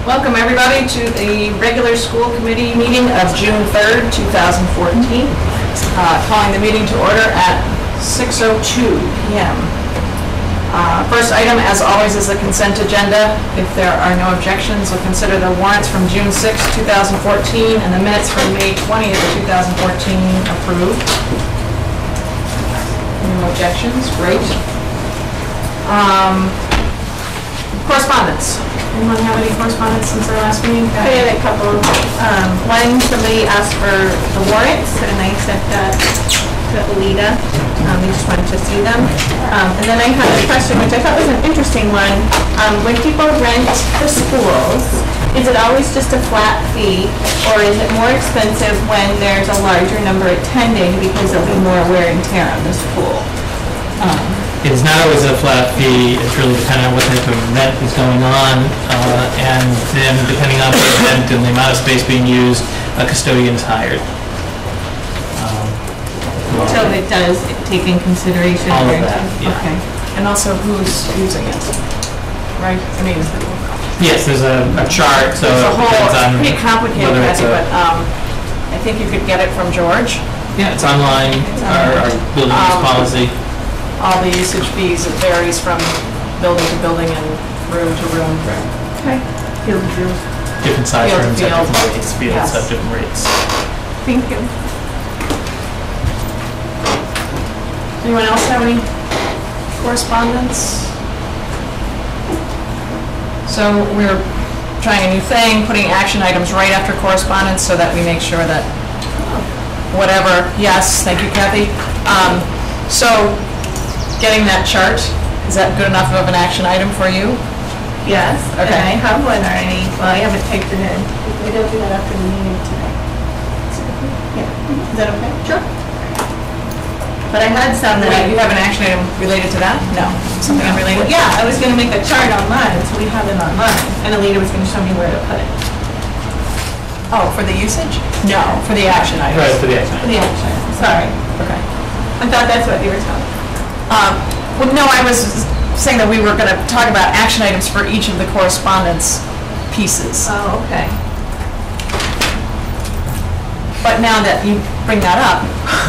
Welcome everybody to the regular school committee meeting of June 3rd, 2014. Calling the meeting to order at 6:02 p.m. First item, as always, is the consent agenda. If there are no objections, we'll consider the warrants from June 6th, 2014 and the minutes from May 20th, 2014 approved. No objections, great. Correspondence. Anyone have any correspondence since our last meeting? I had a couple. One, somebody asked for the warrants, and I sent that to Alita. We just wanted to see them. And then I had a question, which I thought was an interesting one. When people rent the schools, is it always just a flat fee, or is it more expensive when there's a larger number attending because there'll be more wear and tear on the school? It's not always a flat fee. It's really depending on what type of event is going on, and then depending on the event and the amount of space being used, a custodian is hired. So it does take in consideration All of that, yeah. Okay. And also who's using it, right? I mean, Yes, there's a chart, so it's a it whole, depends on pretty complicated, whether it's Kathy, but I think you could get it from George. yeah, it's online. Our building use policy. All the usage fees, it varies from building to building and room to room. Okay. Field to field. Different size Field to rooms have field. different rates. Fields Yes. have different rates. Thank you. Anyone else have any correspondence? So we're trying a new thing, putting action items right after correspondence so that we make sure that whatever, yes, thank you, Kathy. So getting that chart, is that good enough of an action item for you? Yes, and Okay. I have one already. Well, I haven't typed it in. Maybe I'll do that after the meeting today. Yeah. Is that okay? Sure. But I had some that Wait, you have an action item related to that? No, something unrelated? Yeah, I was gonna make a chart online, so we have it online. And Alita was gonna show me where to put it. Oh, for the usage? No, for the action items. Right, for the action. For the action, sorry. Okay. I thought that's what you were telling me. Well, no, I was saying that we were going to talk about action items for each of the correspondence pieces. Oh, okay. But now that you bring that up,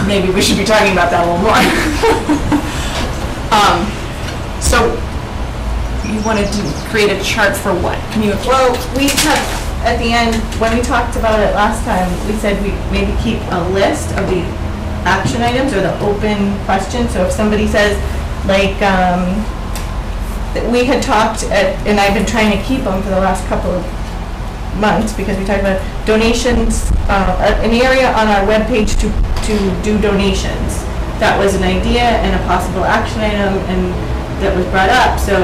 maybe we should be talking about that a little more. So you wanted to create a chart for what? Can you? Well, we have, at the end, when we talked about it last time, we said we maybe keep a list of the action items or the open questions. So if somebody says, like, that we had talked at, and I've been trying to keep them for the last couple of months because we talked about donations, an area on our webpage to do donations. That was an idea and a possible action item, and that was brought up. So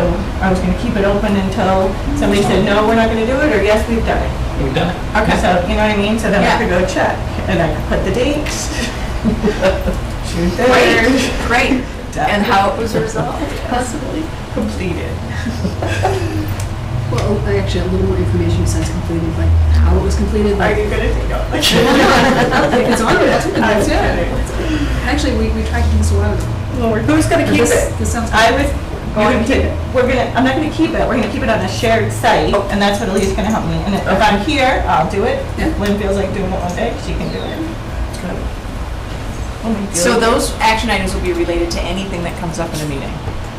I was going to keep it open until somebody said, no, we're not going to do it, or yes, we've done it. We've done it. Okay. So, you know what I mean? So then Yeah. I could go check, and I could put the dates. June 3rd. Great. And how it was resolved, possibly. Completed. Well, actually, a little more information besides completed, like how it was completed. Are Like, you going to take out? if it's on there, too. That's it. Actually, we tried to do this a while ago. Well, who's going to keep it? This sounds. I was going keep to, I'm not going to keep it, we're going to keep it on a shared site, and that's what Alita's going to help me. And if I'm here, I'll do it. Yeah. If Lynn feels like doing it one day, she can do it. So those action items will be related to anything that comes up in a meeting,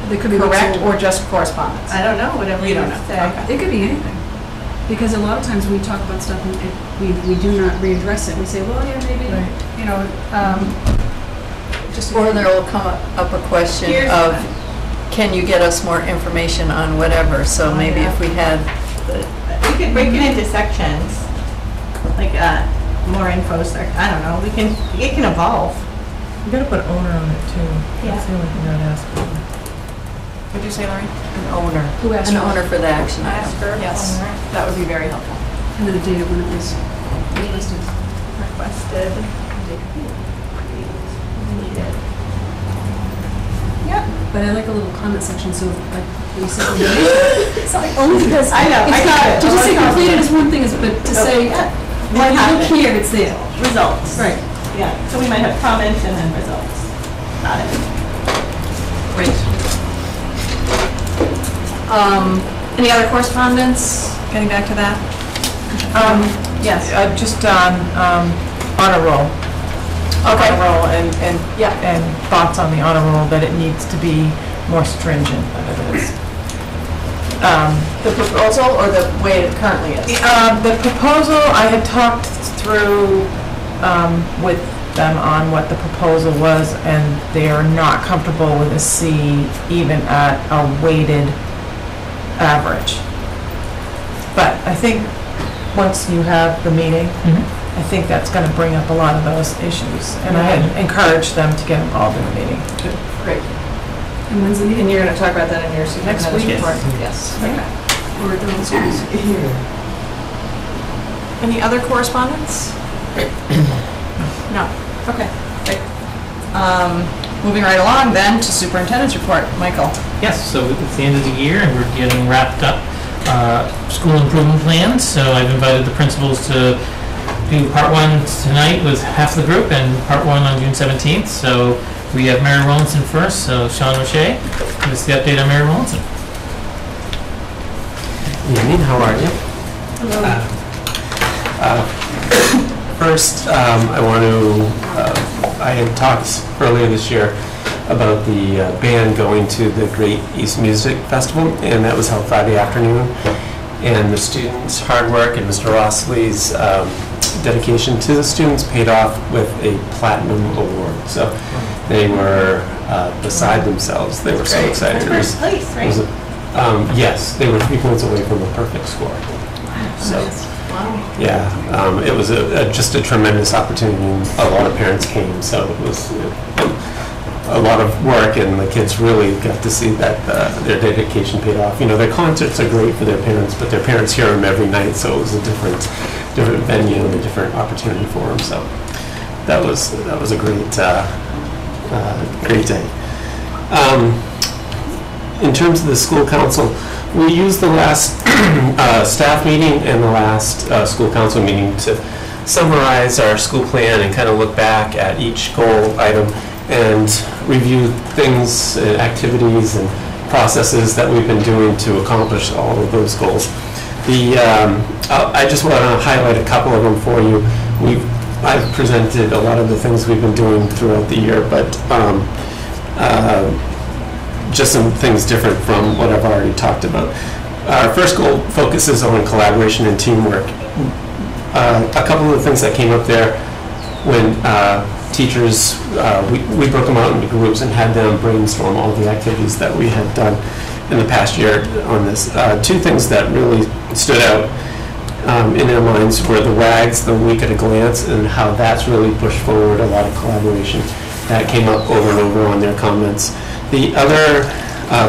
They could be correct, whatsoever. or just correspondence? I don't know, whatever You you don't want to know. say. Okay. It could be anything. Because a lot of times we talk about stuff and we do not readdress it. We say, well, yeah, maybe, Right. you know, just. Or there will come up a question Here's of, one. can you get us more information on whatever? So maybe if we had, We could break it into sections, like, more info I don't know, it can evolve. You gotta put owner on it too. Yeah. That's the only thing I'd ask for. What'd you say, Lorraine? an owner, Who asked an for it? owner for the action item. Ask her. Yes, that would be very helpful. And then the date of when it was listed. Requested. Needed. Yeah. But I like a little comment section, so like, when you say donation. Sorry, only because. I know, I got it. To just say I was completed confident. is one thing, but to say, What when you look happened? here, it's there. Results. Right. Yeah, so we might have comments and then results. Got it. Great. Any other correspondence? getting back to that? Yes. Just on honor roll. Okay. Honor roll and Yeah. and thoughts on the honor roll, that it needs to be more stringent than it is. The proposal or the way it currently is? The proposal, I had talked through with them on what the proposal was, and they are not comfortable with a C even at a weighted average. But I think once you have the meeting, I think that's going to bring up a lot of those issues. And I had encouraged them to get involved in the meeting. Great. And when's the meeting? And you're going to talk about that in your superintendent's week? report? Yes. Okay. Or the whole series? Any other correspondence? No. Okay. Great. Moving right along then to superintendent's report. Michael. Yes, so it's the end of the year and we're getting wrapped up school improvement plans. So I've invited the principals to do part one tonight with half the group and part one on June 17th. So we have Mary Rollinson first. So Sean O'Shea, give us the update on Mary Rollinson. Evening, how are you? First, I want to, I had talked earlier this year about the band going to the Great East Music Festival, and that was held Friday afternoon. And the students' hard work and Mr. Rossley's dedication to the students paid off with a platinum award. So they were beside themselves. They were so excited. It was- First place, it right? was a- yes, they were 3 points away from a perfect score. So, yeah, it was just a tremendous opportunity. A lot of parents came, so it was a lot of work, and the kids really got to see that their dedication paid off. You know, their concerts are great for their parents, but their parents hear them every night, so it was a different venue and a different opportunity for them. So that was a great day. In terms of the school council, we used the last staff meeting and the last school council meeting to summarize our school plan and kind of look back at each goal item and review things, activities, and processes that we've been doing to accomplish all of those goals. I just want to highlight a couple of them for you. I've presented a lot of the things we've been doing throughout the year, but just some things different from what I've already talked about. Our first goal focuses on collaboration and teamwork. A couple of the things that came up there when teachers, we broke them out into groups and had them brainstorm all the activities that we had done in the past year on this. Two things that really stood out in their minds were the WAGs, the week at a glance, and how that's really pushed forward a lot of collaboration. That came up over and over on their comments. The other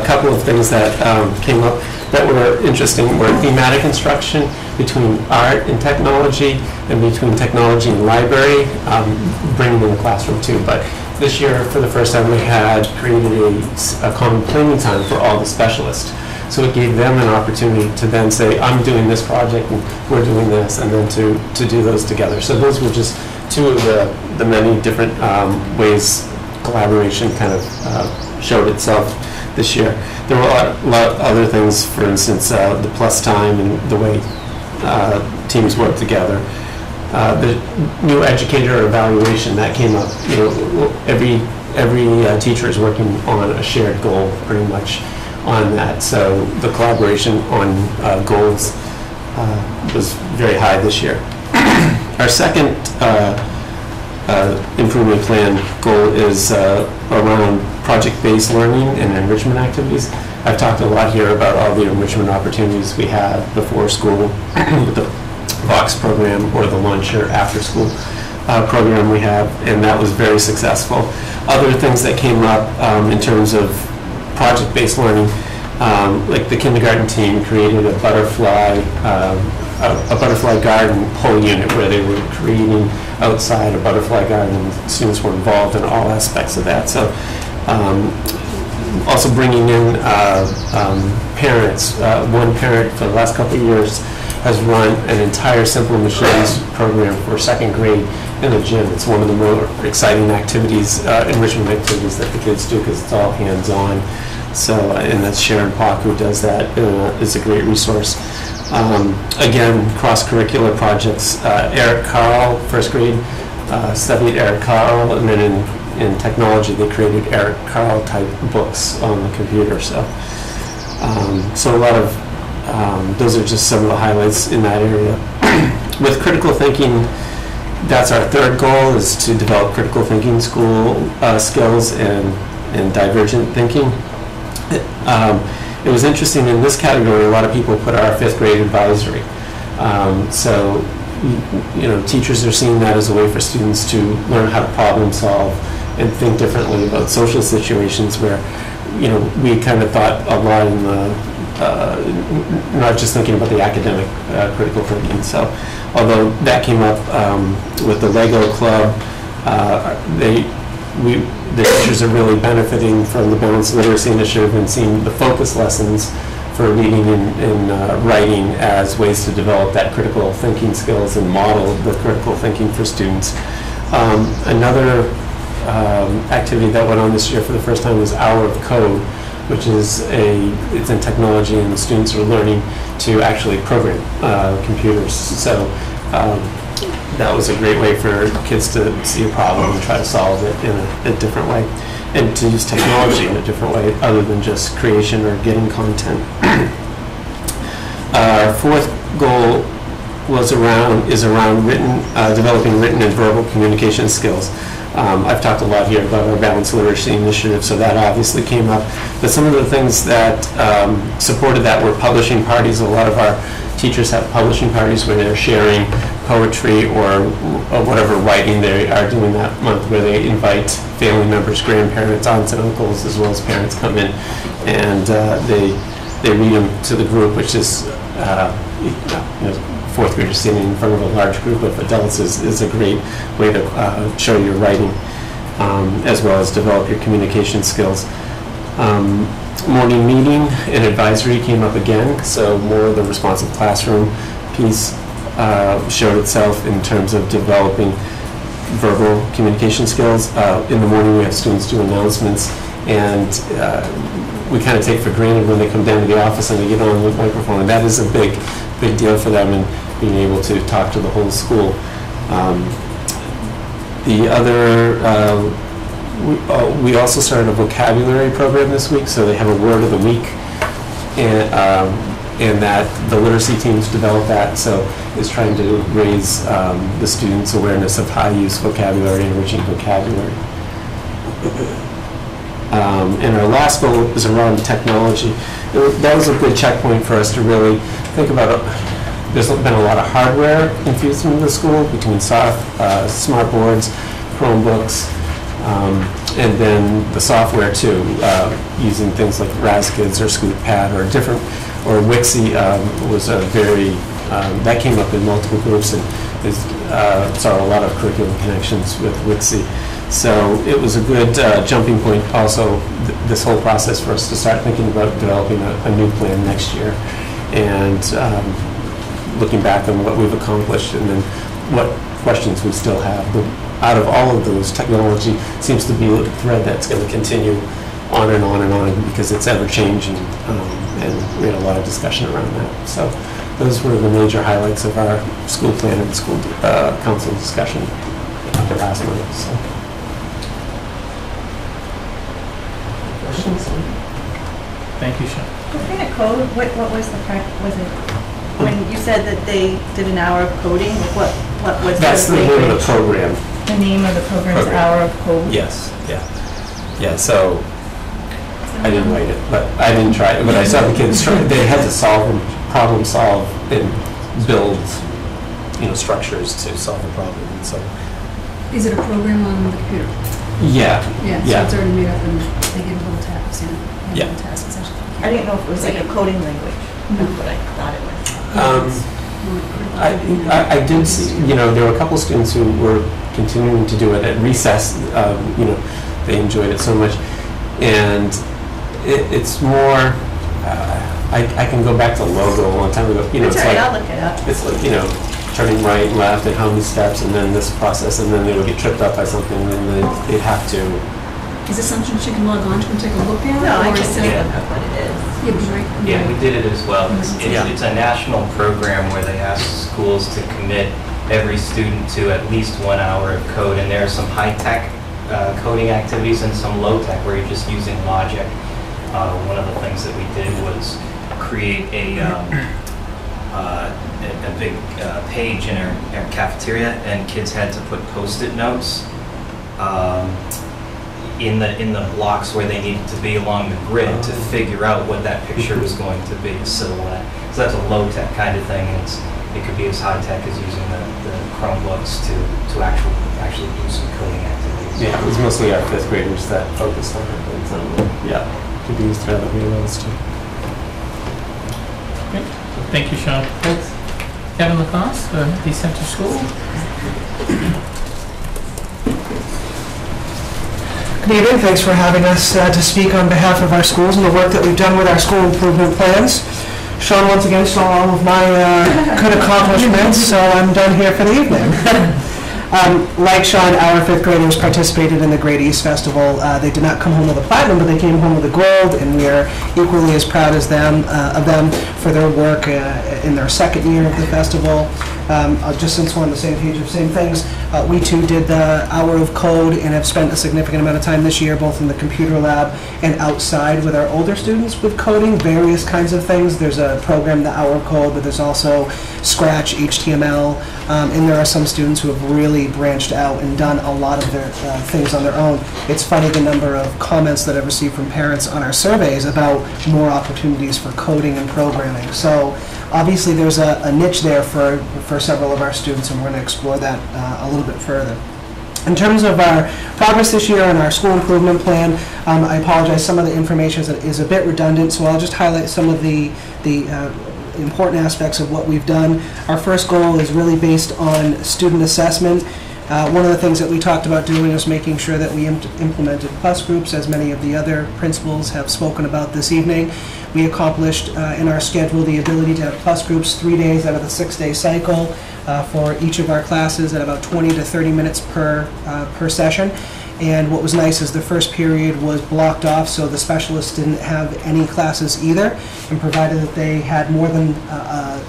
couple of things that came up that were interesting were thematic instruction between art and technology, and between technology and library, bringing in the classroom too. But this year, for the first time, we had created a common planning time for all the specialists. So it gave them an opportunity to then say, I'm doing this project and we're doing this, and then to do those together. So those were just two of the many different ways collaboration kind of showed itself this year. There were a lot of other things, for instance, the plus time and the way teams work together. The new educator evaluation, that came up. You know, every teacher is working on a shared goal pretty much on that. So the collaboration on goals was very high this year. Our second improvement plan goal is around project-based learning and enrichment activities. I've talked a lot here about all the enrichment opportunities we have before school with the Vox program or the lunch or after-school program we have, and that was very successful. Other things that came up in terms of project-based learning, like the kindergarten team created a butterfly garden whole unit where they were creating outside a butterfly garden, and students were involved in all aspects of that. So also bringing in parents. One parent for the last couple of years has run an entire Simple Machines program for second grade in a gym. It's one of the more exciting activities, enrichment activities that the kids do, because it's all hands-on. So, and that's Sharon Pock who does that, is a great resource. Again, cross-curricular projects. Eric Carl, first grade, studied Eric Carl, and then in technology they created Eric Carl type books on the computer. So a lot of those are just some of the highlights in that area. With critical thinking, that's our third goal, is to develop critical thinking school skills and divergent thinking. It was interesting in this category, a lot of people put our fifth grade advisory. So, teachers are seeing that as a way for students to learn how to problem solve and think differently about social situations where, we kind of thought a lot in the, not just thinking about the academic critical thinking. So, although that came up with the Lego Club, the teachers are really benefiting from the Balanced Literacy Initiative and seeing the focus lessons for reading and writing as ways to develop that critical thinking skills and model the critical thinking for students. Another activity that went on this year for the first time was Hour of Code, which is it's in technology, and the students are learning to actually program computers. So that was a great way for kids to see a problem and try to solve it in a different way, and to use technology in a different way other than just creation or getting content. Our fourth goal is around developing written and verbal communication skills. I've talked a lot here about our Balanced Literacy Initiative, so that obviously came up. But some of the things that supported that were publishing parties. A lot of our teachers have publishing parties where they're sharing poetry or whatever writing they are doing that month, where they invite family members, grandparents, aunts and uncles, as well as parents come in, and they read them to the group, which is fourth graders sitting in front of a large group of adults is a great way to show your writing, as well as develop your communication skills. Morning meeting and advisory came up again, so more of the responsive classroom piece showed itself in terms of developing verbal communication skills. In the morning we have students do announcements, and we kind of take for granted when they come down to the office and they get on the microphone, and that is a big deal for them, and being able to talk to the whole school. The other, we also started a vocabulary program this week, so they have a word of the week, and that the literacy teams developed that, so it's trying to raise the students' awareness of high-use vocabulary, enriching vocabulary. And our last goal is around technology. That was a good checkpoint for us to really think about. There's been a lot of hardware infused into the school between smart boards, Chromebooks, and then the software too, using things like RazKids or ScootPad or Wixie was a very, that came up in multiple groups, and saw a lot of curriculum connections with Wixie. So it was a good jumping point also, this whole process for us to start thinking about developing a new plan next year, and looking back on what we've accomplished and then what questions we still have. Out of all of those, technology seems to be a thread that's going to continue on and on and on because it's ever changing, and we had a lot of discussion around that. So those were the major highlights of our school plan and school council discussion after last month. So. Questions? Thank you, Sean. What kind of code, what was the was it, when you said that they did an hour of coding, what was That's the name of the program. The name of the program is Hour of Code? Yes, yeah, so I didn't write it, but I didn't try it, but I saw the kids try. They had to problem solve and build, structures to solve the problem, and so. Is it a program on the computer? Yeah. Yeah, so it's already made up and they give little tasks, Yeah. Little tasks essentially. I didn't know if it was like a coding language. That's what I thought it was. I did see, there were a couple students who were continuing to do it at recess. They enjoyed it so much, and it's more. I can go back to Logo a long time ago. That's It's right, like I'll look it up. it's like turning right and left and how many steps, and then this process, and then they would get tripped up by something, and then they'd have to. Is this something she can log on to and take a look at? No, I or just is it- look up what it is. Yeah, but right, Yeah, we did it as well. Yeah. It's a national program where they ask schools to commit every student to at least 1 hour of code, and there are some high-tech coding activities and some low-tech where you're just using logic. One of the things that we did was create a big page in our cafeteria, and kids had to put Post-it notes in the blocks where they needed to be along the grid to figure out what that picture was going to be. So that's a low-tech kind of thing. It could be as high-tech as using the Chromebooks to actually do some coding activities. Yeah, it was mostly our 5th graders that focused on it. And so, yeah, could be used for other videos too. Great. Thank you, Sean. Thanks. Kevin Lacoste, the Center School. Good evening. Thanks for having us to speak on behalf of our schools and the work that we've done with our school improvement plans. Sean once again saw all of my good accomplishments, so I'm done here for the evening. Like Sean, our 5th graders participated in the Great East Festival. They did not come home with a platinum, but they came home with a gold, and we are equally as proud as them for their work in their 2nd year of the festival. Just since we're on the same page of same things, we too did the Hour of Code and have spent a significant amount of time this year both in the computer lab and outside with our older students with coding various kinds of things. There's a program, the Hour of Code, but there's also Scratch, HTML, and there are some students who have really branched out and done a lot of their things on their own. It's funny the number of comments that I've received from parents on our surveys about more opportunities for coding and programming. So obviously there's a niche there for several of our students, and we're going to explore that a little bit further. In terms of our progress this year on our school improvement plan, I apologize, some of the information is a bit redundant, so I'll just highlight some of the important aspects of what we've done. Our first goal is really based on student assessment. One of the things that we talked about doing is making sure that we implemented plus groups, as many of the other principals have spoken about this evening. We accomplished in our schedule the ability to have plus groups 3 days out of the 6-day cycle for each of our classes at about 20 to 30 minutes per session. And what was nice is the first period was blocked off, so the specialists didn't have any classes either, and provided that they had more than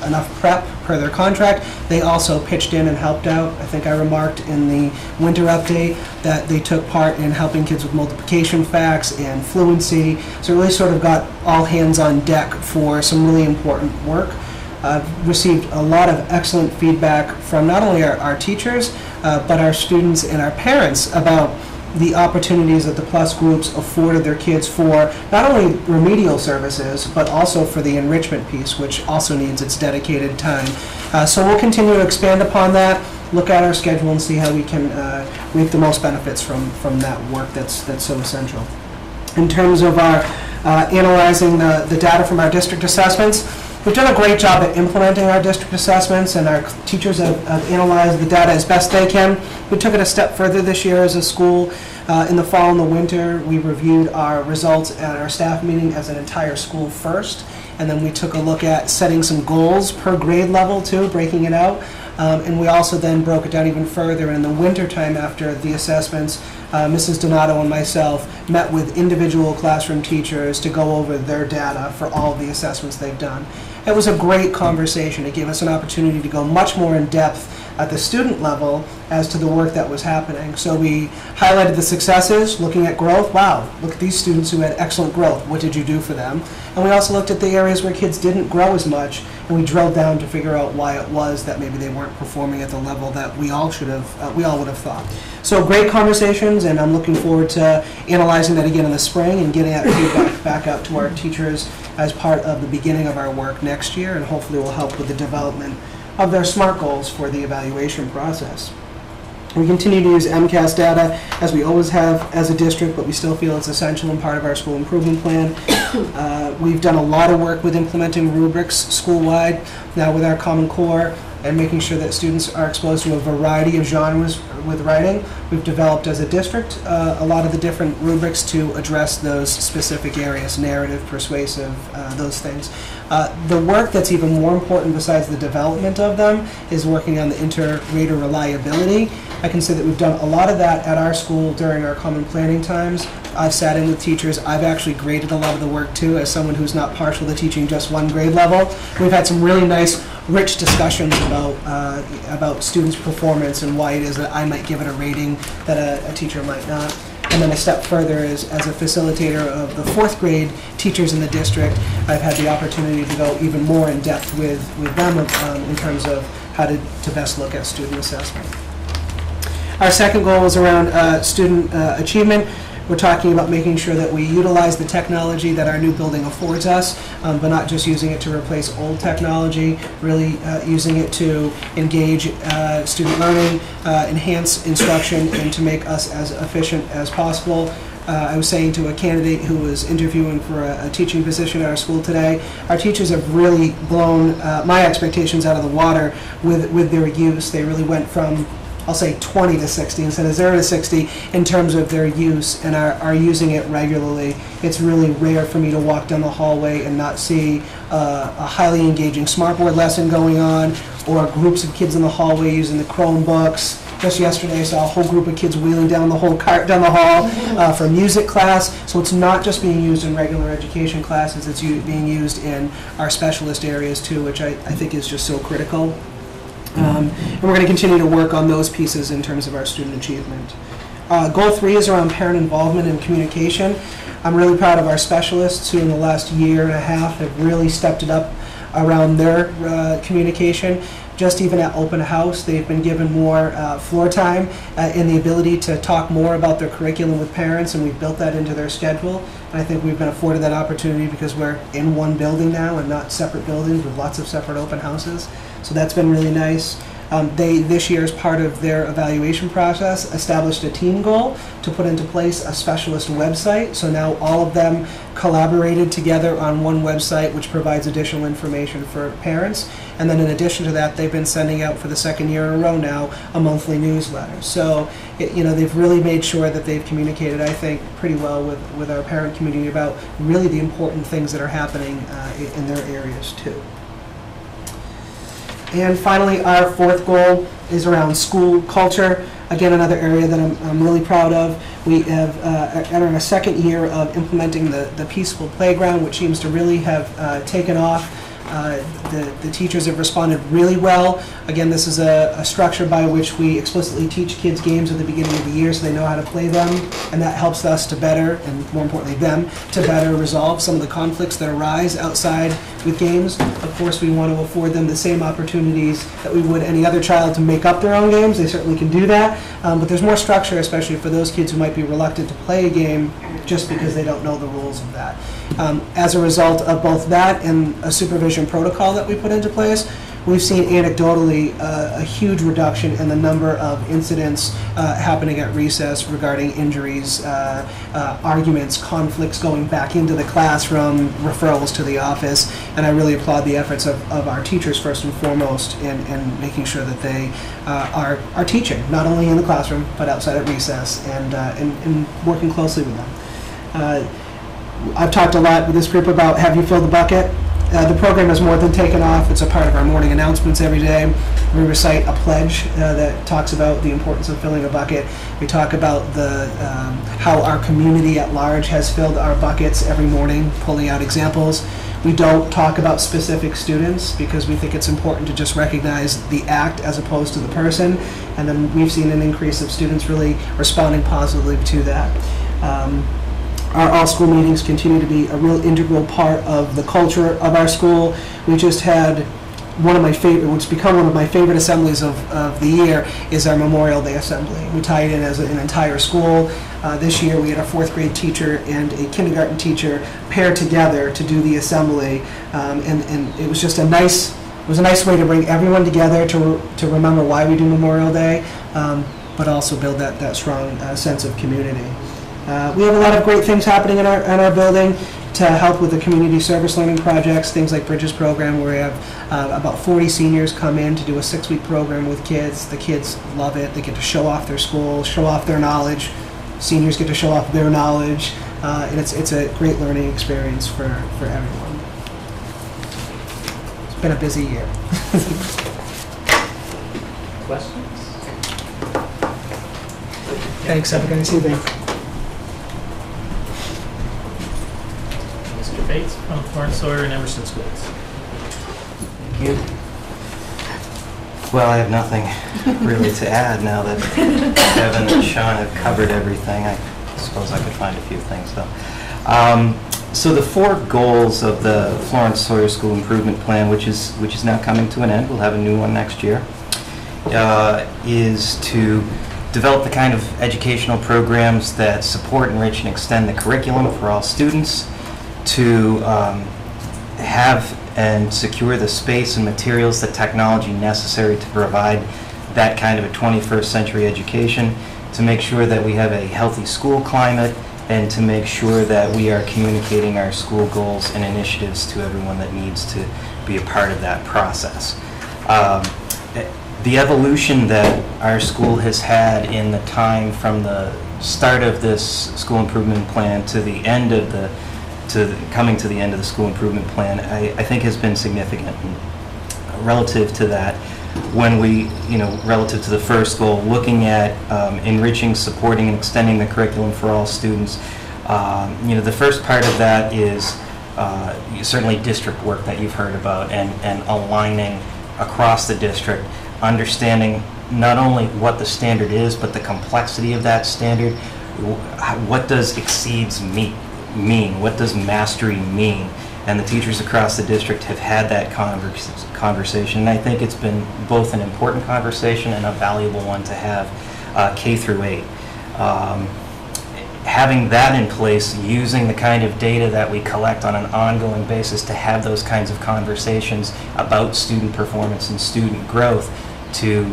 enough prep per their contract, they also pitched in and helped out. I think I remarked in the winter update that they took part in helping kids with multiplication facts and fluency, so it really sort of got all hands on deck for some really important work. I've received a lot of excellent feedback from not only our teachers, but our students and our parents about the opportunities that the plus groups afforded their kids for not only remedial services, but also for the enrichment piece, which also needs its dedicated time. So we'll continue to expand upon that, look at our schedule, and see how we can reap the most benefits from that work that's so essential. In terms of our analyzing the data from our district assessments, we've done a great job at implementing our district assessments, and our teachers have analyzed the data as best they can. We took it a step further this year as a school. In the fall and the winter, we reviewed our results at our staff meeting as an entire school first, and then we took a look at setting some goals per grade level too, breaking it out. And we also then broke it down even further. In the winter time after the assessments, Mrs. Donato and myself met with individual classroom teachers to go over their data for all of the assessments they've done. It was a great conversation. It gave us an opportunity to go much more in depth at the student level as to the work that was happening. So we highlighted the successes, looking at growth. Wow, look at these students who had excellent growth. What did you do for them? And we also looked at the areas where kids didn't grow as much, and we drilled down to figure out why it was that maybe they weren't performing at the level that we all would have thought. So great conversations, and I'm looking forward to analyzing that again in the spring and getting that feedback back out to our teachers as part of the beginning of our work next year, and hopefully will help with the development of their SMART goals for the evaluation process. We continue to use MCAS data, as we always have as a district, but we still feel it's essential and part of our school improvement plan. We've done a lot of work with implementing rubrics school-wide, now with our Common Core, and making sure that students are exposed to a variety of genres with writing. We've developed as a district a lot of the different rubrics to address those specific areas, narrative, persuasive, those things. The work that's even more important besides the development of them is working on the inter-rater reliability. I can say that we've done a lot of that at our school during our common planning times. I've sat in with teachers. I've actually graded a lot of the work too, as someone who's not partial to teaching just one grade level. We've had some really nice, rich discussions about students' performance and why it is that I might give it a rating that a teacher might not. And then a step further is, as a facilitator of the 4th grade teachers in the district, I've had the opportunity to go even more in depth with them in terms of how to best look at student assessment. Our second goal is around student achievement. We're talking about making sure that we utilize the technology that our new building affords us, but not just using it to replace old technology, really using it to engage student learning, enhance instruction, and to make us as efficient as possible. I was saying to a candidate who was interviewing for a teaching position at our school today, our teachers have really blown my expectations out of the water with their use. They really went from, I'll say 20 to 60 instead of 0 to 60 in terms of their use, and are using it regularly. It's really rare for me to walk down the hallway and not see a highly engaging smartboard lesson going on, or groups of kids in the hallway using the Chromebooks. Just yesterday I saw a whole group of kids wheeling down the whole cart down the hall for music class. So it's not just being used in regular education classes, it's being used in our specialist areas too, which I think is just so critical. And we're going to continue to work on those pieces in terms of our student achievement. Goal 3 is around parent involvement and communication. I'm really proud of our specialists who in the last year and a half have really stepped it up around their communication. Just even at open house, they've been given more floor time and the ability to talk more about their curriculum with parents, and we've built that into their schedule. And I think we've been afforded that opportunity because we're in one building now and not separate buildings with lots of separate open houses. So that's been really nice. They, this year, as part of their evaluation process, established a team goal to put into place a specialist website. So now all of them collaborated together on one website, which provides additional information for parents. And then in addition to that, they've been sending out for the 2nd year in a row now a monthly newsletter. So, they've really made sure that they've communicated, I think, pretty well with our parent community about really the important things that are happening in their areas too. And finally, our 4th goal is around school culture. Again, another area that I'm really proud of. We have entered a 2nd year of implementing the Peaceful Playground, which seems to really have taken off. The teachers have responded really well. Again, this is a structure by which we explicitly teach kids games at the beginning of the year so they know how to play them, and that helps us to better, and more importantly them, to better resolve some of the conflicts that arise outside with games. Of course, we want to afford them the same opportunities that we would any other child to make up their own games. They certainly can do that, but there's more structure, especially for those kids who might be reluctant to play a game just because they don't know the rules of that. As a result of both that and a supervision protocol that we put into place, we've seen anecdotally a huge reduction in the number of incidents happening at recess regarding injuries, arguments, conflicts going back into the classroom, referrals to the office, and I really applaud the efforts of our teachers first and foremost in making sure that they are teaching, not only in the classroom, but outside at recess, and working closely with them. I've talked a lot with this group about Have You Filled the Bucket? The program has more than taken off. It's a part of our morning announcements every day. We recite a pledge that talks about the importance of filling a bucket. We talk about how our community at large has filled our buckets every morning, pulling out examples. We don't talk about specific students because we think it's important to just recognize the act as opposed to the person. And then we've seen an increase of students really responding positively to that. Our all-school meetings continue to be a real integral part of the culture of our school. We just had one of my favorite, what's become one of my favorite assemblies of the year is our Memorial Day Assembly. We tie it in as an entire school. This year we had a 4th grade teacher and a kindergarten teacher paired together to do the assembly, and it was just a nice way to bring everyone together to remember why we do Memorial Day, but also build that strong sense of community. We have a lot of great things happening in our building. to help with the community service learning projects, things like Bridges program, where we have about 40 seniors come in to do a 6-week program with kids. The kids love it. They get to show off their school, show off their knowledge. Seniors get to show off their knowledge, and it's a great learning experience for everyone. It's been a busy year. Questions? Thanks, have a good evening. Mr. Bates from Florence Sawyer and Emerson Schools. Thank you. Well, I have nothing really to add now that Kevin and Sean have covered everything. I suppose I could find a few things, though. So the 4 goals of the Florence Sawyer School Improvement Plan, which is now coming to an end, we'll have a new one next year, is to develop the kind of educational programs that support, enrich, and extend the curriculum for all students, to have and secure the space and materials, the technology necessary to provide that kind of a 21st century education, to make sure that we have a healthy school climate, and to make sure that we are communicating our school goals and initiatives to everyone that needs to be a part of that process. The evolution that our school has had in the time from the start of this school improvement plan to the end of coming to the end of the school improvement plan, I think has been significant. And relative to that, when we, relative to the first goal, looking at enriching, supporting, and extending the curriculum for all students, the first part of that is certainly district work that you've heard about, and aligning across the district, understanding not only what the standard is, but the complexity of that standard. What does exceeds mean? What does mastery mean? And the teachers across the district have had that conversation, and I think it's been both an important conversation and a valuable one to have K through 8. Having that in place, using the kind of data that we collect on an ongoing basis to have those kinds of conversations about student performance and student growth, to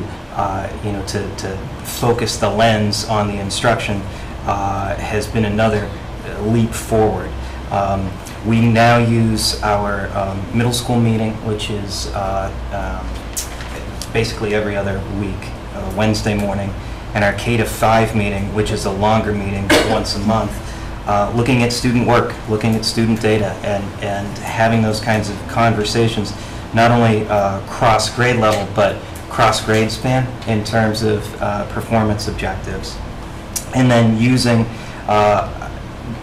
focus the lens on the instruction has been another leap forward. We now use our middle school meeting, which is basically every other week, Wednesday morning, and our K-5 meeting, which is a longer meeting once a month, looking at student work, looking at student data, and having those kinds of conversations, not only cross-grade level, but cross-grade span in terms of performance objectives. And then using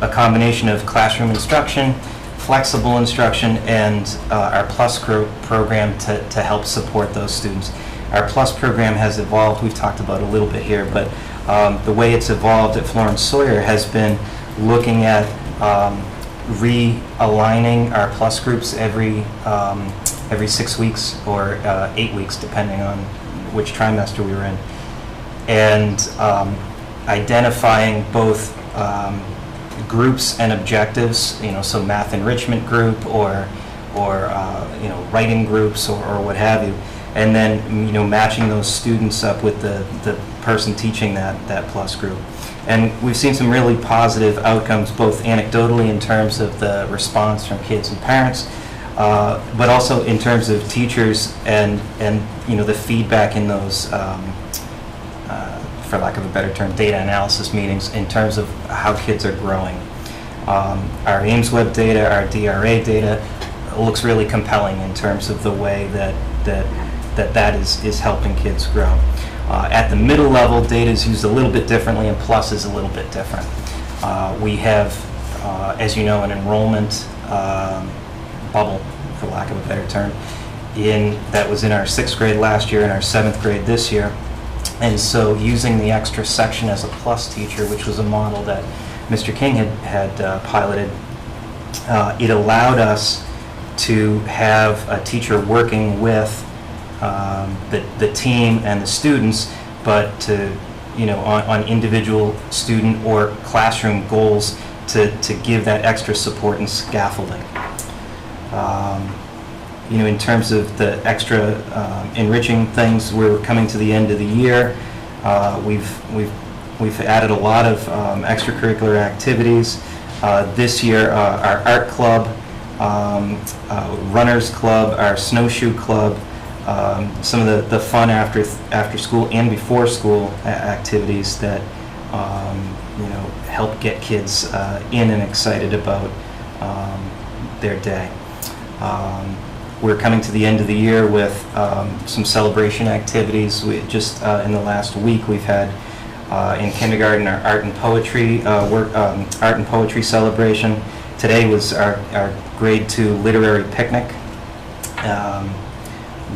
a combination of classroom instruction, flexible instruction, and our PLUS program to help support those students. Our PLUS program has evolved, we've talked about a little bit here, but the way it's evolved at Florence Sawyer has been looking at realigning our PLUS groups every 6 weeks or 8 weeks, depending on which trimester we were in, and identifying both groups and objectives, so math enrichment group or writing groups or what have you, and then matching those students up with the person teaching that PLUS group. And we've seen some really positive outcomes, both anecdotally in terms of the response from kids and parents, but also in terms of teachers and the feedback in those, for lack of a better term, data analysis meetings in terms of how kids are growing. Our AIMSweb data, our DRA data looks really compelling in terms of the way that is helping kids grow. At the middle level, data is used a little bit differently, and PLUS is a little bit different. We have, as you know, an enrollment bubble, for lack of a better term, that was in our 6th grade last year and our 7th grade this year. And so using the extra section as a PLUS teacher, which was a model that Mr. King had piloted, it allowed us to have a teacher working with the team and the students, but to, on individual student or classroom goals to give that extra support and scaffolding. In terms of the extra enriching things, we're coming to the end of the year. We've added a lot of extracurricular activities. This year, our art club, runners club, our snowshoe club, some of the fun after school and before school activities that help get kids in and excited about their day. We're coming to the end of the year with some celebration activities. We just in the last week we've had in kindergarten our art and poetry celebration. Today was our grade 2 literary picnic.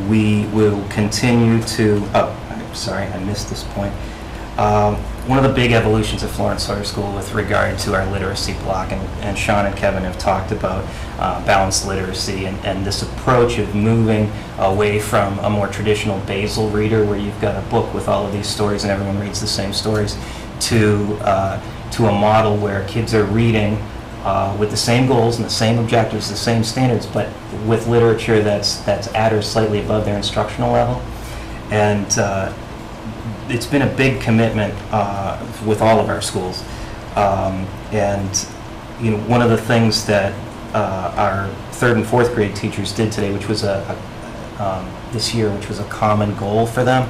We will continue to, sorry, I missed this point. One of the big evolutions at Florence Sawyer School with regard to our literacy block, and Sean and Kevin have talked about balanced literacy and this approach of moving away from a more traditional basal reader where you've got a book with all of these stories and everyone reads the same stories, to a model where kids are reading with the same goals and the same objectives, the same standards, but with literature that's at or slightly above their instructional level. And it's been a big commitment with all of our schools. And one of the things that our 3rd and 4th grade teachers did today, which was this year, which was a common goal for them,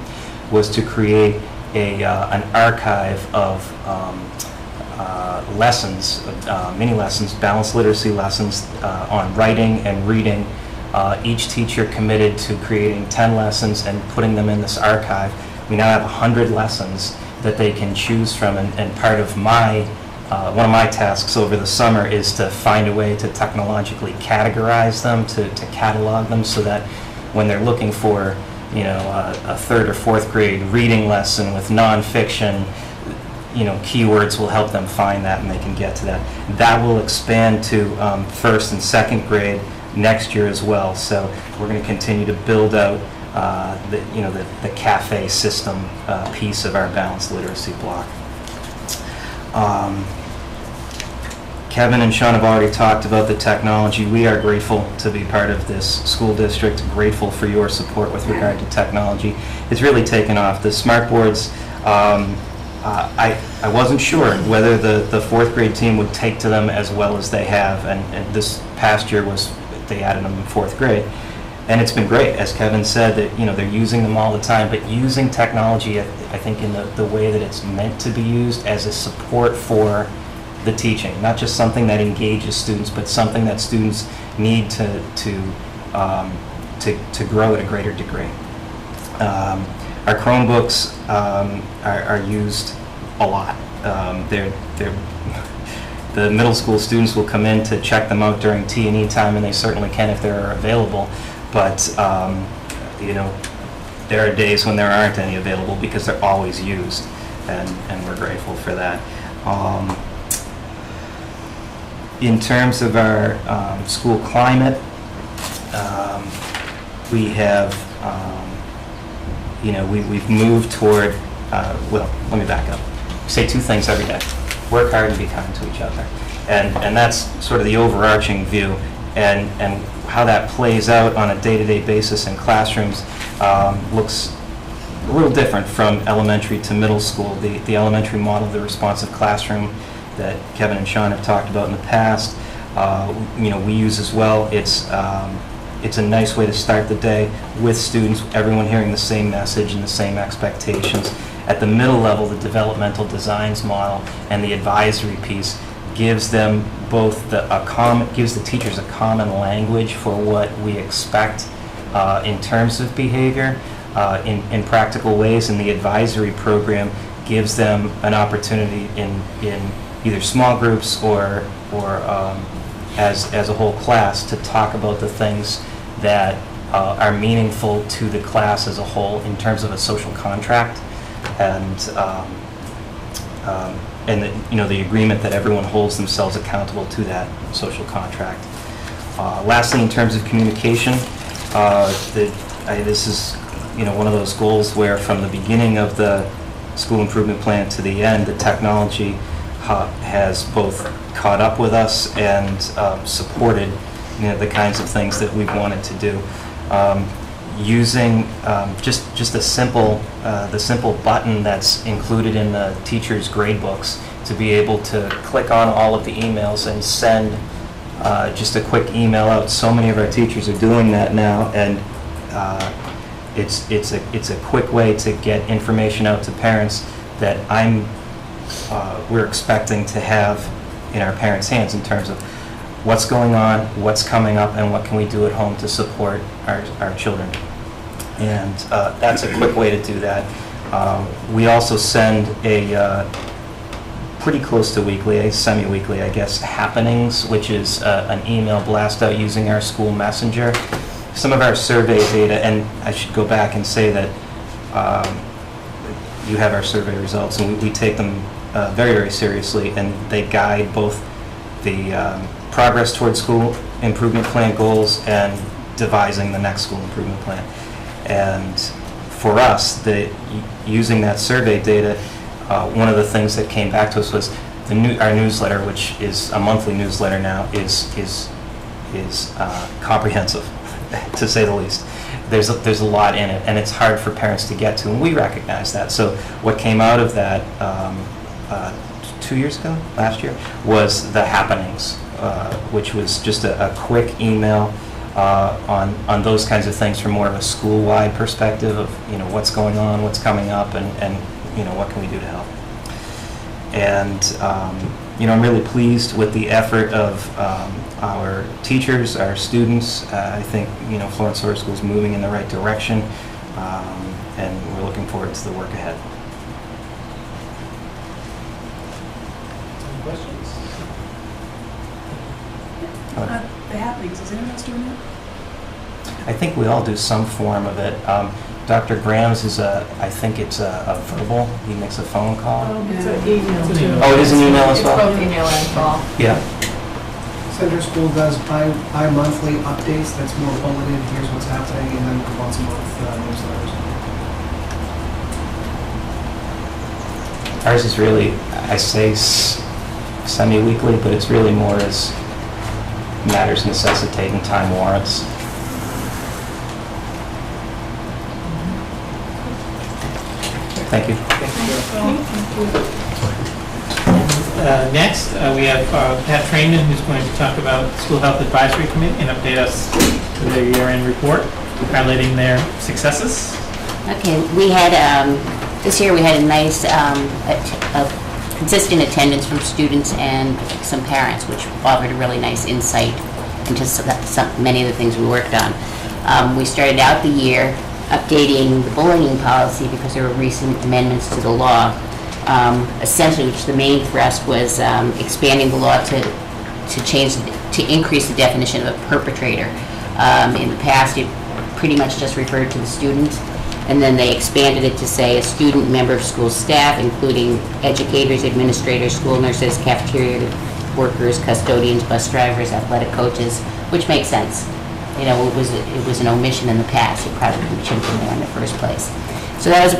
was to create an archive of lessons, mini lessons, balanced literacy lessons on writing and reading. Each teacher committed to creating 10 lessons and putting them in this archive. We now have 100 lessons that they can choose from, and part of my one of my tasks over the summer is to find a way to technologically categorize them, to catalog them, so that when they're looking for a 3rd or 4th grade reading lesson with nonfiction, keywords will help them find that and they can get to that. That will expand to 1st and 2nd grade next year as well. So we're going to continue to build out the cafe system piece of our balanced literacy block. Kevin and Sean have already talked about the technology. We are grateful to be part of this school district, grateful for your support with regard to technology. It's really taken off. The smart boards, I wasn't sure whether the 4th grade team would take to them as well as they have, and this past year they added them in 4th grade. And it's been great, as Kevin said, that they're using them all the time, but using technology, I think, in the way that it's meant to be used as a support for the teaching, not just something that engages students, but something that students need to grow at a greater degree. Our Chromebooks are used a lot. The middle school students will come in to check them out during T&E time, and they certainly can if they're available. But there are days when there aren't any available because they're always used, and we're grateful for that. In terms of our school climate, we have, we've moved toward, well, let me back up. We say 2 things every day: work hard and be kind to each other. And that's sort of the overarching view. And how that plays out on a day-to-day basis in classrooms looks a little different from elementary to middle school. The elementary model, the responsive classroom that Kevin and Sean have talked about in the past, we use as well. It's a nice way to start the day with students, everyone hearing the same message and the same expectations. At the middle level, the developmental designs model and the advisory piece gives them both gives the teachers a common language for what we expect in terms of behavior in practical ways, and the advisory program gives them an opportunity in either small groups or as a whole class to talk about the things that are meaningful to the class as a whole in terms of a social contract, and the agreement that everyone holds themselves accountable to that social contract. Lastly, in terms of communication, this is one of those goals where from the beginning of the school improvement plan to the end, the technology has both caught up with us and supported the kinds of things that we've wanted to do. using just a simple, the simple button that's included in the teacher's grade books to be able to click on all of the emails and send just a quick email out. So many of our teachers are doing that now, and it's a quick way to get information out to parents that we're expecting to have in our parents' hands in terms of what's going on, what's coming up, and what can we do at home to support our children. And that's a quick way to do that. We also send a pretty close to weekly, semi-weekly, I guess, happenings, which is an email blast out using our school messenger. Some of our survey data, and I should go back and say that you have our survey results, and we take them very, very seriously, and they guide both the progress towards school improvement plan goals and devising the next school improvement plan. And for us, using that survey data, one of the things that came back to us was our newsletter, which is a monthly newsletter now, is comprehensive, to say the least. There's a lot in it, and it's hard for parents to get to, and we recognize that. So what came out of that 2 years ago, last year, was the happenings, which was just a quick email on those kinds of things from more of a school-wide perspective of what's going on, what's coming up, and what can we do to help. And I'm really pleased with the effort of our teachers, our students. I think Florence Lower School is moving in the right direction, and we're looking forward to the work ahead. Any questions? The happenings, is anyone else doing that? I think we all do some form of it. Dr. Graham's is I think it's a verbal. He makes a phone call. It's an email too. Oh, it is an email as It's well? both email and call. Yeah. Center School does bi-monthly updates, that's more bulleted, here's what's happening, and then once a month newsletters. Ours is really, I say semi-weekly, but it's really more as matters necessitating time warrants. Thank you. Next, we have Pat Trainman, who's going to talk about School Health Advisory Committee and update us with their year-end report, highlighting their successes. Okay, we had, this year we had a nice, consistent attendance from students and some parents, which offered a really nice insight into many of the things we worked on. We started out the year updating the bullying policy because there were recent amendments to the law. Essentially, which the main thrust was expanding the law to increase the definition of a perpetrator. In the past, it pretty much just referred to the student, and then they expanded it to say a student, member of school staff, including educators, administrators, school nurses, cafeteria workers, custodians, bus drivers, athletic coaches, which makes sense. It was an omission in the past. It probably should have been there in the first place. So that was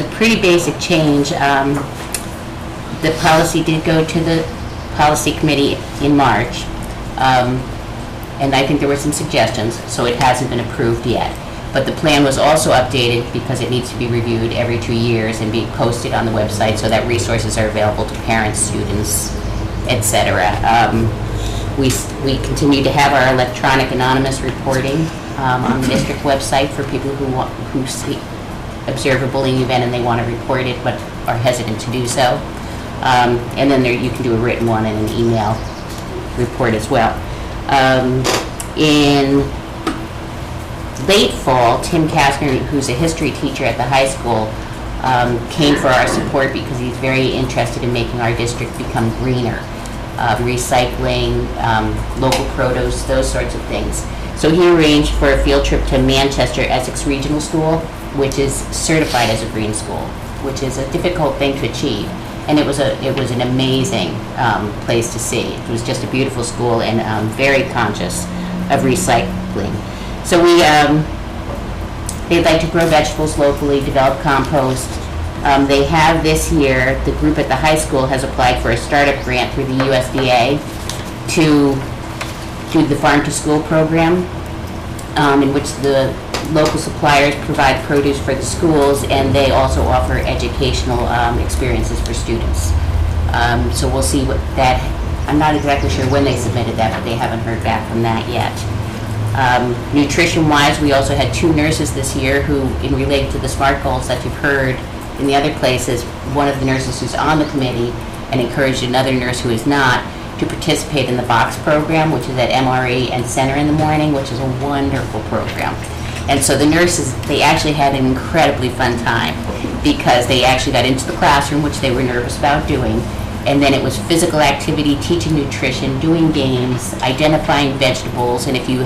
a pretty basic change. The policy did go to the policy committee in March, and I think there were some suggestions, so it hasn't been approved yet. But the plan was also updated because it needs to be reviewed every 2 years and be posted on the website so that resources are available to parents, students, etc. We continue to have our electronic anonymous reporting on the district website for people who observe a bullying event and they want to report it but are hesitant to do so. And then you can do a written one and an email report as well. In late fall, Tim Kastner, who's a history teacher at the high school, came for our support because he's very interested in making our district become greener. Recycling, local produce, those sorts of things. So he arranged for a field trip to Manchester Essex Regional School, which is certified as a green school, which is a difficult thing to achieve. And it was an amazing place to see. It was just a beautiful school and very conscious of recycling. So they'd like to grow vegetables locally, develop compost. They have this year, the group at the high school has applied for a startup grant through the USDA to do the Farm to School program, in which the local suppliers provide produce for the schools, and they also offer educational experiences for students. So we'll see what that, I'm not exactly sure when they submitted that, but they haven't heard back from that yet. Nutrition-wise, we also had 2 nurses this year who, in related to the SMART goals that you've heard in the other places, one of the nurses who's on the committee and encouraged another nurse who is not to participate in the BOX program, which is at MRE and Center in the morning, which is a wonderful program. And so the nurses, they actually had an incredibly fun time because they actually got into the classroom, which they were nervous about doing, and then it was physical activity, teaching nutrition, doing games, identifying vegetables, and if you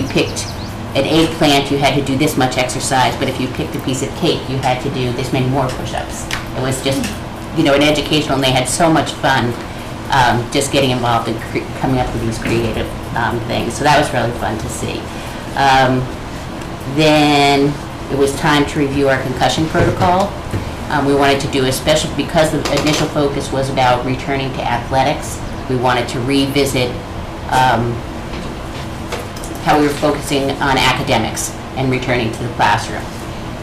picked an eggplant, you had to do this much exercise, but if you picked a piece of cake, you had to do this many more push-ups. It was just, an educational, and they had so much fun just getting involved and coming up with these creative things. So that was really fun to see. Then it was time to review our concussion protocol. We wanted to do a special, because the initial focus was about returning to athletics, we wanted to revisit how we were focusing on academics and returning to the classroom.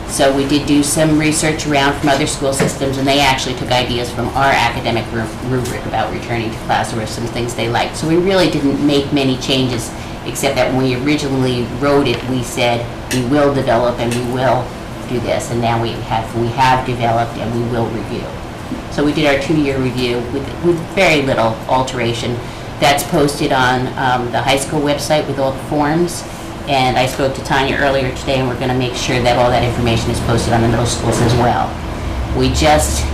So we did do some research around from other school systems, and they actually took ideas from our academic rubric about returning to class. There were some things they liked. So we really didn't make many changes, except that when we originally wrote it, we said we will develop and we will do this, and now we have developed and we will review. So we did our 2-year review with very little alteration. That's posted on the high school website with all the forms, and I spoke to Tanya earlier today, and we're going to make sure that all that information is posted on the middle schools as well. We just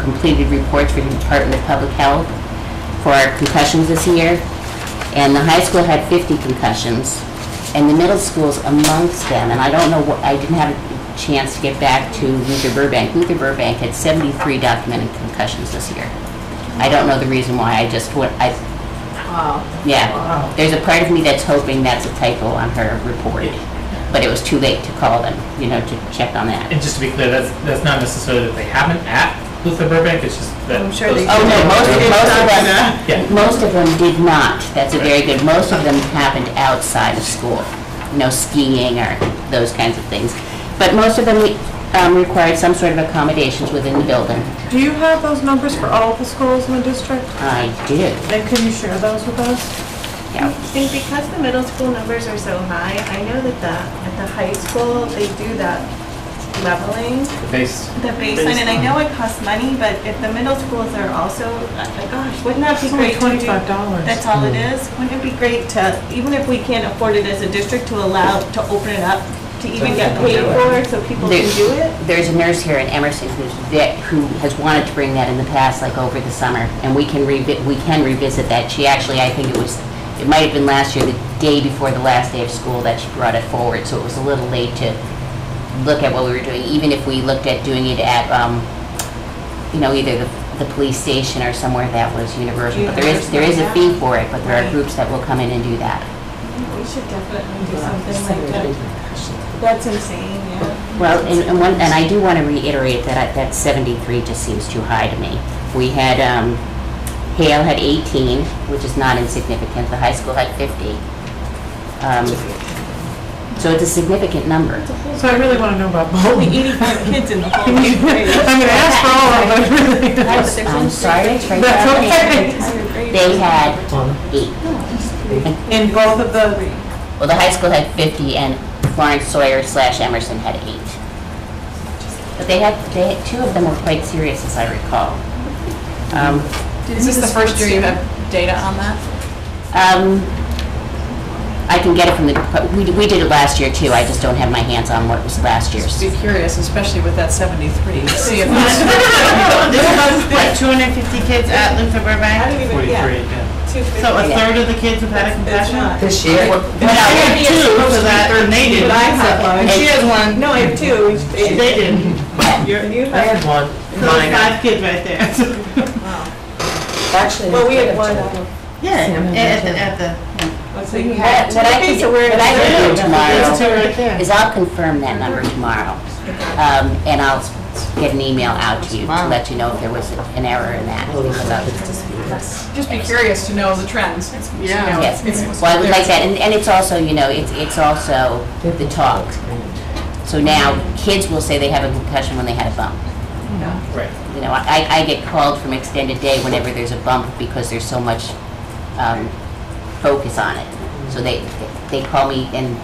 completed reports for the Department of Public Health for our concussions this year, and the high school had 50 concussions, and the middle schools amongst them, and I don't know what, I didn't have a chance to get back to Luther Burbank. Luther Burbank had 73 documented concussions this year. I don't know the reason why, Wow. yeah. Wow. There's a part of me that's hoping that's a typo on her report, but it was too late to call them, to check on that. And just to be clear, that's not necessarily that they haven't at Luther Burbank, it's just that. I'm sure those- they Oh, no, Yeah. most of them did not. That's a very good, most of them happened outside of school, skiing or those kinds of things. But most of them required some sort of accommodations within the building. Do you have those numbers for all of the schools in the district? I did, And can you share those with us? yeah. And because the middle school numbers are so high, I know that at the high school, they do that leveling, Based. the baseline, and I know it costs money, but if the middle schools are also, gosh, wouldn't that be It's only great to do? $25. That's all it is? Wouldn't it be great to, even if we can't afford it as a district, to allow, to open it up, to even get paid for it, so people can do it? There's a nurse here in Emerson who has wanted to bring that in the past, like over the summer, and we can revisit that. She actually, I think it might have been last year, the day before the last day of school, that she brought it forward, so it was a little late to look at what we were doing, even if we looked at doing it at, either the police station or somewhere that was universal. But there is a fee for it, but there are groups that will come in and do that. We should definitely do something like that. That's insane, yeah. Well, and I do want to reiterate that 73 just seems too high to me. We had, Hale had 18, which is not insignificant. The high school had 50. So it's a significant number. So I really want to know about Only bowling. 85 kids in the whole grade. I'm going to ask for all of them, really. I'm sorry, it's right That's there. okay. They had 8. In both of the, Well, the high school had 50 and Florence Sawyer / Emerson had 8. But they had 2 of them were quite serious, as I recall. Is this the first year you have data on that? I can get it from we did it last year too, I just don't have my hands on what was last year's. Just be curious, especially with that 73, to see if it's... Like 250 kids at Luther I Burbank? don't even, 43, yeah. yeah. 250. So a third of the kids have had a It's concussion? not. This year? I had 2, so that, and they did. But I have one. And she has one. No, I have 2. They didn't. You I have, had one. So there's 5 kids right there. Actually. well, we had one. Yeah, at the, So you What had 2. I Okay, could so we're what I could do there's tomorrow 2 right there. is I'll confirm that number tomorrow. And I'll get an email out to you to let you know if there was an error in that. Because Just be curious to know the trends. Yeah. Yes, It's- well, I would like that, and it's also, it's also the talk. So now, kids will say they have a concussion when they had a bump. Right. I get called from extended day whenever there's a bump because there's so much focus on it. So they call me, and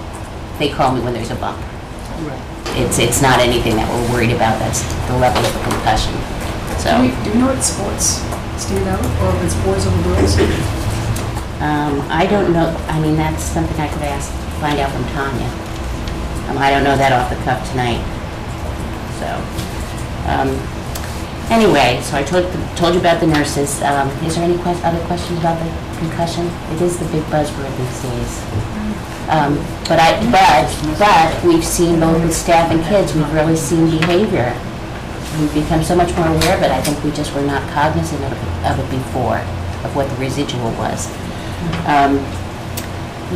they call me when there's a bump. It's not anything that we're worried about, that's the level of a concussion, so. Do you know what sports stand out, or if it's boys over girls? I don't know, that's something I could find out from Tanya. I don't know that off the cuff tonight, so. Anyway, so I told you about the nurses. Is there any other questions about the concussion? It is the big buzzword these days. But we've seen both with staff and kids, we've really seen behavior. We've become so much more aware of it. I think we just were not cognizant of it before, of what the residual was.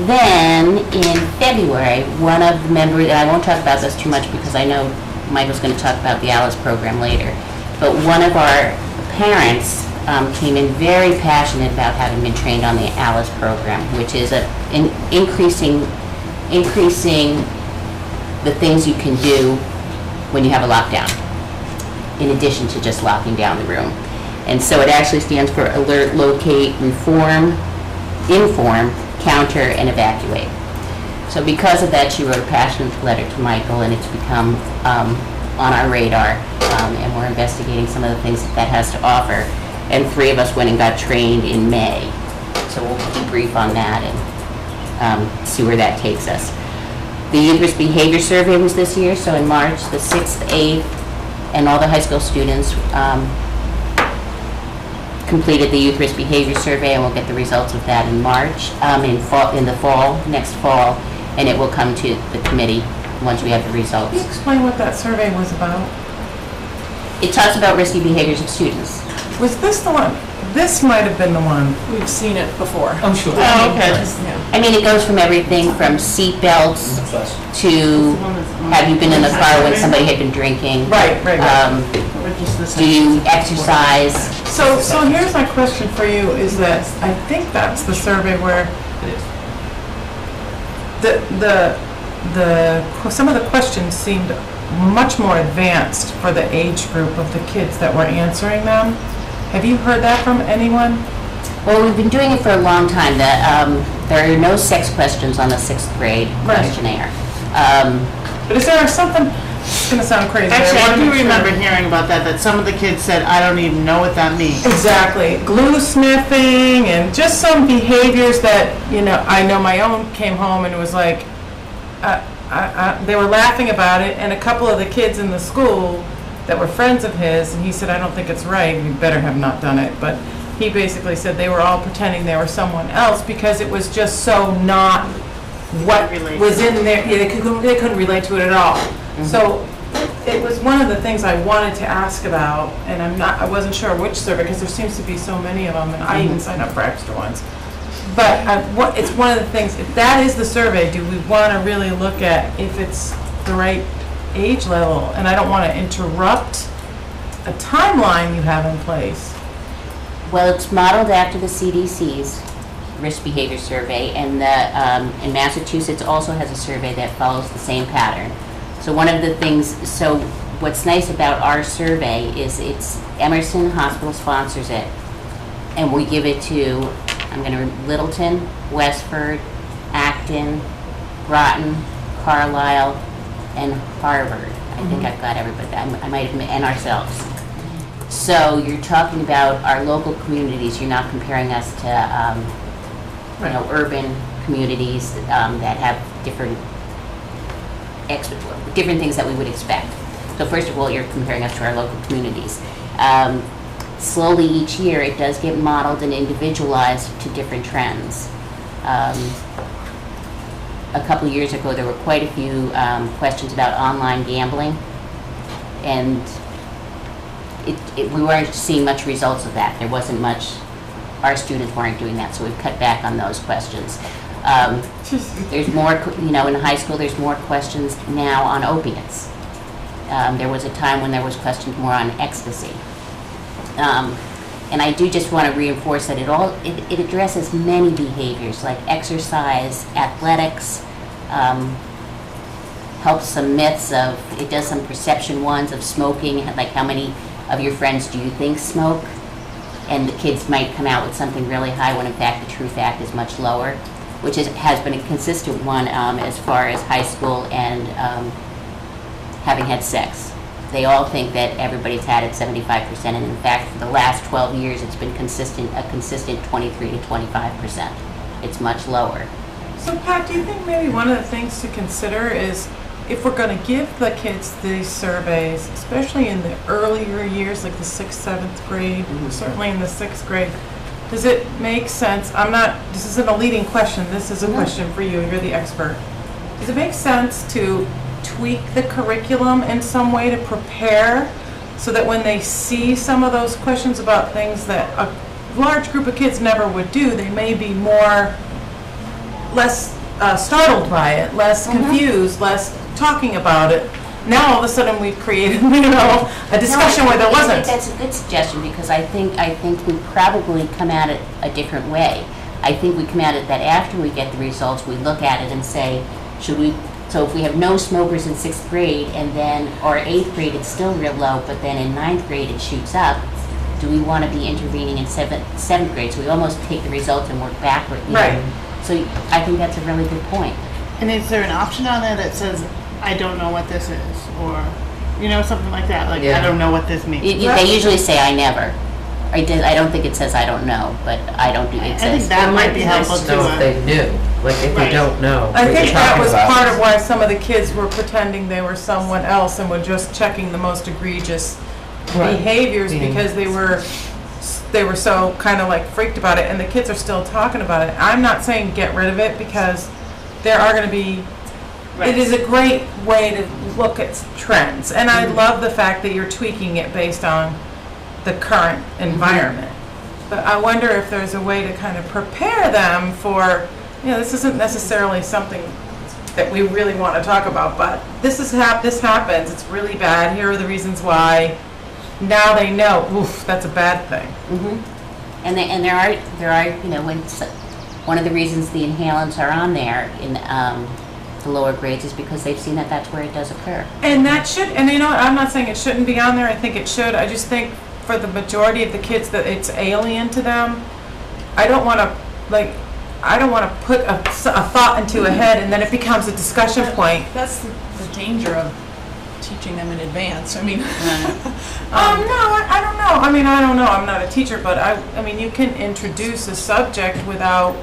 Then, in February, one of the members, and I won't talk about this too much because I know Michael's going to talk about the ALICE program later, but one of our parents came in very passionate about having been trained on the ALICE program, which is increasing the things you can do when you have a lockdown, in addition to just locking down the room. And so it actually stands for alert, locate, reform, inform, counter, and evacuate. So because of that, she wrote a passionate letter to Michael, and it's become on our radar, and we're investigating some of the things that has to offer. And 3 of us went and got trained in May. So we'll debrief on that and see where that takes us. The Youth Risk Behavior Survey was this year, so in March, the 6th, 8th, and all the high school students completed the Youth Risk Behavior Survey, and we'll get the results of that in March, next fall, and it will come to the committee once we have the results. Can you explain what that survey was about? It talks about risky behaviors of students. Was this the one? This might have been the one. We've seen it before. Oh, sure. Oh, okay. It goes from everything from seat belts to have you been in the car when somebody had been drinking? Right. Do you exercise? So here's my question for you, is that I think that's the survey where some of the questions seemed much more advanced for the age group of the kids that were answering them. Have you heard that from anyone? Well, we've been doing it for a long time. There are no sex questions on the 6th grade questionnaire. But is there something, it's going to sound crazy. Actually, I do remember hearing about that some of the kids said, I don't even know what that means. Exactly. Glue sniffing and just some behaviors that, I know my own came home and it was like, they were laughing about it, and a couple of the kids in the school that were friends of his, and he said, I don't think it's right, we better have not done it, but he basically said they were all pretending they were someone else because it was just so not what was in there. They couldn't relate to it at all. Mm-hmm. So it was one of the things I wanted to ask about, and I wasn't sure which survey because there seems to be so many of them, and I even signed up for extra ones. But it's one of the things, if that is the survey, do we want to really look at if it's the right age level? And I don't want to interrupt a timeline you have in place. Well, it's modeled after the CDC's risk behavior survey, and in Massachusetts also has a survey that follows the same pattern. So one of the things, what's nice about our survey is Emerson Hospital sponsors it, and we give it to Littleton, Westford, Acton, Groton, Carlisle, and Harvard. I think I've got everybody. I might have, and ourselves. So you're talking about our local communities. You're not comparing us to, urban communities that have different things that we would expect. So first of all, you're comparing us to our local communities. Slowly each year, it does get modeled and individualized to different trends. A couple years ago, there were quite a few questions about online gambling, and we weren't seeing much results of that. There wasn't much, our students weren't doing that, so we've cut back on those questions. There's more, in high school, there's more questions now on opiates. There was a time when there was questions more on ecstasy. And I do just want to reinforce that it addresses many behaviors like exercise, athletics, helps some myths of, it does some perception ones of smoking, like how many of your friends do you think smoke? And the kids might come out with something really high when in fact the true fact is much lower, which has been a consistent one as far as high school and having had sex. They all think that everybody's had it 75%, and in fact, for the last 12 years, it's been a consistent 23 to 25%. It's much lower. So Pat, do you think maybe one of the things to consider is if we're going to give the kids these surveys, especially in the earlier years, like the 6th, 7th grade, certainly in the 6th grade, does it make sense, this isn't a leading question, this is a question for you, you're the expert. Does it make sense to tweak the curriculum in some way to prepare so that when they see some of those questions about things that a large group of kids never would do, they may be less startled by it, less confused, less talking about it. Now all of a sudden we've created, a discussion where there wasn't. I think that's a good suggestion because I think we probably come at it a different way. I think we come at it that after we get the results, we look at it and say, so if we have no smokers in 6th grade and then, or 8th grade, it's still real low, but then in 9th grade it shoots up, do we want to be intervening in 7th grade? So we almost take the results and work backward. Right. So I think that's a really good point. And is there an option on there that says, I don't know what this is, or, something like that, like, I don't know what this means? They usually say, I never. I don't think it says I don't know, but I don't do it. I think that might be helpful too. If they knew, like if they don't know. I think that was part of why some of the kids were pretending they were someone else and were just checking the most egregious behaviors because they were so kind of like freaked about it, and the kids are still talking about it. I'm not saying get rid of it because there are going to be, it is a great way to look at trends, and I love the fact that you're tweaking it based on the current environment. But I wonder if there's a way to kind of prepare them for, this isn't necessarily something that we really want to talk about, but this happens, it's really bad, here are the reasons why. Now they know, oof, that's a bad thing. And there are when one of the reasons the inhalants are on there in the lower grades is because they've seen that that's where it does occur. And that should, and I'm not saying it shouldn't be on there, I think it should. I just think for the majority of the kids that it's alien to them, I don't want to put a thought into a head and then it becomes a discussion point. That's the danger of teaching them in advance. I mean, no, I don't know. I don't know. I'm not a teacher, but I mean, you can introduce a subject without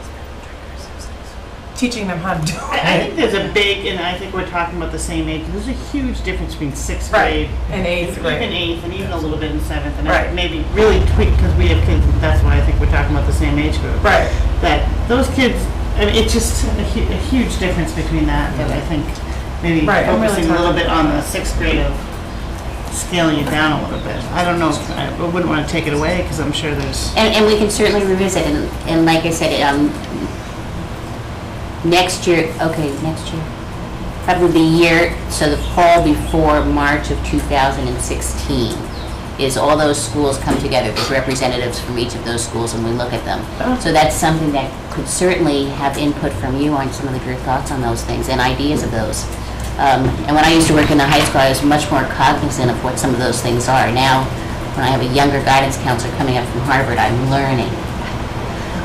teaching them how to do it. I think there's a big, and I think we're talking about the same age, there's a huge difference between 6th grade and 8th grade. Even 8th and even a little bit in 7th. And I maybe really tweak, because we have kids, that's why I think we're talking about the same age group. Right. That those kids, it's just a huge difference between that I think maybe focusing a little bit on the 6th grade of scaling it down a little bit. I don't know, I wouldn't want to take it away because I'm sure there's... And we can certainly revisit, and like I said, next year, probably the year, so the fall before March of 2016 is all those schools come together, there's representatives from each of those schools, and we look at them. So that's something that could certainly have input from you on some of your thoughts on those things and ideas of those. And when I used to work in the high school, I was much more cognizant of what some of those things are. Now, when I have a younger guidance counselor coming up from Harvard, I'm learning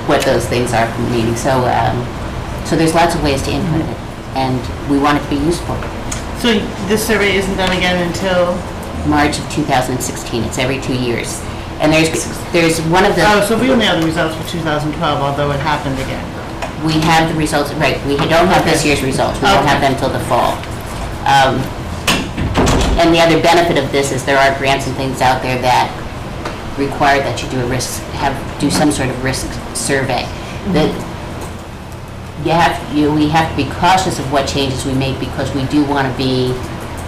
what those things are from the meeting. So there's lots of ways to input it, and we want it to be useful. So this survey isn't done again until? March of 2016. It's every 2 years. And there's one of the... Oh, so we only have the results for 2012, although it happened again. We have the results, right, we don't have this year's results. We won't have them until the fall. And the other benefit of this is there are grants and things out there that require that you do some sort of risk survey. We have to be cautious of what changes we make because we do want to be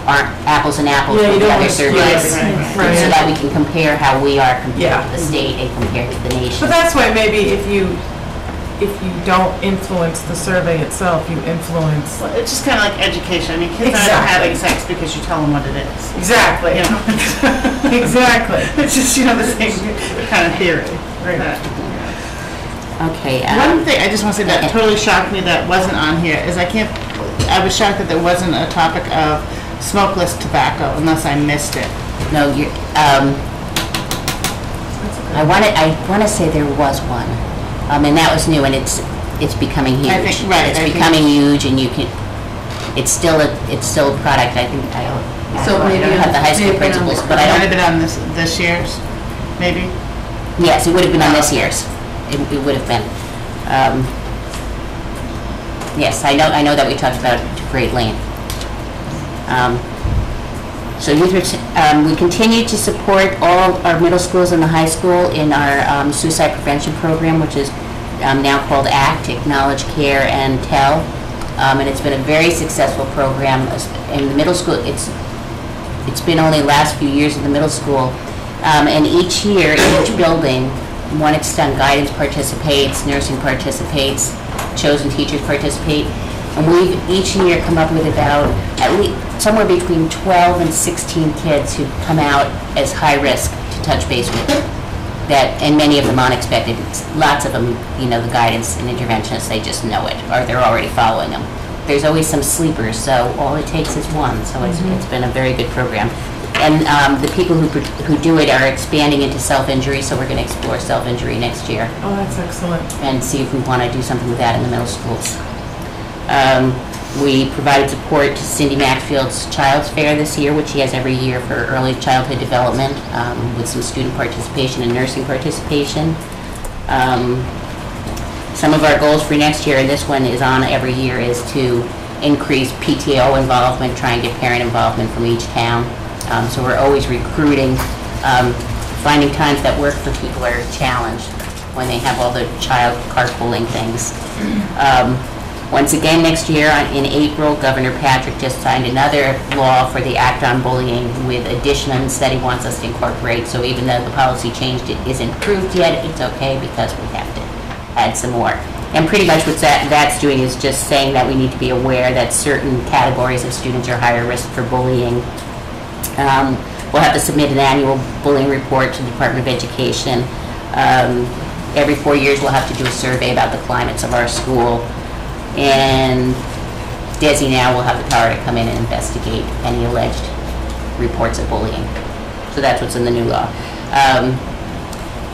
apples and apples with the other surveys, so that we can compare how we are compared to the state and compared to the nation. But that's why maybe if you if you don't influence the survey itself, you influence. Well, it's just kind of like education. I mean, kids aren't Exactly. having sex because you tell them what it is. Exactly. You know? Exactly. It's just, the same kind of theory. Right. Okay. One thing I just want to say that totally shocked me that wasn't on here is I was shocked that there wasn't a topic of smokeless tobacco unless I missed it. No, you're, I want to say there was one, and that was new, and it's becoming huge. I think- right, It's I think- becoming huge, and you can, it's still a product, I think, So I maybe don't have the high school maybe principals, but Might I have don't, been on this year's, maybe? yes, it would have been on this year's. It would have been. Yes, I know that we talked about it to great length. So we continue to support all our middle schools and the high school in our suicide prevention program, which is now called ACT, Acknowledge, Care, and Tell. And it's been a very successful program. In the middle school, it's been only the last few years in the middle school. And each year, in each building, one extent guidance participates, nursing participates, chosen teachers participate. And we've each year come up with about at least somewhere between 12 and 16 kids who come out as high risk to touch base with. And many of them unexpected. Lots of them, the guidance and interventionists, they just know it, or they're already following them. There's always some sleepers, so all it takes is one. So it's been a very good program. And the people who do it are expanding into self-injury, so we're going to explore self-injury next year Oh, that's excellent. and see if we want to do something with that in the middle schools. We provided support to Cindy Maxfield's Child's Fair this year, which she has every year for early childhood development, with some student participation and nursing participation. Some of our goals for next year, and this one is on every year, is to increase PTO involvement, try and get parent involvement from each town. So we're always recruiting. Finding times that work for people are challenged when they have all the child carpooling things. Once again, next year in April, Governor Patrick just signed another law for the Act on Bullying with additions that he wants us to incorporate. So even though the policy change isn't approved yet, it's okay because we have to add some more. And pretty much what that's doing is just saying that we need to be aware that certain categories of students are higher risk for bullying. We'll have to submit an annual bullying report to the Department of Education. Every 4 years, we'll have to do a survey about the climates of our school. And DESI now will have the power to come in and investigate any alleged reports of bullying. So that's what's in the new law.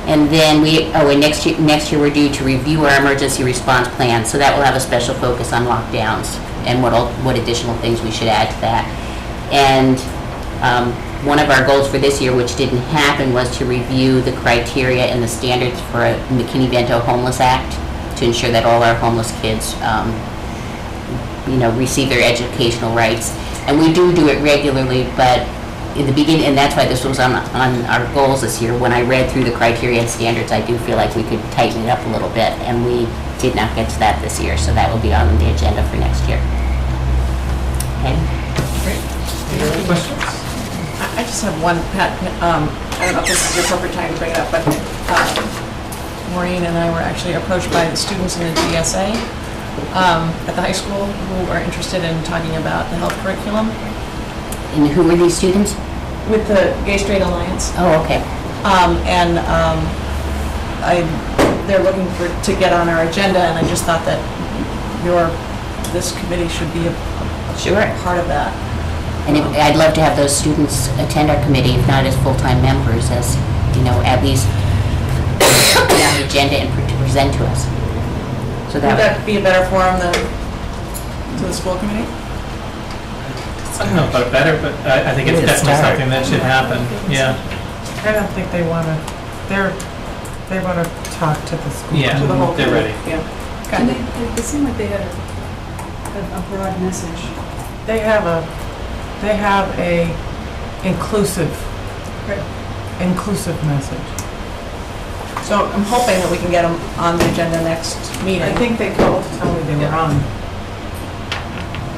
And then next year we're due to review our emergency response plan. So that will have a special focus on lockdowns and what additional things we should add to that. And one of our goals for this year, which didn't happen, was to review the criteria and the standards for a McKinney-Vento Homeless Act to ensure that all our homeless kids, receive their educational rights. And we do it regularly, but in the beginning, and that's why this was on our goals this year. When I read through the criteria and standards, I do feel like we could tighten it up a little bit, and we did not get to that this year, so that will be on the agenda for next year. Okay. Any other questions? I just have one, Pat. I don't know if this is the appropriate time to bring it up, but Maureen and I were actually approached by the students in the GSA at the high school who are interested in talking about the health curriculum. And who are these students? With the Gay Straight Alliance. Oh, okay. They're looking to get on our agenda, and I just thought that this committee should be a part of that. And I'd love to have those students attend our committee, if not as full-time members, as, at least on the agenda and to present to us. So Would that be a better forum than to the school committee? I don't know about better, but I think it's definitely something that should happen, yeah. I don't think they want to, they want to talk to the school. Yeah, To the whole they're ready. Yeah. And it seemed like they had a broad message. They have a inclusive message. So I'm hoping that we can get them on the agenda next meeting. I think they called to tell me they were on.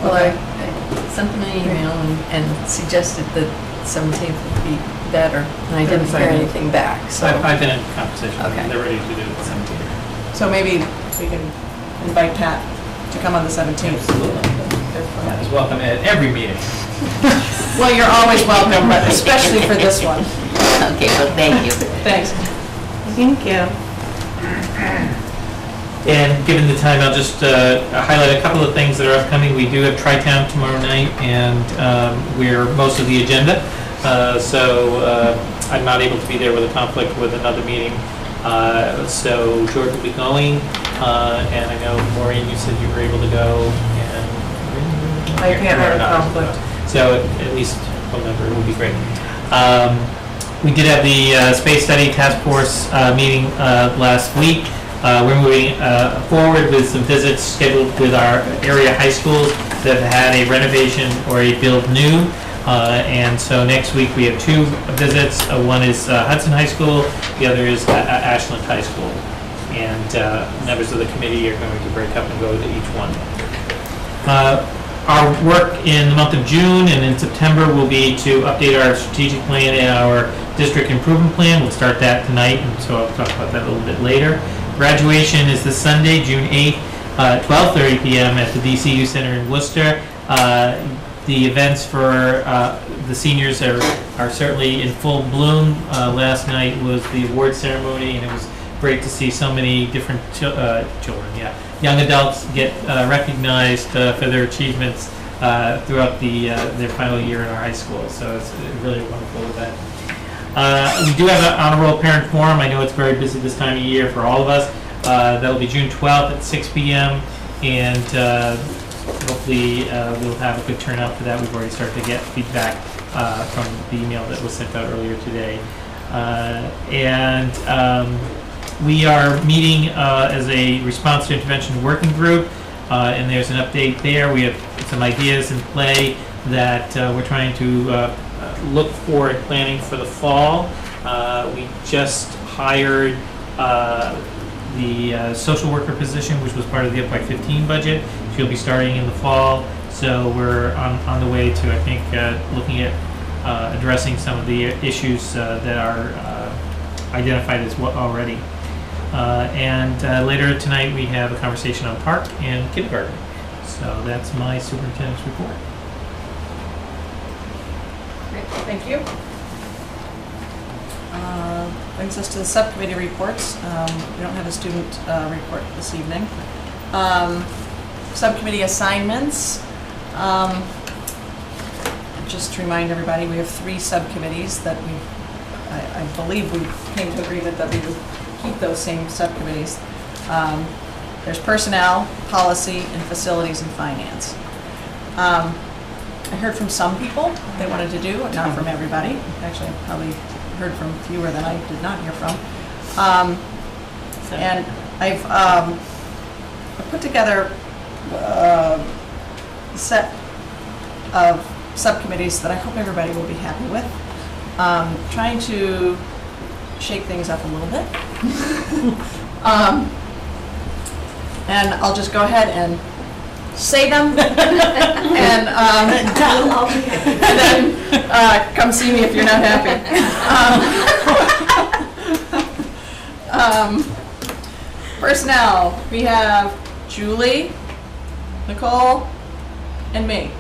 Well, I sent them an email and suggested that 17th would be better, and I didn't hear anything back, so. I've been in conversation with them, Okay. they're ready to do it 17th. So maybe we can invite Pat to come on the 17th. Pat is welcome at every meeting. Well, you're always welcome, but especially for this one. Okay, well, thank you. Thanks. Thank you. And given the time, I'll just highlight a couple of things that are upcoming. We do have Tri-Town tomorrow night, and we're most of the agenda. So I'm not able to be there with a conflict with another meeting. So George will be going, and I know Maureen, you said you were able to go, and I can't have a conflict. So at least one member would be great. We did have the Space Study Task Force meeting last week. We're moving forward with some visits scheduled with our area high schools that have had a renovation or a build new. And so next week we have 2 visits. One is Hudson High School, the other is Ashland High School. And members of the committee are going to break up and go to each one. Our work in the month of June and in September will be to update our strategic plan and our district improvement plan. We'll start that tonight, and so I'll talk about that a little bit later. Graduation is this Sunday, June 8th, 12:30 p.m. at the DCU Center in Worcester. The events for the seniors are certainly in full bloom. Last night was the award ceremony, and it was great to see so many different young adults get recognized for their achievements throughout their final year in our high school. So it's a really wonderful event. We do have an honor roll parent forum. I know it's very busy this time of year for all of us. That'll be June 12th at 6 p.m. and hopefully we'll have a good turnout for that. We've already started to get feedback from the email that was sent out earlier today. We are meeting as a response to intervention working group, and there's an update there. We have some ideas in play that we're trying to look for in planning for the fall. We just hired the social worker position, which was part of the FY15 budget. She'll be starting in the fall, so we're on the way to, I think, looking at addressing some of the issues that are identified as already. Later tonight we have a conversation on park and kindergarten. So that's my superintendent's report. Great, thank you. Brings us to the subcommittee reports. We don't have a student report this evening. Subcommittee assignments. Just to remind everybody, we have 3 subcommittees that I believe we came to agreement that we would keep those same subcommittees. There's personnel, policy, and facilities and finance. I heard from some people they wanted to do, not from everybody. Actually, I probably heard from fewer than I did not hear from. And I've put together a set of subcommittees that I hope everybody will be happy with. Trying to shake things up a little bit. And I'll just go ahead and say them and then come see me if you're not happy. Personnel, we have Julie, Nicole, and me.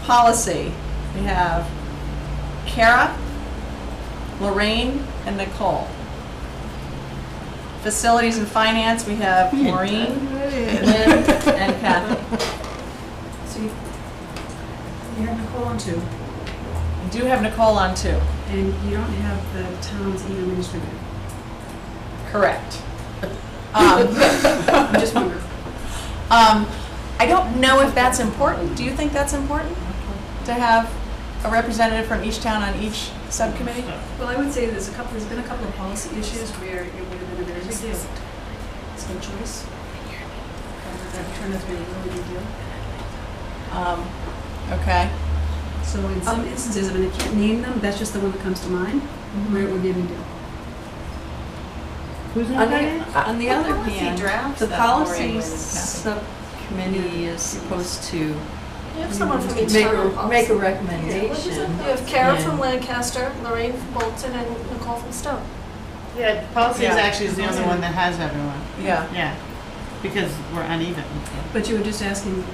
Policy, we have Kara, Lorraine, and Nicole. Facilities and finance, we have Maureen, Lynn, and Kathy. So you have Nicole on 2, We do have Nicole on 2. and you don't have the town's e-administrator. Correct. I'm just wondering. I don't know if that's important. Do you think that's important? To have a representative from each town on each subcommittee? Well, I would say there's been a couple of policy issues where it would have been a very big deal. It's no choice. That turned out to be a really big deal. Okay. So in some instances, when I can't name them, that's just the one that comes to mind, where it would be a big deal. Who's On the other hand, the policy Kathy. subcommittee is supposed to You have someone from each make town on a policy. recommendation. You have Kara and- from Lancaster, Lorraine from Bolton, and Nicole from Stowe. Yeah, policy is Yeah. actually the only one that has everyone. Yeah. Yeah, because we're uneven. But you were just asking,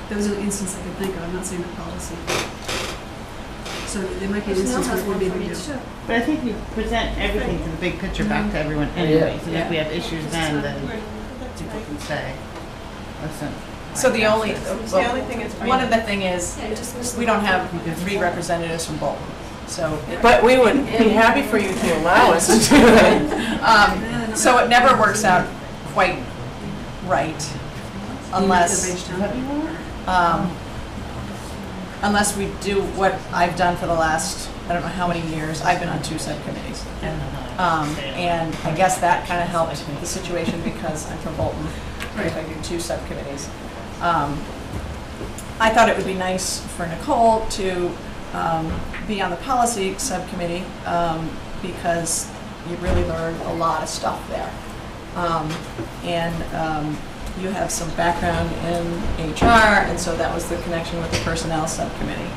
there was an instance I could think of, I'm not saying the policy. So there might be an instance where it would be a big deal. But I think we present everything to the big picture back to everyone anyway, so that if we have issues then people can say, listen. So the only, The only thing is. one of the thing is, we don't have 3 representatives from Bolton, so. But we would be happy for you to allow us to do that. So it never works out quite right unless, unless we do what I've done for the last, I don't know how many years, I've been on 2 subcommittees. And I guess that kind of helped the situation because I'm from Bolton, if I do 2 subcommittees. I thought it would be nice for Nicole to be on the policy subcommittee because you really learn a lot of stuff there. You have some background in HR, and so that was the connection with the personnel subcommittee.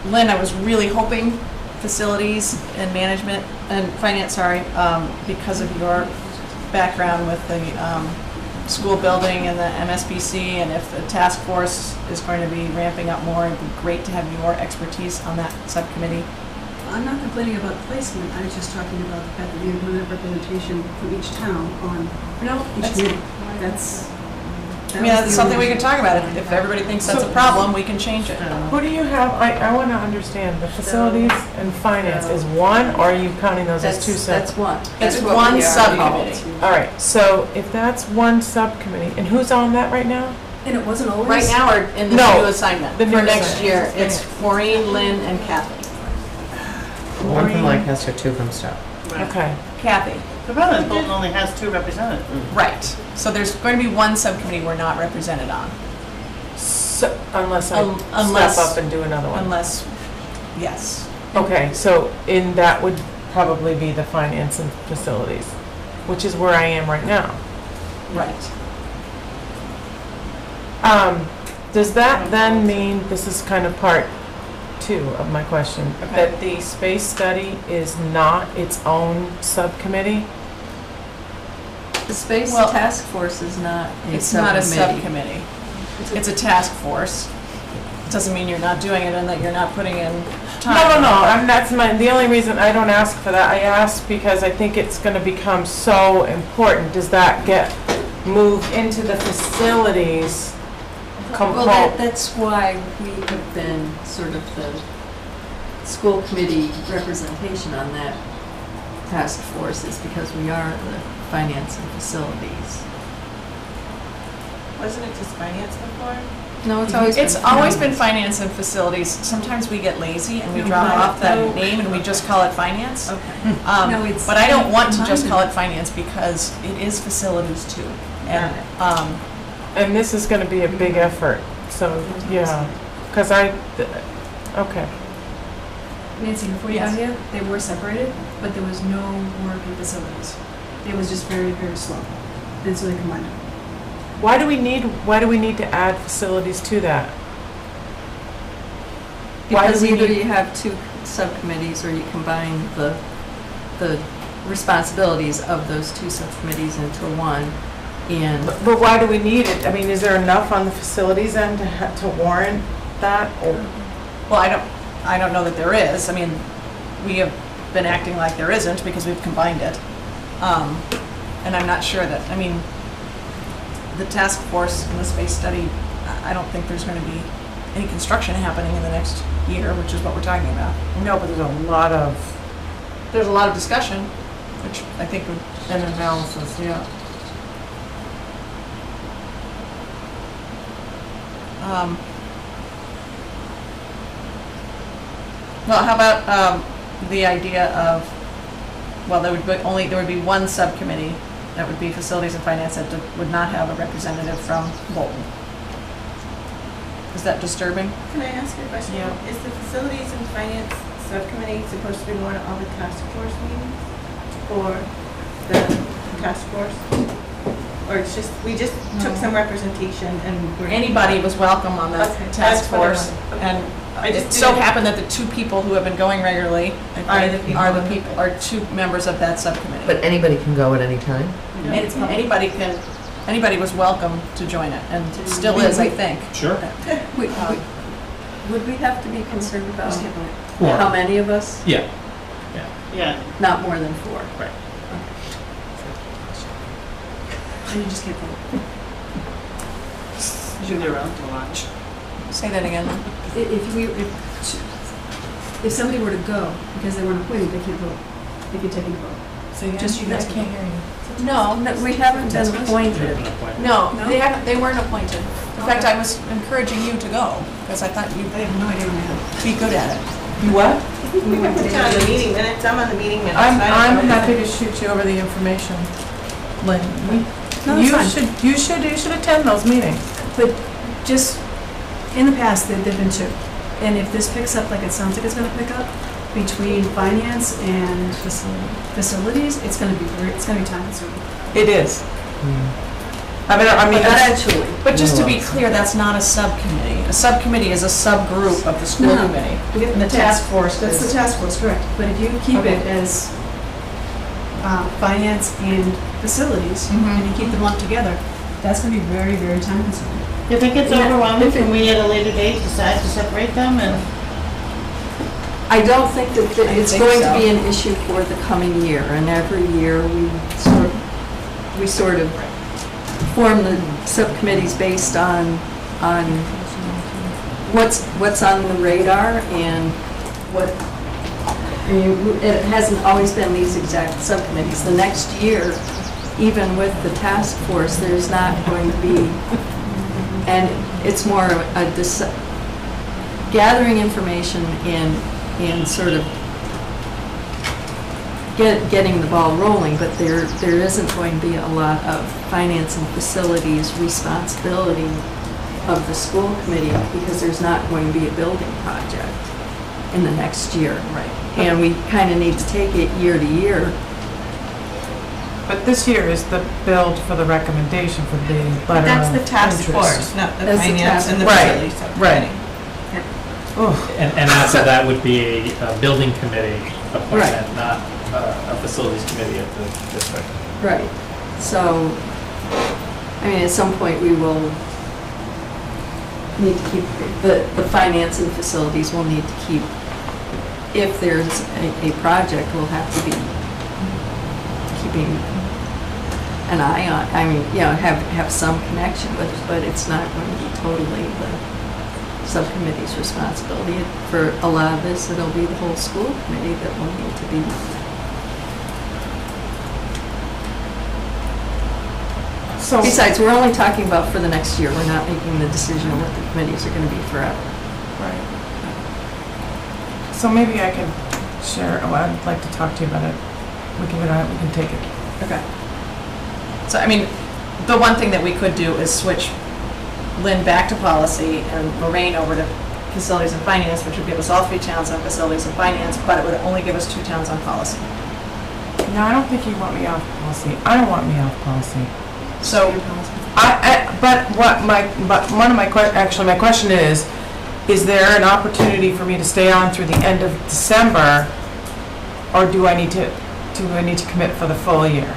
Lynn, I was really hoping facilities and management and finance, because of your background with the school building and the MSBC, and if the task force is going to be ramping up more, it'd be great to have your expertise on that subcommittee. I'm not complaining about placement, I was just talking about the fact that we don't have representation from each town on each committee. I mean, that's something we can talk about. If everybody thinks that's a problem, we can change it. Who do you have, I want to understand, the facilities and finance is one, or are you counting those as 2 That's separate? one. It's one subcommittee. All right, so if that's one subcommittee, and who's on that right now? And it wasn't always. Right now, or in the No, new assignment? the new For next assignment. year, it's Maureen, Lynn, and Kathy. One from Lancaster, 2 from Stowe. Okay. Kathy. The problem is Bolton only has 2 representatives. Right. So there's going to be one subcommittee we're not represented on. So, unless I Unless- step up and do another one. Unless, yes. Okay, so in that would probably be the finance and facilities, which is where I am right now. Right. Does that then mean, this is kind of part 2 of my question, that the space study is not its own subcommittee? The space Well, task force is not a It's not a subcommittee. subcommittee. It's a task force. It doesn't mean you're not doing it and that you're not putting in time. No, that's the only reason I don't ask for that. I ask because I think it's gonna become so important. Does that get moved into the facilities component? That's why we have been sort of the school committee representation on that task force, is because we are the finance and facilities. Wasn't it just finance before? No, it's always been. It's always been finance and facilities. Sometimes we get lazy and we drop off that name and we just call it finance. Okay. No, but I don't want to just call it finance because it is facilities too. And, And this is gonna be a big effort, so, yeah, because okay. Nancy, before you got here, they were separated, but there was no work in facilities. It was just very, very slow. And so they combined it. Why do we need to add facilities to that? Why do Because we either need- you have 2 subcommittees or you combine the responsibilities of those 2 subcommittees into one. And But why do we need it? I mean, is there enough on the facilities end to warrant that? well, I don't know that there is. I mean, we have been acting like there isn't because we've combined it. And I'm not sure that, I mean, the task force and the space study, I don't think there's going to be any construction happening in the next year, which is what we're talking about. No, but there's a lot of discussion, which I think would, an analysis, yeah. Well, how about the idea of, well, there would be one subcommittee that would be facilities and finance that would not have a representative from Bolton. Is that disturbing? Can I ask you a question? Yeah. Is the facilities and finance subcommittee supposed to be going to all the task force meetings? Or the task force? Or it's just, we just took some representation and we're. Anybody was welcome on the Okay, task that's what I force. wanted. And I just it so didn't- happened that the two people who have been going regularly Are the people. are two members of that subcommittee. But anybody can go at any time? Anybody was welcome to join it, and it still is, I think. Sure. Would we have to be concerned about Four. how many of us? Yeah. Yeah. Not more than 4. Right. And you just can't vote. You're around to watch. Say that again. If somebody were to go because they weren't appointed, they can't vote. They could take a vote. So Just you guys can't hear you. No, we haven't been appointed. No, they weren't appointed. In fact, I was encouraging you to go, because I thought you'd I have no idea where I am. be good at it. You what? We can put you on the meeting minutes, I'm on the meeting minutes. I'm I don't know. happy to shoot you over the information, Lynn. No, You that's fine. should attend those meetings. But just, in the past, there've been 2. And if this picks up like it sounds like it's gonna pick up, between finance and facilities, it's gonna be time consuming. It is. I mean, Eventually. But just to be clear, that's not a subcommittee. A subcommittee is a subgroup of the school No. committee. And the task force That's the is- task force, correct. But if you keep Okay. it as finance and facilities, and you keep them lumped together, that's gonna be very, very time consuming. If it gets Yeah, overwhelming, if it- can we at a later date decide to separate them and? I don't think that it's think going so. to be an issue for the coming year, and every year we sort of form the subcommittees based on what's on the radar and what, I mean, it hasn't always been these exact subcommittees. The next year, even with the task force, there's not going to be, and it's more gathering information and sort of getting the ball rolling, but there isn't going to be a lot of finance and facilities responsibility of the school committee because there's not going to be a building project in the next year. Right. And we kind of need to take it year to year. but this year is the build for the recommendation for the letter That's of the task interest. force, not the That's the finance task and the force. facilities subcommittee. And also that would be a building committee appointment, not a facilities committee at the district. Right. So, I mean, at some point, we will need to keep, the finance and facilities will need to keep, if there's a project, we'll have to be keeping an eye on, I mean, you know, have some connection with it, but it's not going to be totally the subcommittee's responsibility. For a lot of this, it'll be the whole school committee that will need to be. So, Besides, we're only talking about for the next year. We're not making the decision on what the committees are going to be forever. right. So maybe I can share, I'd like to talk to you about it. We can take it. Okay. So, I mean, the one thing that we could do is switch Lynn back to policy and Lorraine over to facilities and finance, which would give us all 3 towns on facilities and finance, but it would only give us 2 towns on policy. No, I don't think you want me off policy. I don't want me off policy. So, But one of my my question is there an opportunity for me to stay on through the end of December, or do I need to commit for the full year?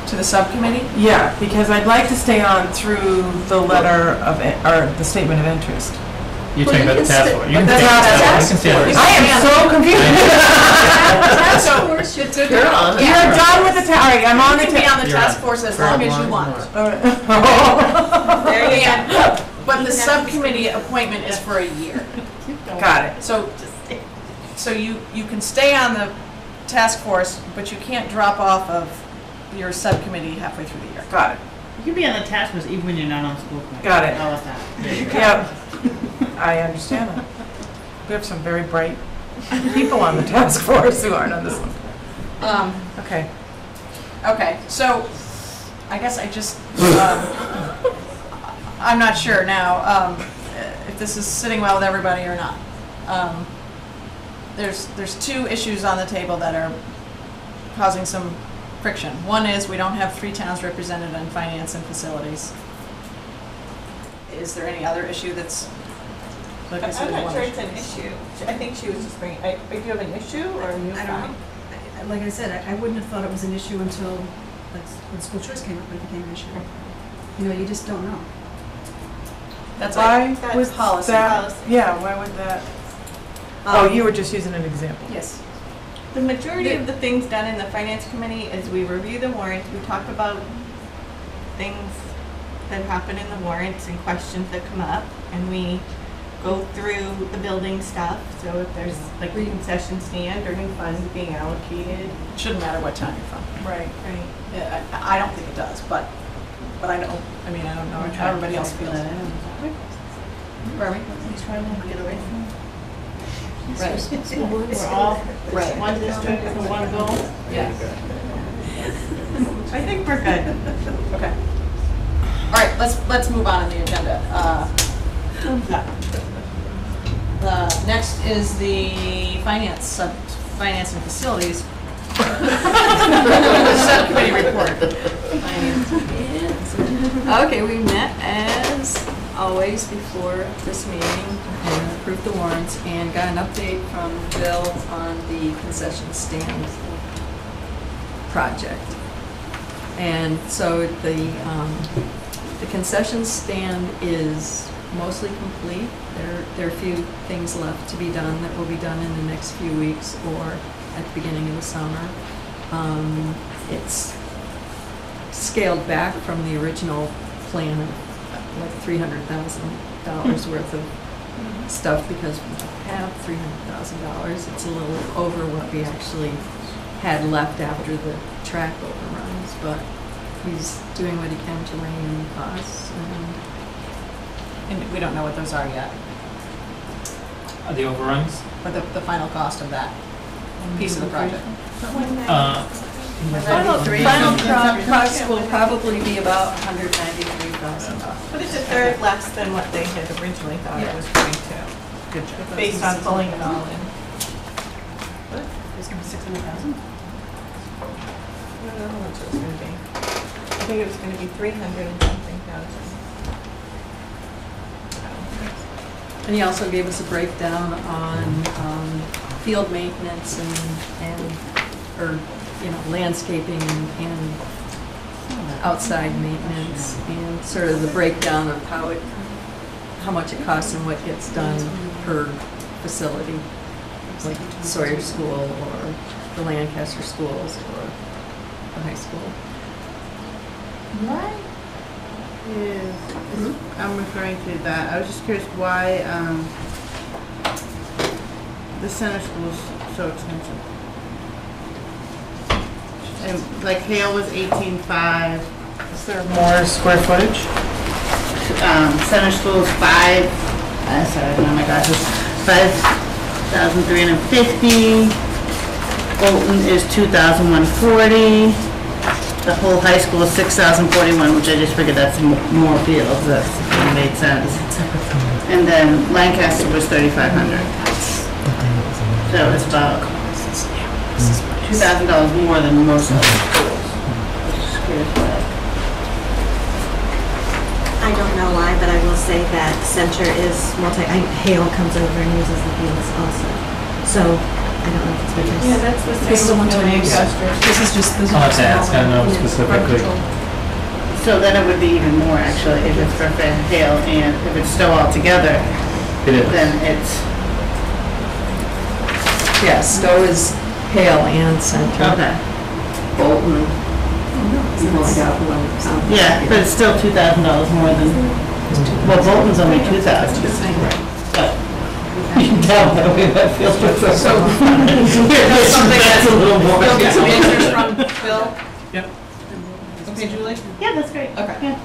to the subcommittee? Yeah, because I'd like to stay on through the letter of, or the statement of interest. You're Well, talking you about the can task stay- force. You can That's stay on not the a task force. You can stay on the I am so confused. Task force, you took it on. You're done with the, all right, I'm on the. You can be on the You're task on. force as long as you want. There you go. But the subcommittee appointment is for a year. Got it. So you can stay on the task force, but you can't drop off of your subcommittee halfway through the year. Got it. You can be on the task force even when you're not on school committee. Got it. How about that? Yep. I understand that. We have some very bright people on the task force who aren't on this one. Okay. Okay, so I guess I just, I'm not sure now if this is sitting well with everybody or not. There's 2 issues on the table that are causing some friction. One is we don't have 3 towns represented on finance and facilities. Is there any other issue that's, like I said, I'm not one sure issue? it's an issue. I think she was just bringing, do you have an issue or are you I fine? don't know. Like I said, I wouldn't have thought it was an issue until, like, when school choice came up, it became an issue. You know, you just don't know. That's Why like, that's was policy. that? Yeah, why would that? Oh, you were just using an example. Yes. The majority of the things done in the finance committee is we review the warrants, we talk about things that happen in the warrants and questions that come up, and we go through the building stuff. So if there's like a concession stand or new funds being allocated. Shouldn't matter what town you're from. Right. Yeah, I don't think it does, but I know, I mean, I don't know how everybody else feels. Barbie? Get away from. Right. We're all Right. one district and one goal. Yeah. I think we're good. Okay. All right, let's move on to the agenda. Next is the finance and facilities subcommittee report. Okay, we met as always before this meeting and approved the warrants and got an update from Bill on the concession stand project. And so the concession stand is mostly complete. There are a few things left to be done that will be done in the next few weeks or at the beginning of the summer. It's scaled back from the original plan of like $300,000 worth of stuff because we have $300,000. It's a little over what we actually had left after the track overruns, but he's doing what he can to rein in costs. And we don't know what those are yet, The overruns? or the final cost of that piece of the project. Final cost will probably be about $193,000. But it's a third less than what they had originally thought it was going to. Good job. Based on pulling it all in. It's gonna be 600,000? I don't know how much it was gonna be. I think it was gonna be 300 and something thousand. And he also gave us a breakdown on field maintenance or landscaping and outside maintenance and sort of the breakdown of how much it costs and what gets done per facility, like Sawyer School or the Lancaster schools or the high school. Why is, I'm referring to that, I was just curious why the center school is so expensive. And like Hale was 18.5. Is there more square footage? Center school is oh my gosh, it's 5,350. Bolton is 2,140. The whole high school is 6,041, which I just figured that's more fields, that made sense. And then Lancaster was 3,500. So it's about $2,000 more than most of the schools. Just curious why. I don't know why, but I will say that Center is Hale comes over and uses the fields also. So, I don't know if it's because. Yeah, that's the This is a same one-time with use. Lancaster. This is just, this is I'll have just. to ask, I don't know specifically. So then it would be even more actually, if it's for Hale and if it's still all together, It is. then it's, Yeah, Stowe is Hale and Center. okay. Bolton. Yeah, but it's still $2,000 more than, well, Bolton's only 2,000. But you can tell by the way that feels. Something that's a little more. Bill, get some answers from Bill? Yep. Okay, Julie? Yeah, that's great. Okay. Yeah.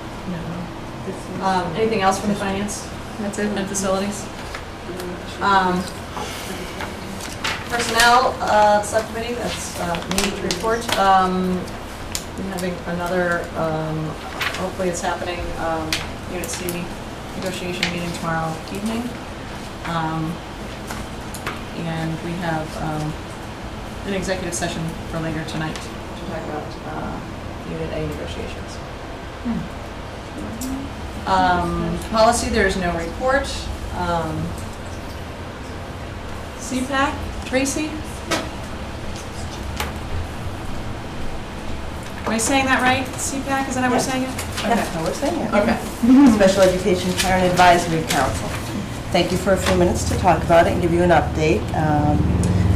Anything else from the finance? That's it, and facilities? Personnel subcommittee, that's me to report. We're having another, hopefully it's happening, Unit C negotiation meeting tomorrow evening. And we have an executive session for later tonight to talk about Unit A negotiations. Policy, there is no report. CPAC, Tracy? Am I saying that right? CPAC, is that how we're saying it? That's how we're saying it. Okay. Special Education Parent Advisory Council. Thank you for a few minutes to talk about it and give you an update.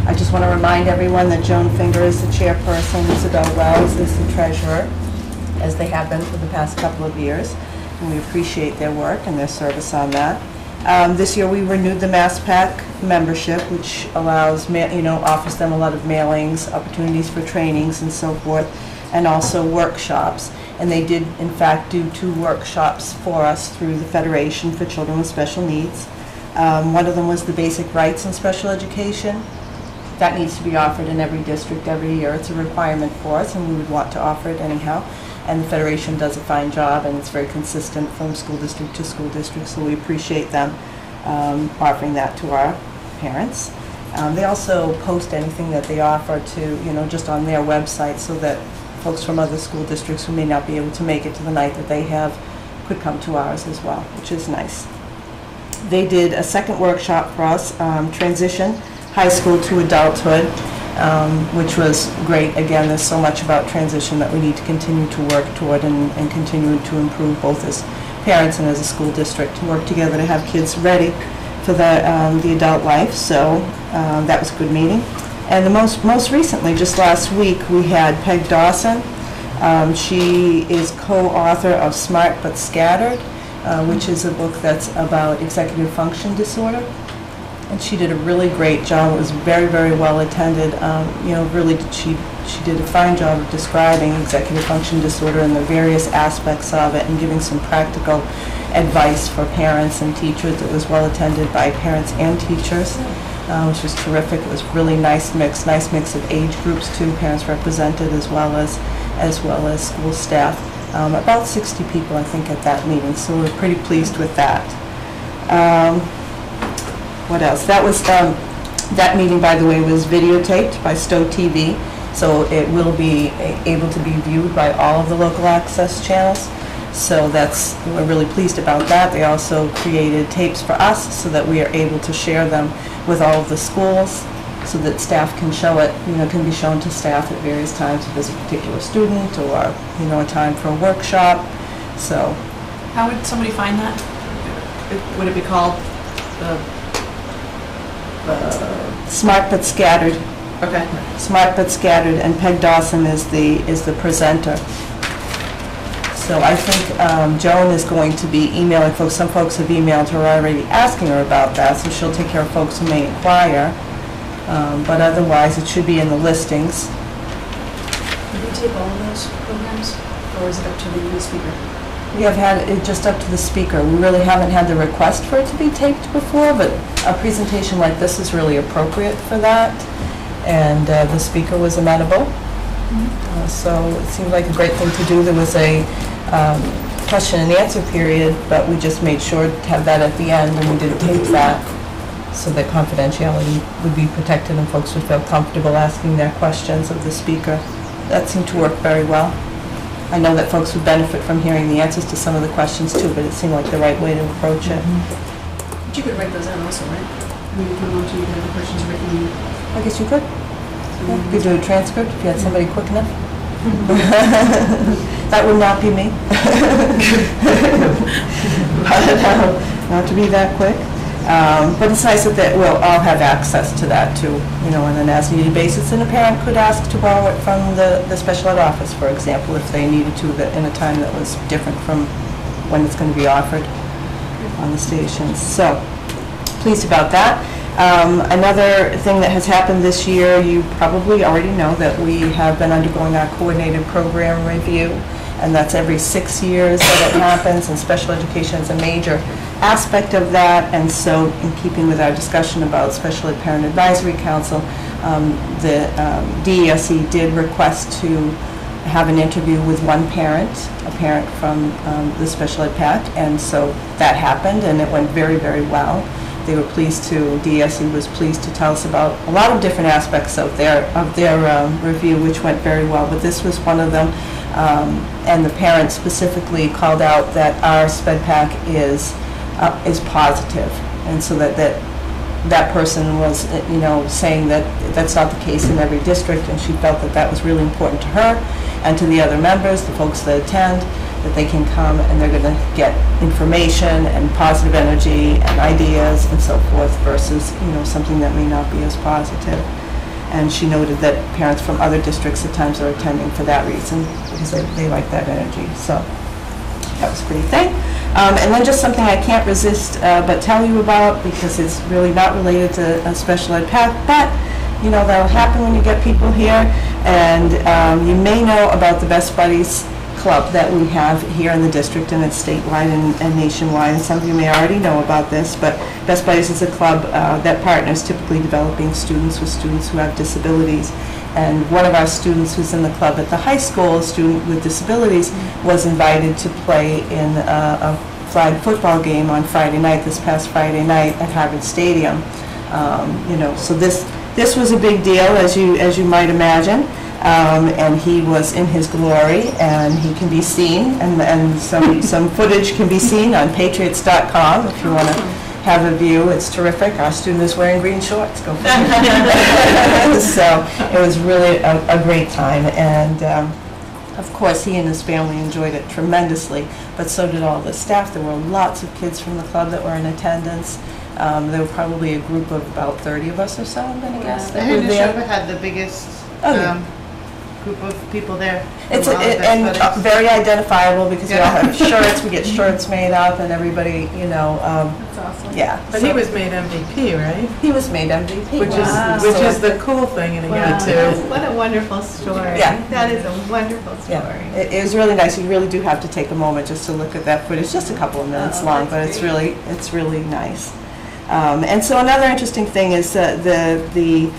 I just want to remind everyone that Joan Finger is the chairperson, Isabel Wells is the treasurer, as they have been for the past couple of years, and we appreciate their work and their service on that. This year we renewed the MassPAC membership, which allows, offers them a lot of mailings, opportunities for trainings and so forth, and also workshops. And they did, in fact, do 2 workshops for us through the Federation for Children with Special Needs. One of them was the basic rights in special education. That needs to be offered in every district every year. It's a requirement for us, and we would want to offer it anyhow. And the Federation does a fine job, and it's very consistent from school district to school district, so we appreciate them offering that to our parents. They also post anything that they offer to, just on their website, so that folks from other school districts who may not be able to make it to the night that they have could come to ours as well, which is nice. They did a second workshop for us, Transition High School to Adulthood, which was great. Again, there's so much about transition that we need to continue to work toward and continue to improve both as parents and as a school district to work together to have kids ready for the adult life. So that was a good meeting. And the most recently, just last week, we had Peg Dawson. She is co-author of Smart But Scattered, which is a book that's about executive function disorder. And she did a really great job. It was very, very well attended. Really, she did a fine job of describing executive function disorder and the various aspects of it and giving some practical advice for parents and teachers. It was well attended by parents and teachers, which was terrific. It was really nice mix of age groups too, parents represented as well as school staff. About 60 people, I think, at that meeting, so we're pretty pleased with that. What else? That was that meeting, by the way, was videotaped by Stowe TV, so it will be able to be viewed by all of the local access channels. So we're really pleased about that. They also created tapes for us so that we are able to share them with all of the schools, so that staff can show it, can be shown to staff at various times if there's a particular student or, a time for a workshop. So, How would somebody find that? Would it be called the Smart But Scattered. Okay. Smart But Scattered, and Peg Dawson is the presenter. So I think Joan is going to be emailing folks. Some folks have emailed her already asking her about that, so she'll take care of folks who may inquire. But otherwise, it should be in the listings. Do you tape all of those programs, or is it up to the speaker? We have had it just up to the speaker. We really haven't had the request for it to be taped before, but a presentation like this is really appropriate for that. And the speaker was amenable. So it seemed like a great thing to do. There was a question and answer period, but we just made sure to have that at the end, and we didn't tape that so that confidentiality would be protected and folks would feel comfortable asking their questions of the speaker. That seemed to work very well. I know that folks would benefit from hearing the answers to some of the questions too, but it seemed like the right way to approach it. But you could write those out also, right? I mean, if you want to, you could have the questions written. I guess you could. Yeah, you could do a transcript if you had somebody quick enough. That would not be me. But, not to be that quick. But it's nice that we'll all have access to that too, on an as-needed basis. And a parent could ask to borrow it from the special ed office, for example, if they needed to, in a time that was different from when it's going to be offered on the stations. So, pleased about that. Another thing that has happened this year, you probably already know that we have been undergoing our coordinated program review, and that's every 6 years that it happens, and special education is a major aspect of that. And so in keeping with our discussion about Special Ed Parent Advisory Council, the DESE did request to have an interview with one parent, a parent from the Special Ed PAC, and so that happened, and it went very, very well. They were pleased to, DSE was pleased to tell us about a lot of different aspects of their review, which went very well, but this was one of them. And the parents specifically called out that our sped pack is positive, and so that person was, saying that that's not the case in every district, and she felt that that was really important to her and to the other members, the folks that attend, that they can come and they're going to get information and positive energy and ideas and so forth versus, something that may not be as positive. And she noted that parents from other districts at times are attending for that reason, because they like that energy. So that was a great thing. And then just something I can't resist but tell you about, because it's really not related to a special ed path, but that'll happen when you get people here. And you may know about the Best Buddies Club that we have here in the district, and it's statewide and nationwide, and some of you may already know about this, but Best Buddies is a club that partners typically developing students with students who have disabilities. And one of our students who's in the club at the high school, a student with disabilities, was invited to play in a flag football game on Friday night, this past Friday night at Harvard Stadium. So this was a big deal, as you might imagine. And he was in his glory, and he can be seen, and some footage can be seen on patriots.com if you want to have a view. It's terrific. Our student is wearing green shorts. Go for it. So it was really a great time, and of course he and his family enjoyed it tremendously, but so did all the staff. There were lots of kids from the club that were in attendance. There were probably a group of about 30 of us or so, I'm going to guess, that were there. Neshoba had the biggest group of people there. It's very identifiable, because we all have shirts. We get shirts made up, and everybody, That's awesome. Yeah. But he was made MVP, right? He was made MVP. Which is the cool thing in a year too. What a wonderful story. Yeah. That is a wonderful story. Yeah. It was really nice. You really do have to take a moment just to look at that footage. Just a couple of minutes long, but it's really nice. And so another interesting thing is the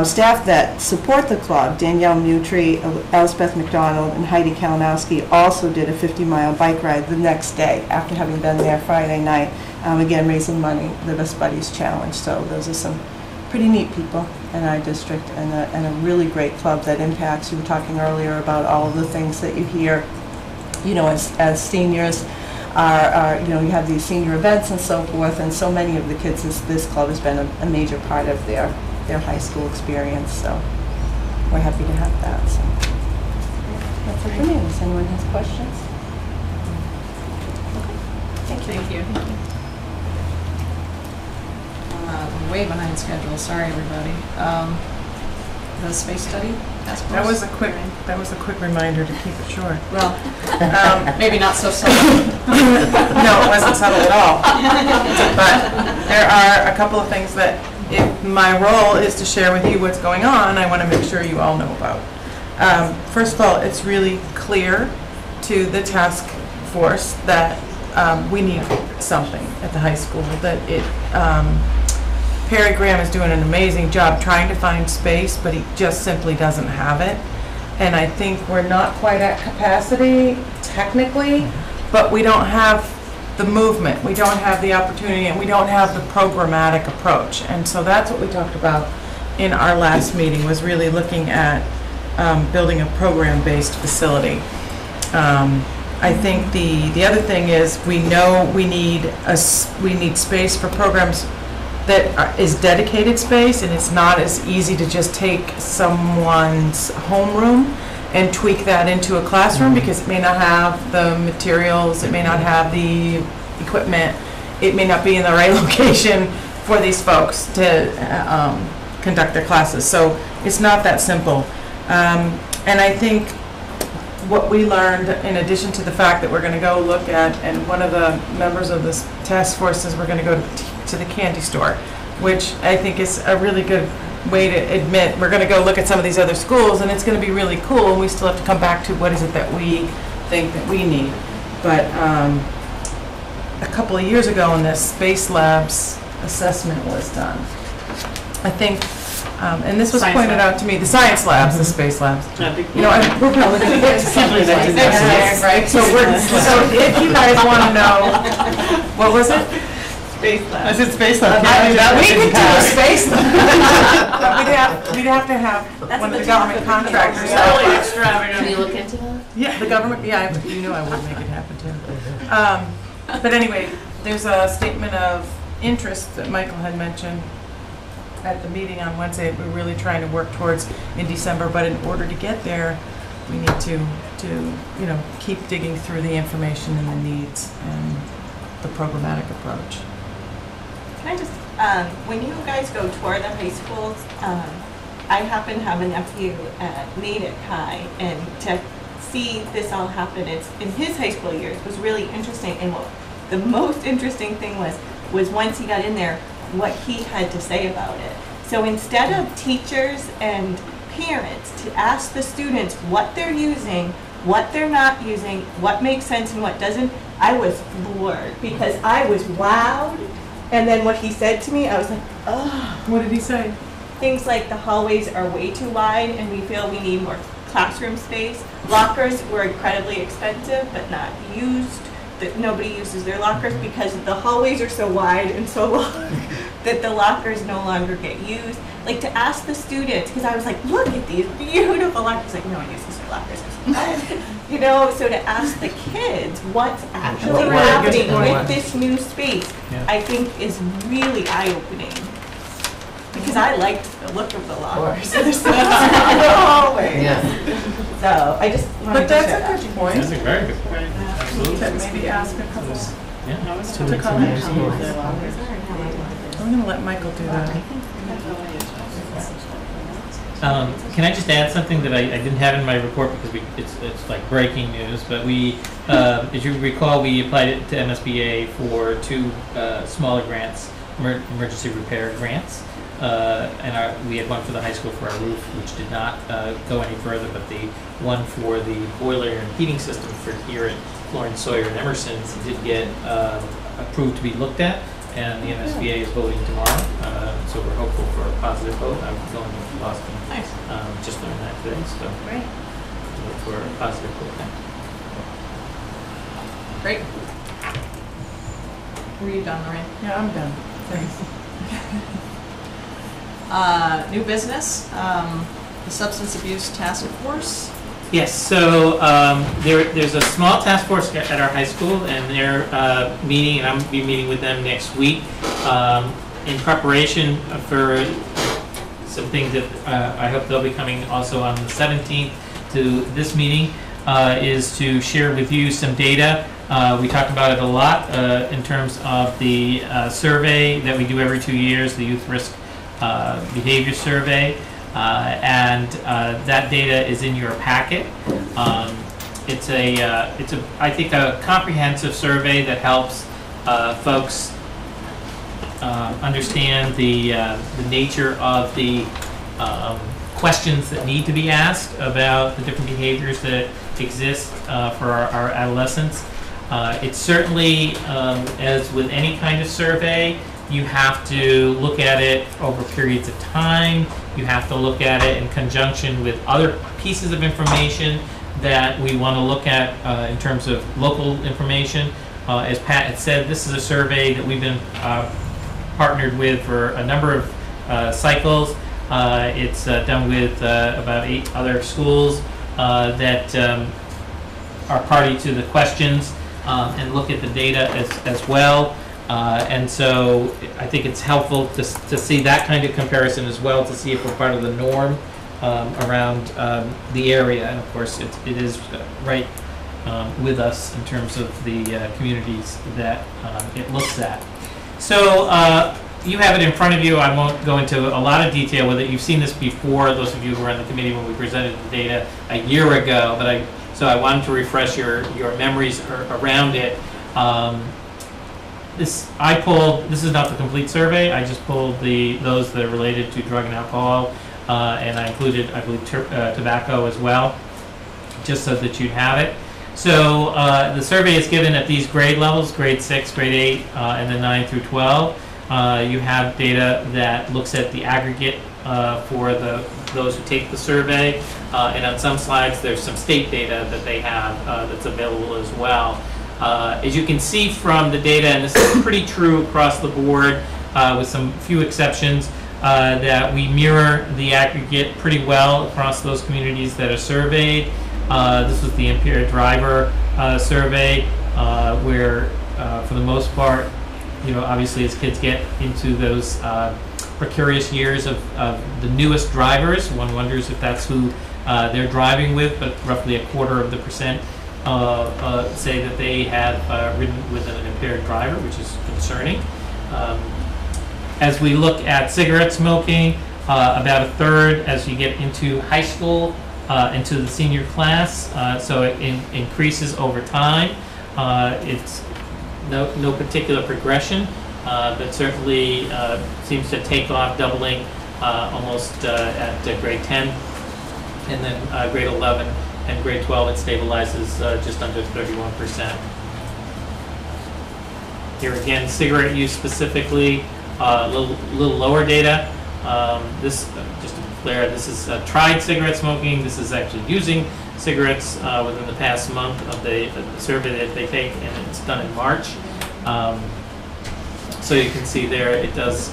staff that support the club, Danielle Mutry, Elspeth McDonald, and Heidi Kalinowski, also did a 50-mile bike ride the next day after having been there Friday night, again raising money, the Best Buddies Challenge. So those are some pretty neat people in our district, and a really great club that impacts. You were talking earlier about all of the things that you hear, as seniors are you have these senior events and so forth, and so many of the kids, this club has been a major part of their high school experience, so we're happy to have that. So that's it for me. Does anyone have questions? Okay. Thank you. Way behind schedule, sorry everybody. The space study task force? That was a quick reminder to keep it short. Well, maybe not so subtle. No, it wasn't subtle at all. But there are a couple of things that, if my role is to share with you what's going on, I want to make sure you all know about. First of all, it's really clear to the task force that we need something at the high school, that Perry Graham is doing an amazing job trying to find space, but he just simply doesn't have it. And I think we're not quite at capacity technically, but we don't have the movement, we don't have the opportunity, and we don't have the programmatic approach. And so that's what we talked about in our last meeting, was really looking at building a program-based facility. I think the other thing is, we know we need space for programs that is dedicated space, and it's not as easy to just take someone's homeroom and tweak that into a classroom, because it may not have the materials, it may not have the equipment, it may not be in the right location for these folks to conduct their classes. So it's not that simple. And I think what we learned, in addition to the fact that we're going to go look at, and one of the members of this task force says we're going to go to the candy store, which I think is a really good way to admit we're going to go look at some of these other schools, and it's going to be really cool, and we still have to come back to what is it that we think that we need. But a couple of years ago, when this Space Labs assessment was done, I think, and this was pointed out to me, the science labs, the space labs. We're probably going to get to something that didn't exist, right? So if you guys want to know, what was it? Space I Lab. said Space Lab. Can't do that We with could do a impact. space lab. We'd have to have one of the government contractors. Really extravagant. Can you look into that? Yeah, the government, yeah, you know I would make it happen too. But anyway, there's a statement of interest that Michael had mentioned at the meeting on Wednesday. We're really trying to work towards in December, but in order to get there, we need to keep digging through the information and the needs and the programmatic approach. Can I just, when you guys go tour the high schools, I happen to have a nephew at Natick High, and to see this all happen, it's in his high school years was really interesting. And what the most interesting thing was once he got in there, what he had to say about it. So instead of teachers and parents to ask the students what they're using, what they're not using, what makes sense and what doesn't, I was floored because I was wowed. And then what he said to me, I was like, oh. What did he say? Things like the hallways are way too wide and we feel we need more classroom space. Lockers were incredibly expensive but not used. That nobody uses their lockers because the hallways are so wide and so long that the lockers no longer get used. Like to ask the students, because I was like, look at these beautiful lockers. Like, no one uses their lockers. So to ask the kids what's actually happening with this new space, I think is really eye-opening. Because I liked the look of the lockers. So there's so much in the hallways. So I just wanted But to share that's that. a good point. That's a very good point. Absolutely. To maybe ask a couple. Yeah. It's To comment. I'm gonna let Michael do that. Can I just add something that I didn't have in my report because it's like breaking news, but we, as you recall, we applied it to MSBA for 2 smaller grants, emergency repair grants. We had one for the high school for our roof, which did not go any further, but the one for the boiler and heating system for here at Florence Sawyer and Emerson did get approved to be looked at, and the MSBA is voting tomorrow, so we're hopeful for a positive vote. I'm going to Boston. Nice. Just learned that today, so Great. look for a positive vote. Great. Were you done, Lorraine? Yeah, I'm done. Thanks. New business, the Substance Abuse Task Force. Yes, so there's a small task force at our high school, and they're meeting, and I'm going to be meeting with them next week in preparation for some things that I hope they'll be coming also on the 17th to this meeting, is to share with you some data. We talked about it a lot in terms of the survey that we do every 2 years, the Youth Risk Behavior Survey. That data is in your packet. It's I think a comprehensive survey that helps folks understand the nature of the questions that need to be asked about the different behaviors that exist for our adolescents. It's certainly, as with any kind of survey, you have to look at it over periods of time. You have to look at it in conjunction with other pieces of information that we want to look at in terms of local information. As Pat had said, this is a survey that we've been partnered with for a number of cycles. It's done with about 8 other schools that are party to the questions and look at the data as well. And so I think it's helpful to see that kind of comparison as well, to see if we're part of the norm around the area. And of course, it is right with us in terms of the communities that it looks at. So you have it in front of you. I won't go into a lot of detail with it. You've seen this before, those of you who were on the committee when we presented the data a year ago, but so I wanted to refresh your memories around it. This is not the complete survey. I just pulled those that are related to drug and alcohol, and I included, I believe, tobacco as well, just so that you'd have it. So the survey is given at these grade levels, grade 6, grade 8, and then 9 through 12. You have data that looks at the aggregate for those who take the survey, and on some slides there's some state data that they have that's available as well. As you can see from the data, and this is pretty true across the board, with some few exceptions, that we mirror the aggregate pretty well across those communities that are surveyed. This was the impaired driver survey, where for the most part, obviously as kids get into those precarious years of the newest drivers, one wonders if that's who they're driving with, but roughly 1/4% say that they have ridden with an impaired driver, which is concerning. As we look at cigarette smoking, about 1/3 as you get into high school, into the senior class, so it increases over time. It's no particular progression, but certainly seems to take off, doubling almost at grade 10, and then grade 11 and grade 12 it stabilizes just under 31%. Here again, cigarette use specifically, a little lower data. This, just to be clear, this is tried cigarette smoking. This is actually using cigarettes within the past month of the survey that they take, and it's done in March. So you can see there it does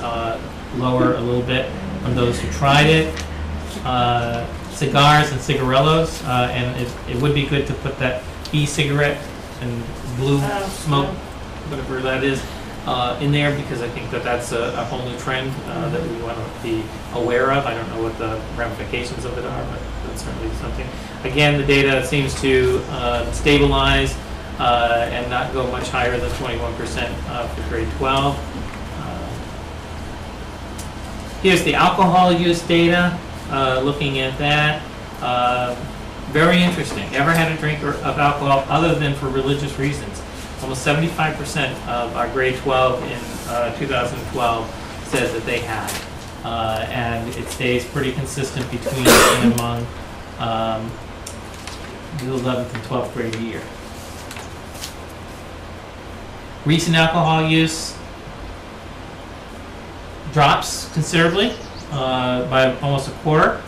lower a little bit on those who tried it. Cigars and cigarillos, and it would be good to put that e-cigarette and blue smoke, whatever that is, in there, because I think that's a whole new trend that we want to be aware of. I don't know what the ramifications of it are, but that's certainly something. Again, the data seems to stabilize and not go much higher than 21% for grade 12. Here's the alcohol use data, looking at that. Very interesting. Ever had a drink of alcohol other than for religious reasons? Almost 75% of our grade 12 in 2012 said that they had. And it stays pretty consistent between and among the 11th and 12th grade year. Recent alcohol use drops considerably by almost 1/4,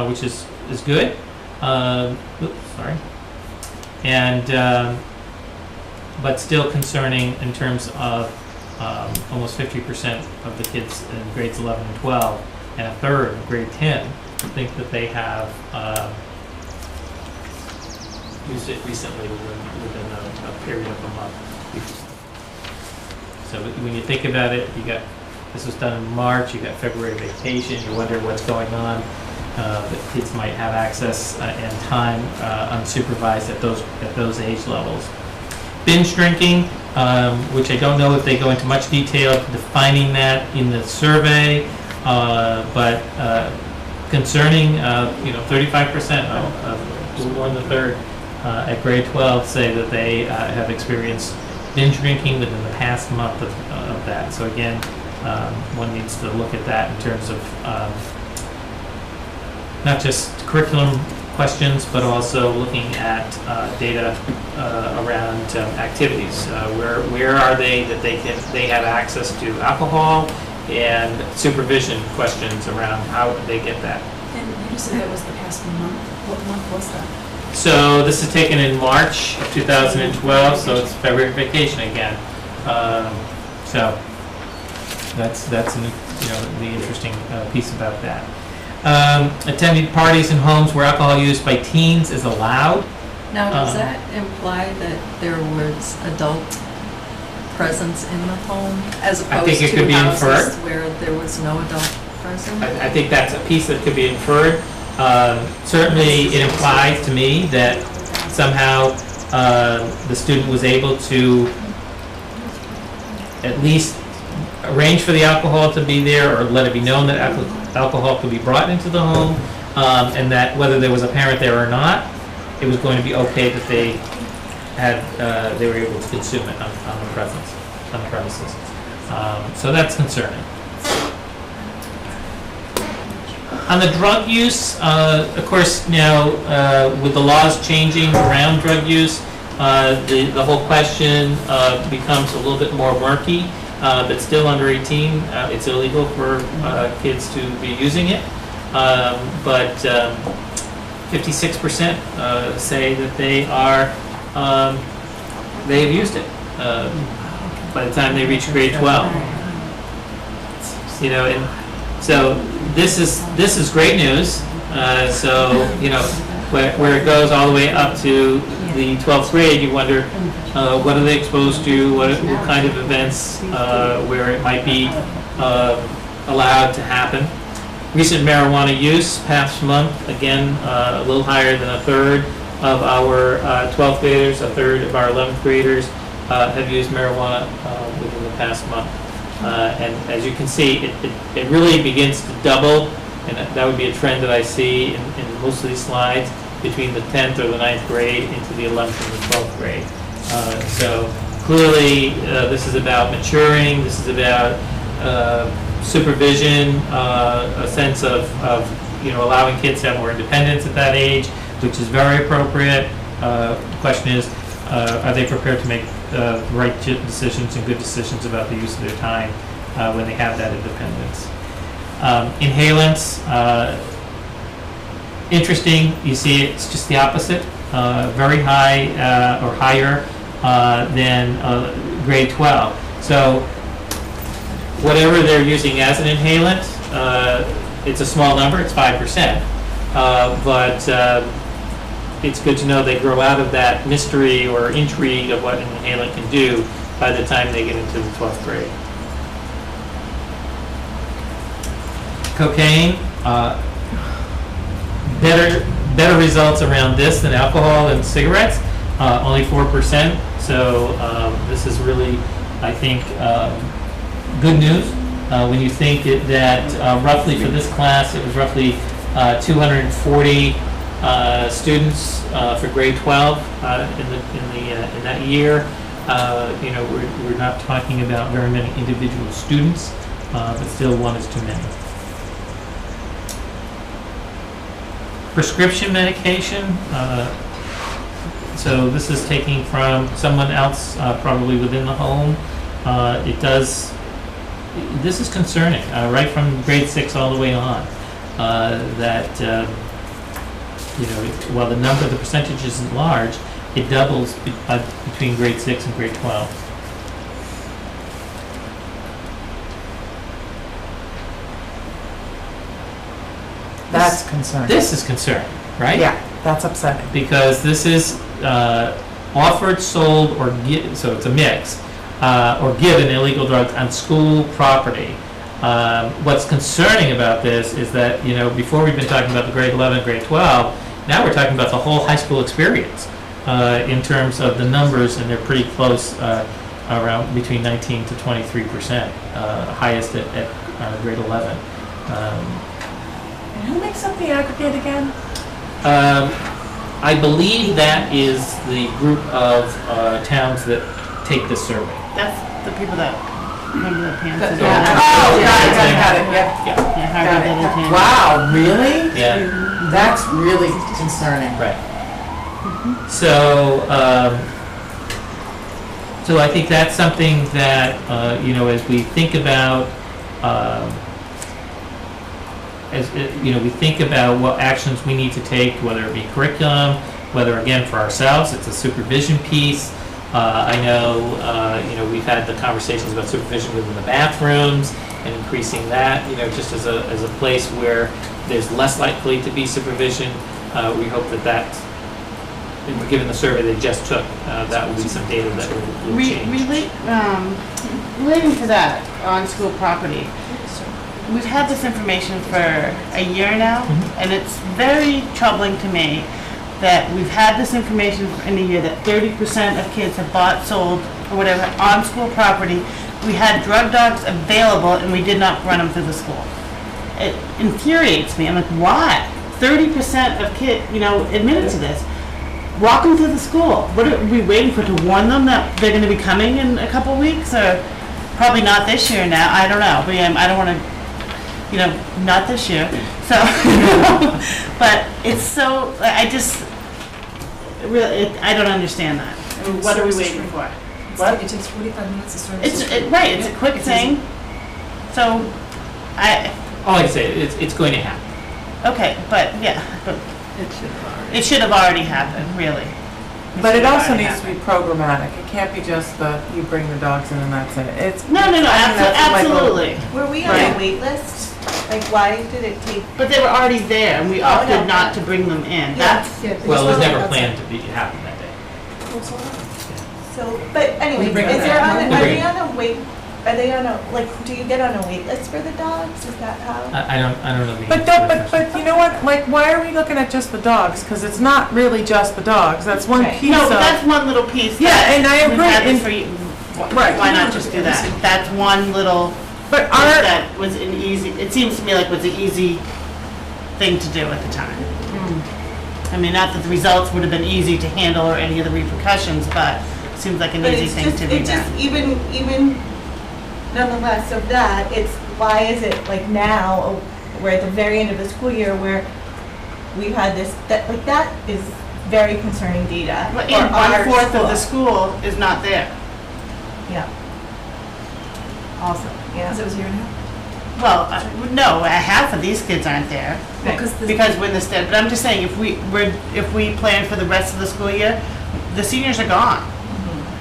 which is good. Sorry. And but still concerning in terms of almost 50% of the kids in grades 11 and 12, and 1/3 in grade 10 think that they have used it recently within a period of a month. So when you think about it, this was done in March, you got February vacation, you wonder what's going on. The kids might have access and time unsupervised at those age levels. Binge drinking, which I don't know if they go into much detail defining that in the survey, but concerning, 35% of more than 1/3 at grade 12 say that they have experienced binge drinking within the past month of that. So again, one needs to look at that in terms of not just curriculum questions, but also looking at data around activities. Where are they that they have access to alcohol, and supervision questions around how they get that. And you said that was the past month. What month was that? So this is taken in March of 2012, so it's February vacation again. So that's the interesting piece about that. Attending parties in homes where alcohol use by teens is allowed. Now, does that imply that there was adult presence in the home as I think it opposed could to be houses inferred. where there was no adult presence? I think that's a piece that could be inferred. Certainly, it implies to me that somehow the student was able to at least arrange for the alcohol to be there, or let it be known that alcohol could be brought into the home, and that whether there was a parent there or not, it was going to be okay that they were able to consume it on the premises. So that's concerning. On the drug use, of course, now with the laws changing around drug use, the whole question becomes a little bit more murky. But still under 18, it's illegal for kids to be using it. But 56% say that they are they have used it by the time they reach grade 12. You know, and so this is great news. So, you know, where it goes all the way up to the 12th grade, you wonder what are they exposed to, what kind of events where it might be allowed to happen. Recent marijuana use, past month, again, a little higher than a third of our 12th graders, a third of our 11th graders have used marijuana within the past month. And as you can see, it really begins to double, and that would be a trend that I see in most of these slides, between the 10th or the 9th grade into the 11th and the 12th grade. So clearly, this is about maturing, this is about supervision, a sense of you know, allowing kids to have more independence at that age, which is very appropriate. The question is, are they prepared to make the right decisions and good decisions about the use of their time when they have that independence? Inhalants, interesting, you see it's just the opposite, very high or higher than grade 12. So whatever they're using as an inhalant, it's a small number, it's 5%, but it's good to know they grow out of that mystery or intrigue of what an inhalant can do by the time they get into the 12th grade. Cocaine, better results around this than alcohol and cigarettes, only 4%. So this is really, I think, good news when you think that roughly for this class it was roughly 240 students for grade 12 in that year. You know, we're not talking about very many individual students, but still one is too many. Prescription medication. So this is taking from someone else, probably within the home. This is concerning, right from grade 6 all the way on. That you know, while the percentage isn't large, it doubles between grade 6 and grade 12. That's concerning. This is concerning, right? Yeah, that's upsetting. Because this is offered, sold, or so it's a mix, or given illegal drugs on school property. What's concerning about this is that, you know, before we've been talking about the grade 11, grade 12, now we're talking about the whole high school experience in terms of the numbers, and they're pretty close, around between 19 to 23%, highest at grade 11. And who makes up the aggregate again? I believe that is the group of towns that take this survey. That's the people that come to the Pam. Oh, got it, yep. Yeah. Harvard did it, Pam. Wow, really? Yeah. That's really concerning. Right. So, so I think that's something that, you know, as we think about, we think about what actions we need to take, whether it be curriculum, whether, again, for ourselves, it's a supervision piece. I know, you know, we've had the conversations about supervision within the bathrooms and increasing that, you know, just as a place where there's less likely to be supervision. We hope that given the survey they just took, that will be some data that will change. Relating to that, on school property, we've had this information for a year now, and it's very troubling to me that we've had this information in a year that 30% of kids have bought, sold, or whatever on school property. We had drug dogs available, and we did not run them through the school. It infuriates me. I'm like, why? 30% of kids, you know, admitted to this. Walk them through the school. What are we waiting for, to warn them that they're going to be coming in a couple weeks, or probably not this year now? I don't know, but I don't want to, you know, not this year. So, but it's so, I just, really, I don't understand that. I mean, what are we waiting for? What? It takes 45 minutes to start. Right, it's a quick thing. So, All I can say, it's going to happen. Okay, but yeah, but it should have already happened, really. But it also needs to be programmatic. It can't be just you bring the dogs in and that's it. It's. No, I think that's like a- absolutely. Were we on Right. a wait list? Like, why did it take? But they were already there, and we no. opted not to bring them in. That's, Well, it was never planned to be, happen that day. So, but anyway, We bring is it there back. on, are Agreed. they on a wait, are they on a, like, do you get on a wait list for the dogs? Is that how? I don't know the But answer to don't, that but question. you know what, like, why are we looking at just the dogs? Because it's not really just the dogs, that's one Right. piece no, of. but that's one little piece. Yeah, that and I we've agree, had this and- for you. Right. Why not just do that? That's one little But piece our, that was an easy, it seems to me like was an easy thing to do at the time. I mean, not that the results would have been easy to handle or any of the repercussions, but it seems like an But easy it's thing just, to be it just, done. even nonetheless of that, it's, why is it like now, we're at the very end of the school year where we've had this, like, that is very concerning data. But for our 1/4 of the school. school is not there. Yeah. Also, yeah. Because it was a year and a half. Well, no, half of these kids aren't there. Well, 'cause the- Because when the but I'm just saying, if we plan for the rest of the school year, the seniors are gone.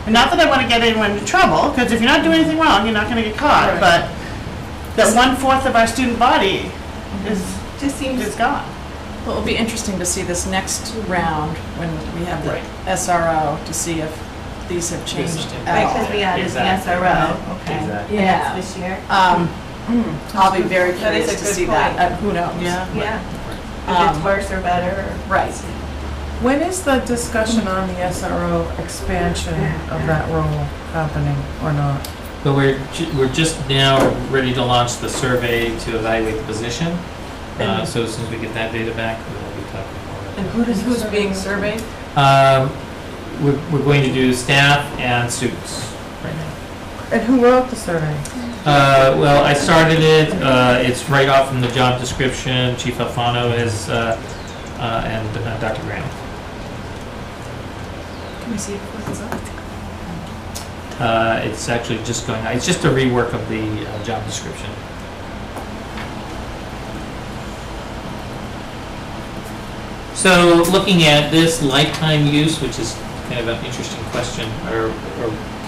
And not that I want to get anyone into trouble, because if you're not doing anything wrong, you're not going to get caught. Right. But that 1/4 of our student body is Just seems. gone. Well, it'll be interesting to see this next round when we have the Right. SRO to see if these have changed at Right, all. because we added the Exactly. SRO, okay. Exactly. And Yeah. that's this year. I'll be very That is curious a to good see that. point. Who knows? Yeah. Yeah. If it's worse or better. Right. when is the discussion on the SRO expansion of that role happening or not? But we're just now ready to launch the survey to evaluate the position. So as soon as we get that data back, we'll be talking more about And who's being surveyed? it. We're going to do staff and students right now. And who wrote the survey? Well, I started it, it's right off from the job description, Chief Alfano is, and Dr. Graham. Can we see it before it goes up? It's actually just going, it's just a rework of the job description. So looking at this lifetime use, which is kind of an interesting question or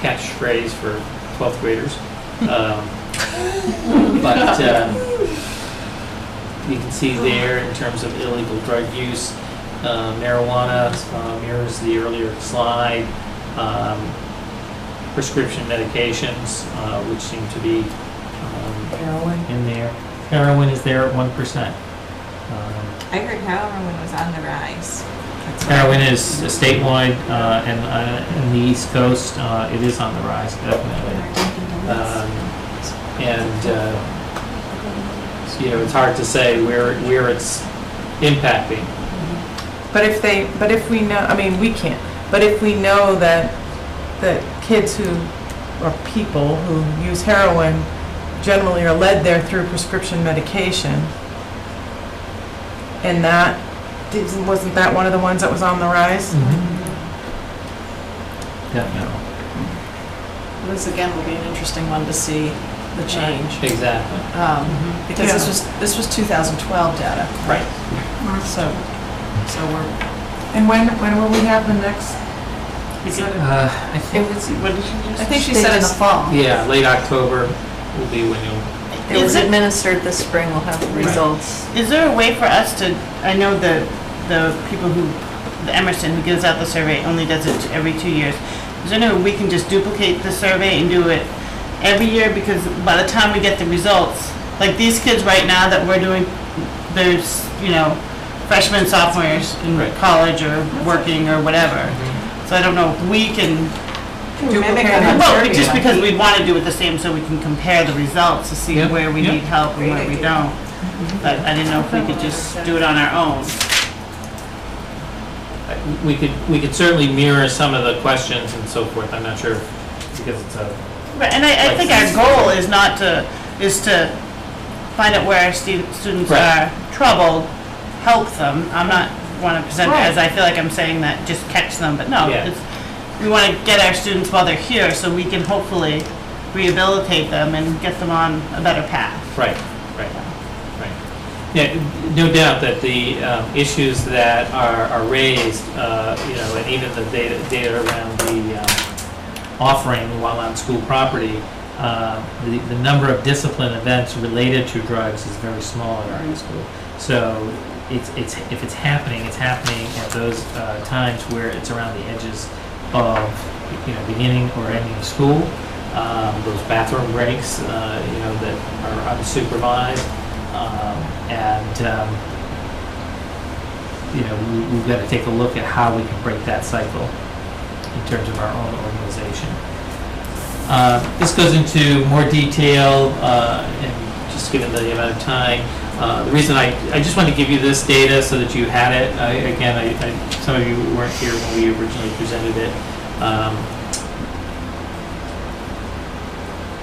catchphrase for 12th graders. But you can see there in terms of illegal drug use, marijuana mirrors the earlier slide, prescription medications, which seem to be Heroin. in there. Heroin is there at 1%. I heard heroin was on the rise. Heroin is statewide, and in the East Coast, it is on the rise, definitely. It's hard to say where it's impacting. But if we know, I mean, we can't, but if we know that kids or people who use heroin generally are led there through prescription medication, and wasn't that one of the ones that was on the rise? Definitely. This again will be an interesting one to see the change. Exactly. Because this was 2012 data. Right. So we're, And when will we have the next? I think What did you just? I think she said in the fall. yeah, late October will be when you'll. It was administered this spring, we'll have the results. Is there a way for us to, I know the people the Emerson who gives out the survey only does it every 2 years. Is there any way we can just duplicate the survey and do it every year? Because by the time we get the results, like these kids right now that we're doing, there's, freshmen, sophomores in college or working or whatever. So I don't know if we can Mimic well, just because we want to do it the same so we can compare the results to see Yep. where we Yep. need help and where we don't. But I didn't know if we could just do it on our own. We could certainly mirror some of the questions and so forth. I'm not sure because it's a. Right, and I think our goal is is to find out where our students Right. are troubled, help them. I'm not want to present it as I feel like I'm saying that just catch them, but no, Yeah. we want to get our students while they're here so we can hopefully rehabilitate them and get them on a better path. Right. Yeah, no doubt that the issues that are raised, and even the data around the offering while on school property, the number of discipline events related to drugs is very small at our high school. So if it's happening at those times where it's around the edges of beginning or ending of school, those bathroom breaks, that are unsupervised. We've got to take a look at how we can break that cycle in terms of our own organization. This goes into more detail, and just given the amount of time. The reason I just want to give you this data so that you had it. Some of you weren't here when we originally presented it.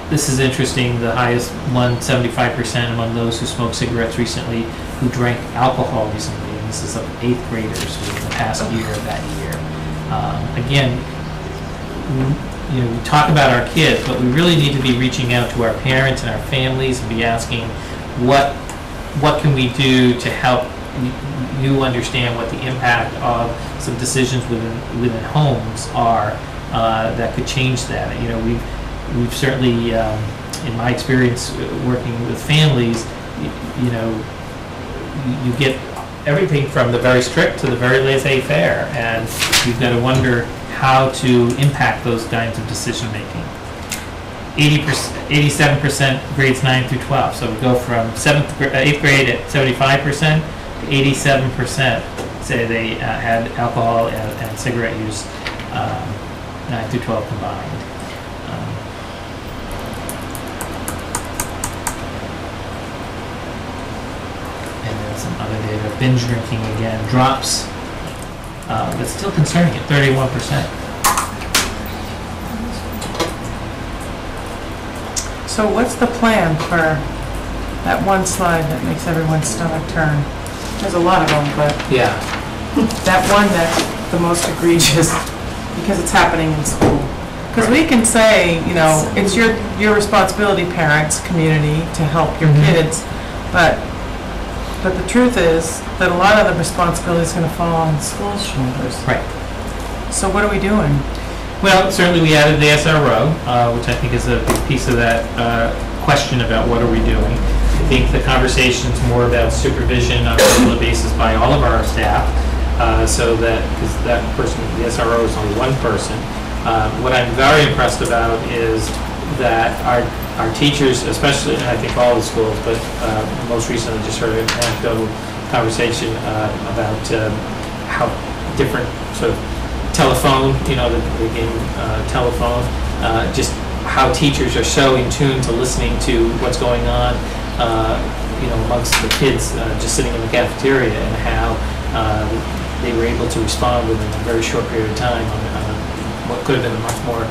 This is interesting. The highest one, 75% among those who smoked cigarettes recently, who drank alcohol recently, and this is of 8th graders within the past year of that year. Again, we talk about our kids, but we really need to be reaching out to our parents and our families and be asking, what can we do to help you understand what the impact of some decisions within homes are that could change that. We've certainly, in my experience working with families, you get everything from the very strict to the very laissez-faire, and you've got to wonder how to impact those kinds of decision making. 87% grades 9 through 12, so we go from 8th grade at 75% to 87% say they had alcohol and cigarette use 9 through 12 combined. Some other data, binge drinking again drops, but still concerning at 31%. So what's the plan for that one slide that makes everyone's stomach turn? There's a lot of them, but yeah, that one that's the most egregious because it's happening in school. Because we can say, it's your responsibility, parents, community, to help your kids, but the truth is that a lot of the responsibility is going to fall on the school's shoulders. Right. So what are we doing? Well, certainly we added the SRO, which I think is a big piece of that question about what are we doing. I think the conversation's more about supervision on a regular basis by all of our staff, so that, because that person, the SRO is only one person. What I'm very impressed about is that our teachers, especially, and I think all the schools, but most recently just heard an anecdotal conversation about how different sort of telephone, the game telephone, just how teachers are so in tune to listening to what's going on, amongst the kids just sitting in the cafeteria, and how they were able to respond within a very short period of time on what could have been a much more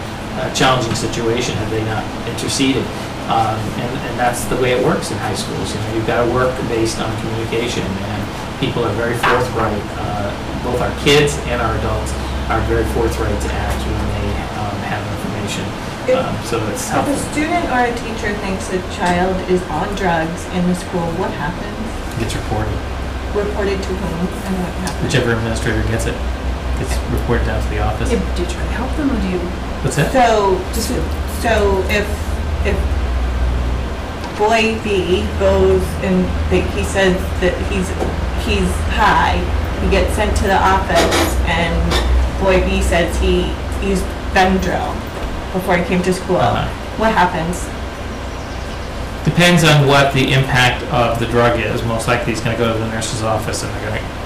challenging situation had they not interceded. And that's the way it works in high schools. You've got to work based on communication, and people are very forthright. Both our kids and our adults are very forthright to act when they have information. So it's helpful. If a student or a teacher thinks a child is on drugs in the school, what happens? It gets reported. Reported to whom and what happens? Whichever administrator gets it. It's reported down to the office. Do you try to help them, or do you? What's that? So if boy B goes and he says that he's high, he gets sent to the office, and boy B says he used Benadryl before he came to school. What happens? Depends on what the impact of the drug is. Most likely he's going to go to the nurse's office, and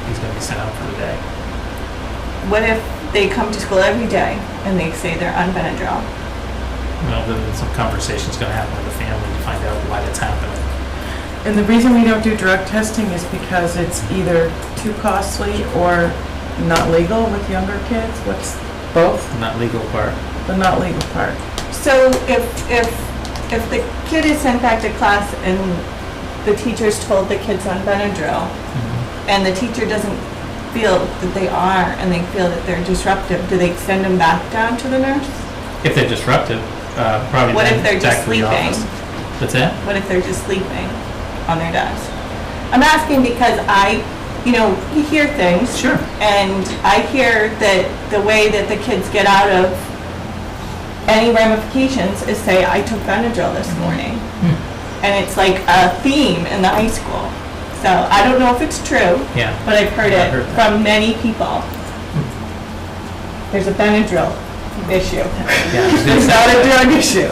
he's going to be sent out for the day. What if they come to school every day and they say they're on Benadryl? Well, then some conversation's going to happen with the family to find out why that's happening. And the reason we don't do drug testing is because it's either too costly or not legal with younger kids. What's both? The not legal part. The not legal part. So if the kid is sent back to class and the teacher's told the kid's on Benadryl, and the teacher doesn't feel that they are, and they feel that they're disruptive, do they send them back down to the nurse? If they're disruptive, probably What then if they're just back to the sleeping? office. What's that? What if they're just sleeping on their desk? I'm asking because you hear things. Sure. And I hear that the way that the kids get out of any ramifications is say, I took Benadryl this morning. And it's like a theme in the high school. So I don't know if it's true. Yeah. But I've heard I've it heard that. from many people. There's a Benadryl issue. There's not a drug issue.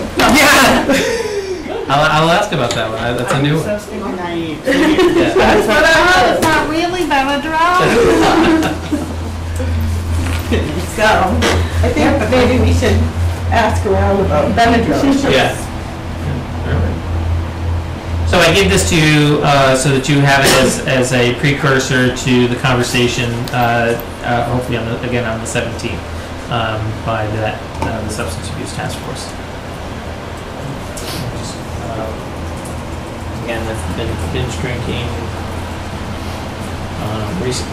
I'll ask about that one. That's a new one. So stinking naive. Yeah. That's what I heard. It's not really Benadryl. So I think maybe we should ask around about Benadryl. Yeah. So I give this to you so that you have it as a precursor to the conversation, hopefully on the 17th, by the Substance Abuse Task Force. Again, that's been binge drinking,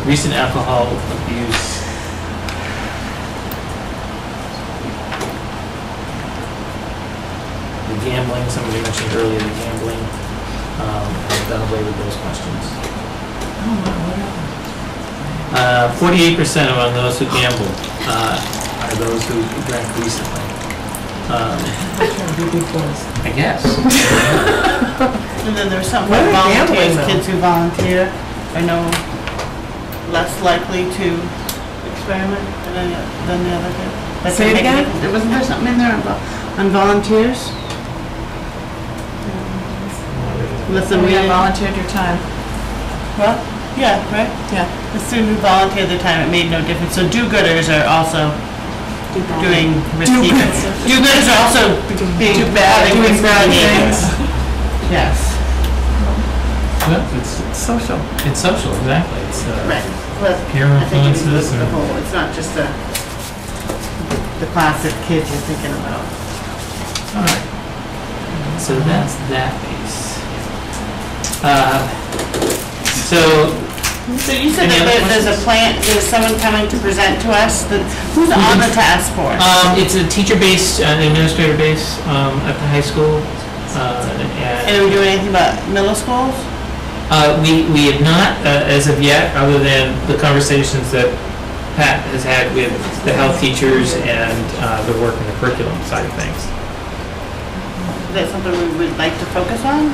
recent alcohol abuse. The gambling, somebody mentioned earlier, the gambling. I've done away with those questions. 48% among those who gambled are those who drank recently. I guess. And then there's something What about are volunteers, gambling, though? kids who volunteer are no less likely to experiment than the other kids. That Say can it make a again? difference. Wasn't there something in there on volunteers? Listen, We have volunteered your time. Well, yeah, right? Yeah. The student who volunteered their time, it made no difference. So do-gooders are also doing risky things. Do-gooders are also being having doing risky bad behaviors. things. Yes. Well, it's Social. It's social, exactly. It's Right. But peer I think if you influences look at the and whole, it's not just the class of kids you're thinking about. all right. So that's that piece. So you said Any that other there's a questions? plan, there's someone coming to present to us, who's on the task force? It's a teacher-based, administrator-based at the high school. And are we doing anything about middle schools? We have not, as of yet, other than the conversations that Pat has had with the health teachers and the work in the curriculum side of things. Is that something we would like to focus on?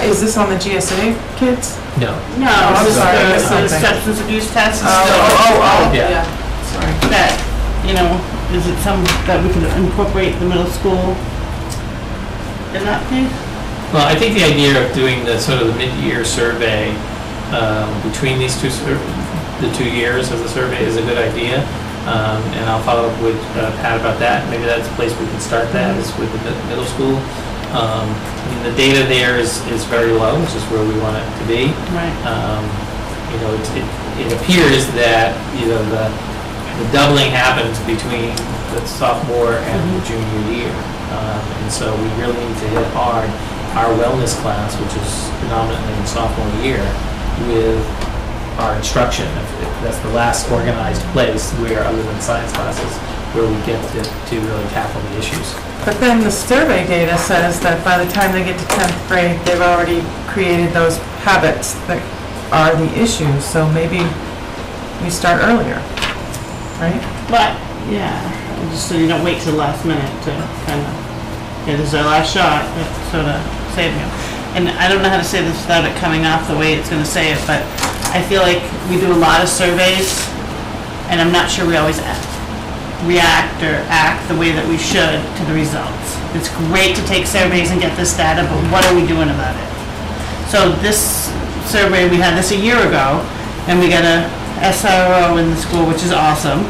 Is this on the GSA kids? No. No, I'm this is sorry, I the missed something. substance abuse task. Yeah. Sorry. That, is it some, that we could incorporate the middle school in that piece? Well, I think the idea of doing the sort of the mid-year survey between these the 2 years of the survey is a good idea. And I'll follow up with Pat about that. Maybe that's a place we can start that, is with the middle school. I mean, the data there is very low, which is where we want it to be. Right. It appears that, the doubling happens between the sophomore and the junior year. And so we really need to hit hard our wellness class, which is predominantly in sophomore year, with our instruction. If that's the last organized place where, other than science classes, where we get to really tackle the issues. But then the survey data says that by the time they get to 10th grade, they've already created those habits that are the issues. So maybe we start earlier, right? But, yeah, just so you don't wait till the last minute to kind of, this is our last shot, that sort of save you. And I don't know how to say this without it coming off the way it's going to say it, but I feel like we do a lot of surveys, and I'm not sure we always react or act the way that we should to the results. It's great to take surveys and get this data, but what are we doing about it? So this survey, we had this a year ago, and we got a SRO in the school, which is awesome,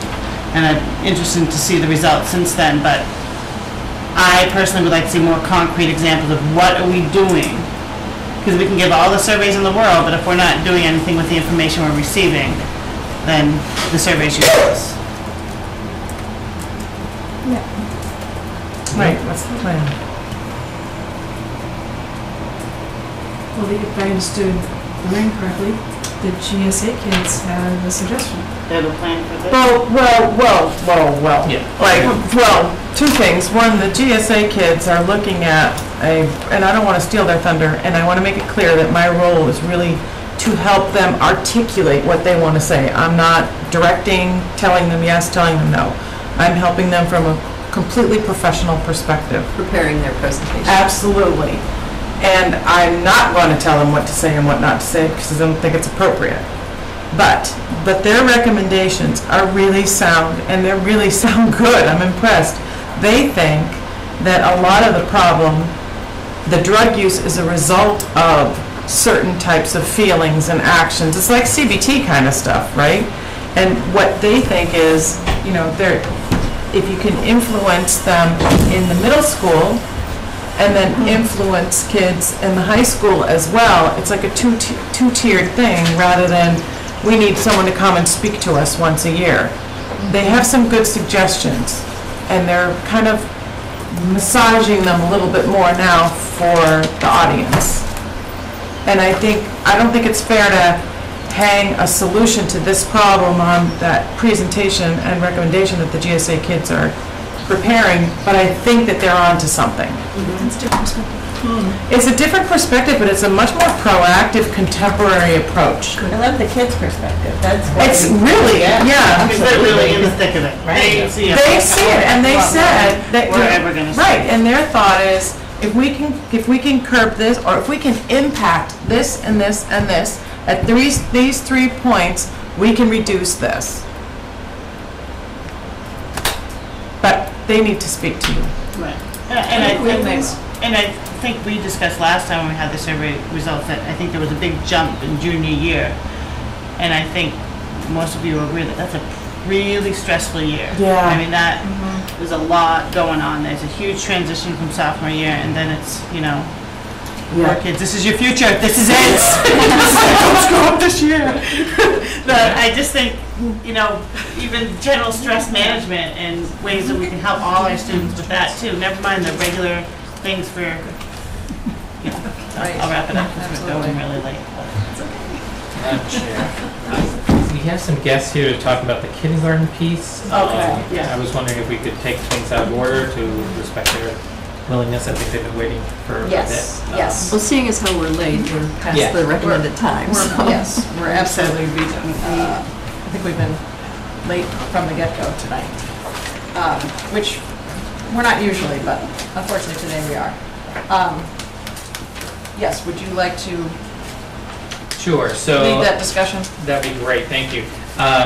and I'm interested to see the results since then, but I personally would like to see more concrete examples of what are we doing, because we can give all the surveys in the world, but if we're not doing anything with the information we're receiving, then the survey's useless. Right, what's the plan? Well, if I understood Lorraine correctly, the GSA kids have a suggestion. They have a plan for this? Well. Yeah. Like, well, two things. One, the GSA kids are looking at and I don't want to steal their thunder, and I want to make it clear that my role is really to help them articulate what they want to say. I'm not directing, telling them yes, telling them no. I'm helping them from a completely professional perspective. Preparing their presentation. Absolutely. And I'm not going to tell them what to say and what not to say because I don't think it's appropriate. But their recommendations are really sound, and they really sound good. I'm impressed. They think that a lot of the problem, the drug use, is a result of certain types of feelings and actions. It's like CBT kind of stuff, right? And what they think is, you know, if you can influence them in the middle school and then influence kids in the high school as well, it's like a two-tiered thing rather than we need someone to come and speak to us once a year. They have some good suggestions, and they're kind of massaging them a little bit more now for the audience. And I don't think it's fair to hang a solution to this problem on that presentation and recommendation that the GSA kids are preparing, but I think that they're on to something. It's a different perspective. It's a different perspective, but it's a much more proactive, contemporary approach. I love the kids' perspective. That's what It's really, yeah. Because they're really in the thick of it. Right. They see it. They see it, and they said that, We're ever gonna see right, it. and their thought is, if we can curb this, or if we can impact this and this and this, at these 3 points, we can reduce this. But they need to speak to you. Right. And I think we discussed last time when we had the survey results that I think there was a big jump in junior year. And I think most of you agree that that's a really stressful year. Yeah. I mean, there's a lot going on. There's a huge transition from sophomore year, and then it's, you know, poor kids, this is your future, this is it. Let's go up this year. But I just think, you know, even general stress management and ways that we can help all our students with that too. Never mind the regular things for, you know, I'll wrap it up because we're going really late. Madam Chair, we have some guests here to talk about the kindergarten piece. Okay, yeah. I was wondering if we could take things out of order to respect their willingness. I think they've been waiting for a bit. Yes. Well, seeing as how we're late, we're past Yeah. the recommended time. so- Yes, we're absolutely, I think we've been late from the get-go tonight, which we're not usually, but unfortunately today we are. Yes, would you like to Sure, so. lead that discussion? That'd be great, thank you.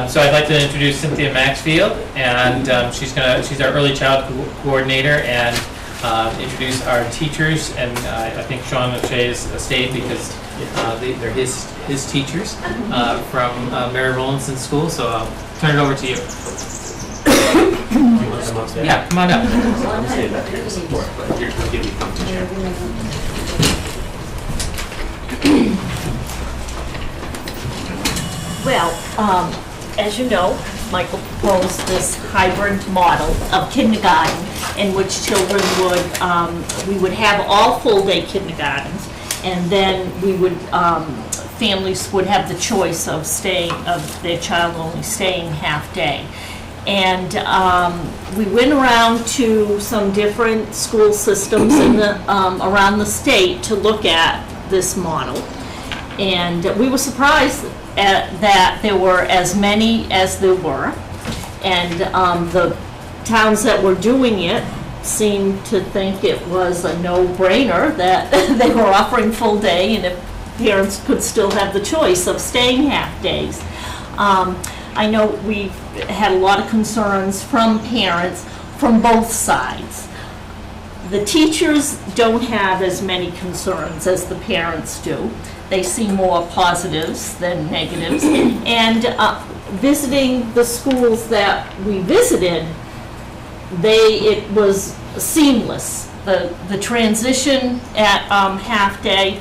So I'd like to introduce Cynthia Maxfield, and she's our early child coordinator, and introduce our teachers, and I think Sean O'Shea has stayed because they're his teachers from Mary Rowlandson School, so I'll turn it over to you. Yeah, come on up. I'll say that here to support, but here to give you things to share. Well, as you know, Michael proposed this hybrid model of kindergarten in which children we would have all full-day kindergartens, and then we would, families would have the choice of their child only staying half-day. And we went around to some different school systems around the state to look at this model. And we were surprised that there were as many as there were. And the towns that were doing it seemed to think it was a no-brainer that they were offering full day, and if parents could still have the choice of staying half days. I know we've had a lot of concerns from parents from both sides. The teachers don't have as many concerns as the parents do. They see more positives than negatives. And visiting the schools that we visited, it was seamless. The transition at half day.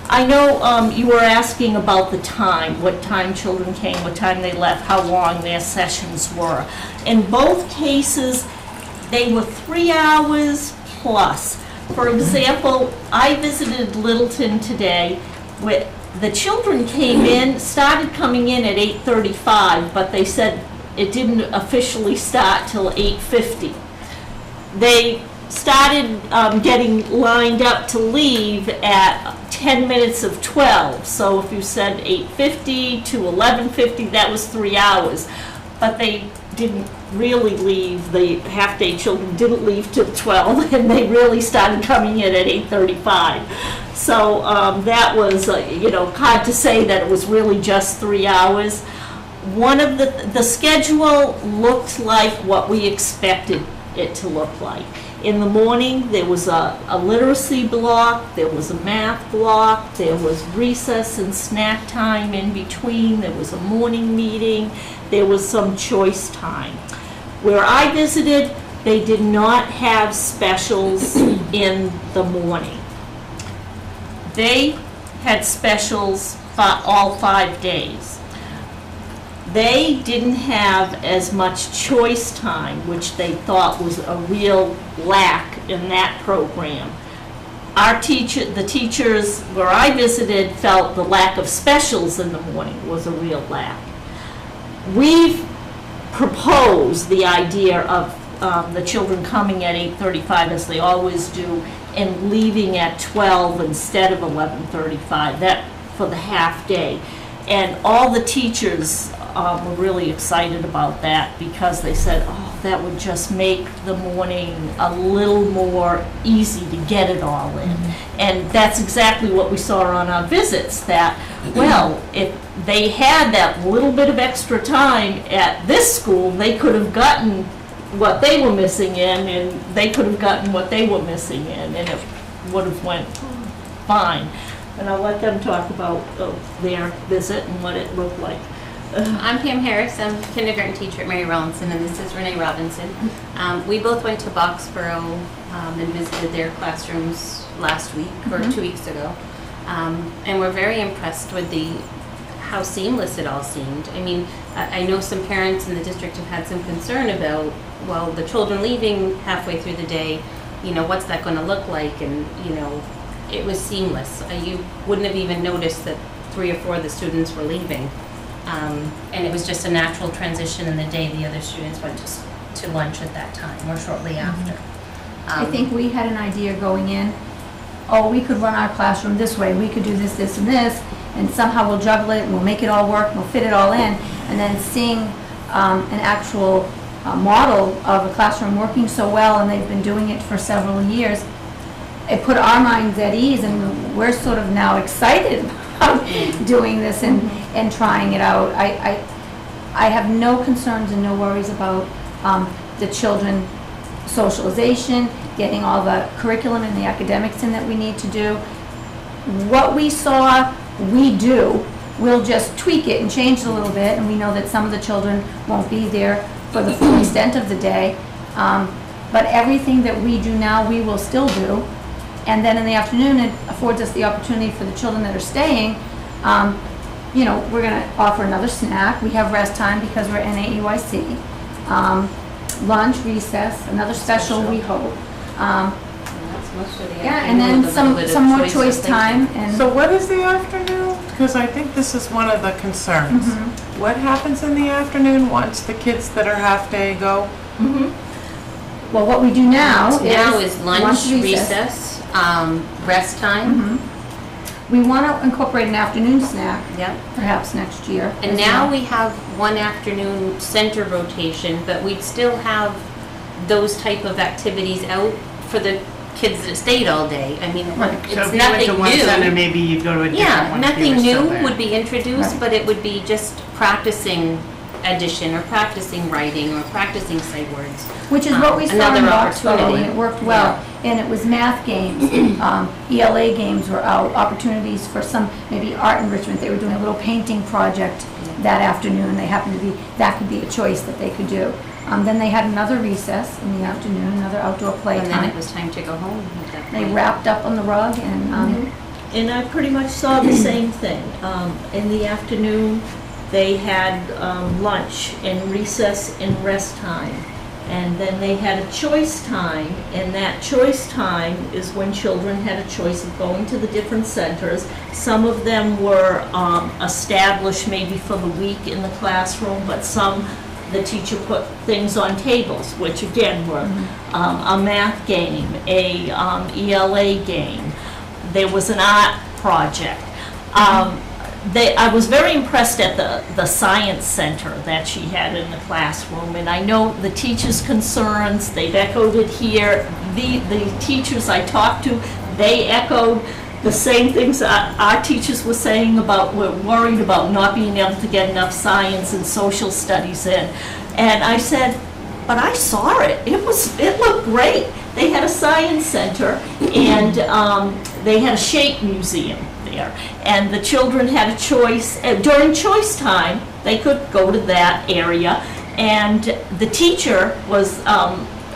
I know you were asking about the time, what time children came, what time they left, how long their sessions were. In both cases, they were 3 hours plus. For example, I visited Littleton today. The children came in, started coming in at 8:35, but they said it didn't officially start till 8:50. They started getting lined up to leave at 10 minutes of 12. So if you said 8:50 to 11:50, that was 3 hours. But they didn't really leave, the half-day children didn't leave till 12, and they really started coming in at 8:35. So that was, hard to say that it was really just 3 hours. One of the schedule looked like what we expected it to look like. In the morning, there was a literacy block, there was a math block, there was recess and snack time in between, there was a morning meeting, there was some choice time. Where I visited, they did not have specials in the morning. They had specials all 5 days. They didn't have as much choice time, which they thought was a real lack in that program. The teachers where I visited felt the lack of specials in the morning was a real lack. We've proposed the idea of the children coming at 8:35, as they always do, and leaving at 12 instead of 11:35, that for the half day. And all the teachers were really excited about that, because they said, oh, that would just make the morning a little more easy to get it all in. And that's exactly what we saw on our visits, that, well, if they had that little bit of extra time at this school, they could have gotten what they were missing in, and they could have gotten what they were missing in, and it would have went fine. And I'll let them talk about their visit and what it looked like. I'm Pam Harris. I'm a kindergarten teacher at Mary Rollinson, and this is Renee Robinson. We both went to Boxborough and visited their classrooms last week, or 2 weeks ago. And we're very impressed with how seamless it all seemed. I mean, I know some parents in the district have had some concern about, well, the children leaving halfway through the day, what's that going to look like? And, it was seamless. You wouldn't have even noticed that 3 or 4 of the students were leaving. And it was just a natural transition in the day. The other students went to lunch at that time or shortly after. I think we had an idea going in, we could run our classroom this way, we could do this, this, and this, and somehow we'll juggle it, and we'll make it all work, and we'll fit it all in. And then seeing an actual model of a classroom working so well, and they've been doing it for several years, it put our minds at ease, and we're sort of now excited about doing this and trying it out. I have no concerns and no worries about the children socialization, getting all the curriculum and the academics in that we need to do. What we saw, we do. We'll just tweak it and change it a little bit, and we know that some of the children won't be there for the full extent of the day. But everything that we do now, we will still do. And then in the afternoon, it affords us the opportunity for the children that are staying. We're going to offer another snack. We have rest time because we're NAEYC. Lunch, recess, another special, we hope. And then some more choice time. And So what is the afternoon? Because I think this is one of the concerns. What happens in the afternoon once the kids that are half-day go? Well, what we do now is lunch, recess, rest time. We want to incorporate an afternoon snack, Yep. perhaps next year. And now we have one afternoon center rotation, but we'd still have those type of activities out for the kids that stayed all day. I mean, So it's if you went to nothing one center, new. maybe you'd go to a different Yeah, one. if you nothing were still new there. would be introduced, Right. but it would be just practicing addition or practicing writing or practicing sight words. Which is what we saw in Another Boxborough, opportunity. and it worked well. And it was math games, ELA games were out, opportunities for some, maybe art enrichment. They were doing a little painting project that afternoon. They happened to be, that could be a choice that they could do. Then they had another recess in the afternoon, another outdoor And playtime. then it was time to go home at that They point. wrapped up on the rug and, And I pretty much saw the same thing. In the afternoon, they had lunch and recess and rest time. And then they had a choice time, and that choice time is when children had a choice of going to the different centers. Some of them were established maybe for the week in the classroom, but some, the teacher put things on tables, which again were a math game, a ELA game. There was an art project. I was very impressed at the science center that she had in the classroom, and I know the teachers' concerns, they've echoed it here. The teachers I talked to, they echoed the same things our teachers were saying about, we're worried about not being able to get enough science and social studies in. And I said, but I saw it. It looked great. They had a science center, and they had a shape museum there. And the children had a choice. During choice time, they could go to that area, and the teacher was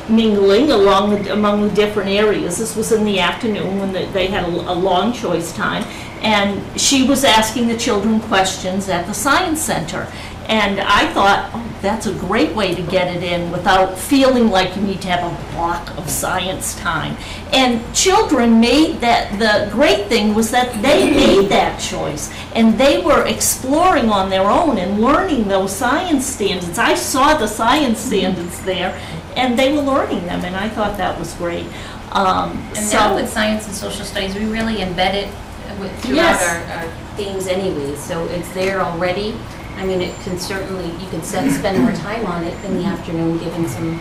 mingling among the different areas. This was in the afternoon when they had a long choice time, and she was asking the children questions at the science center. And I thought, oh, that's a great way to get it in without feeling like you need to have a block of science time. And children made that, the great thing was that they made that choice. And they were exploring on their own and learning those science standards. I saw the science standards there, and they were learning them, and I thought that was great. And now with science and social studies, we really embed it throughout our themes anyways, so it's there already. I mean, it can certainly, you can spend more time on it in the afternoon, given some,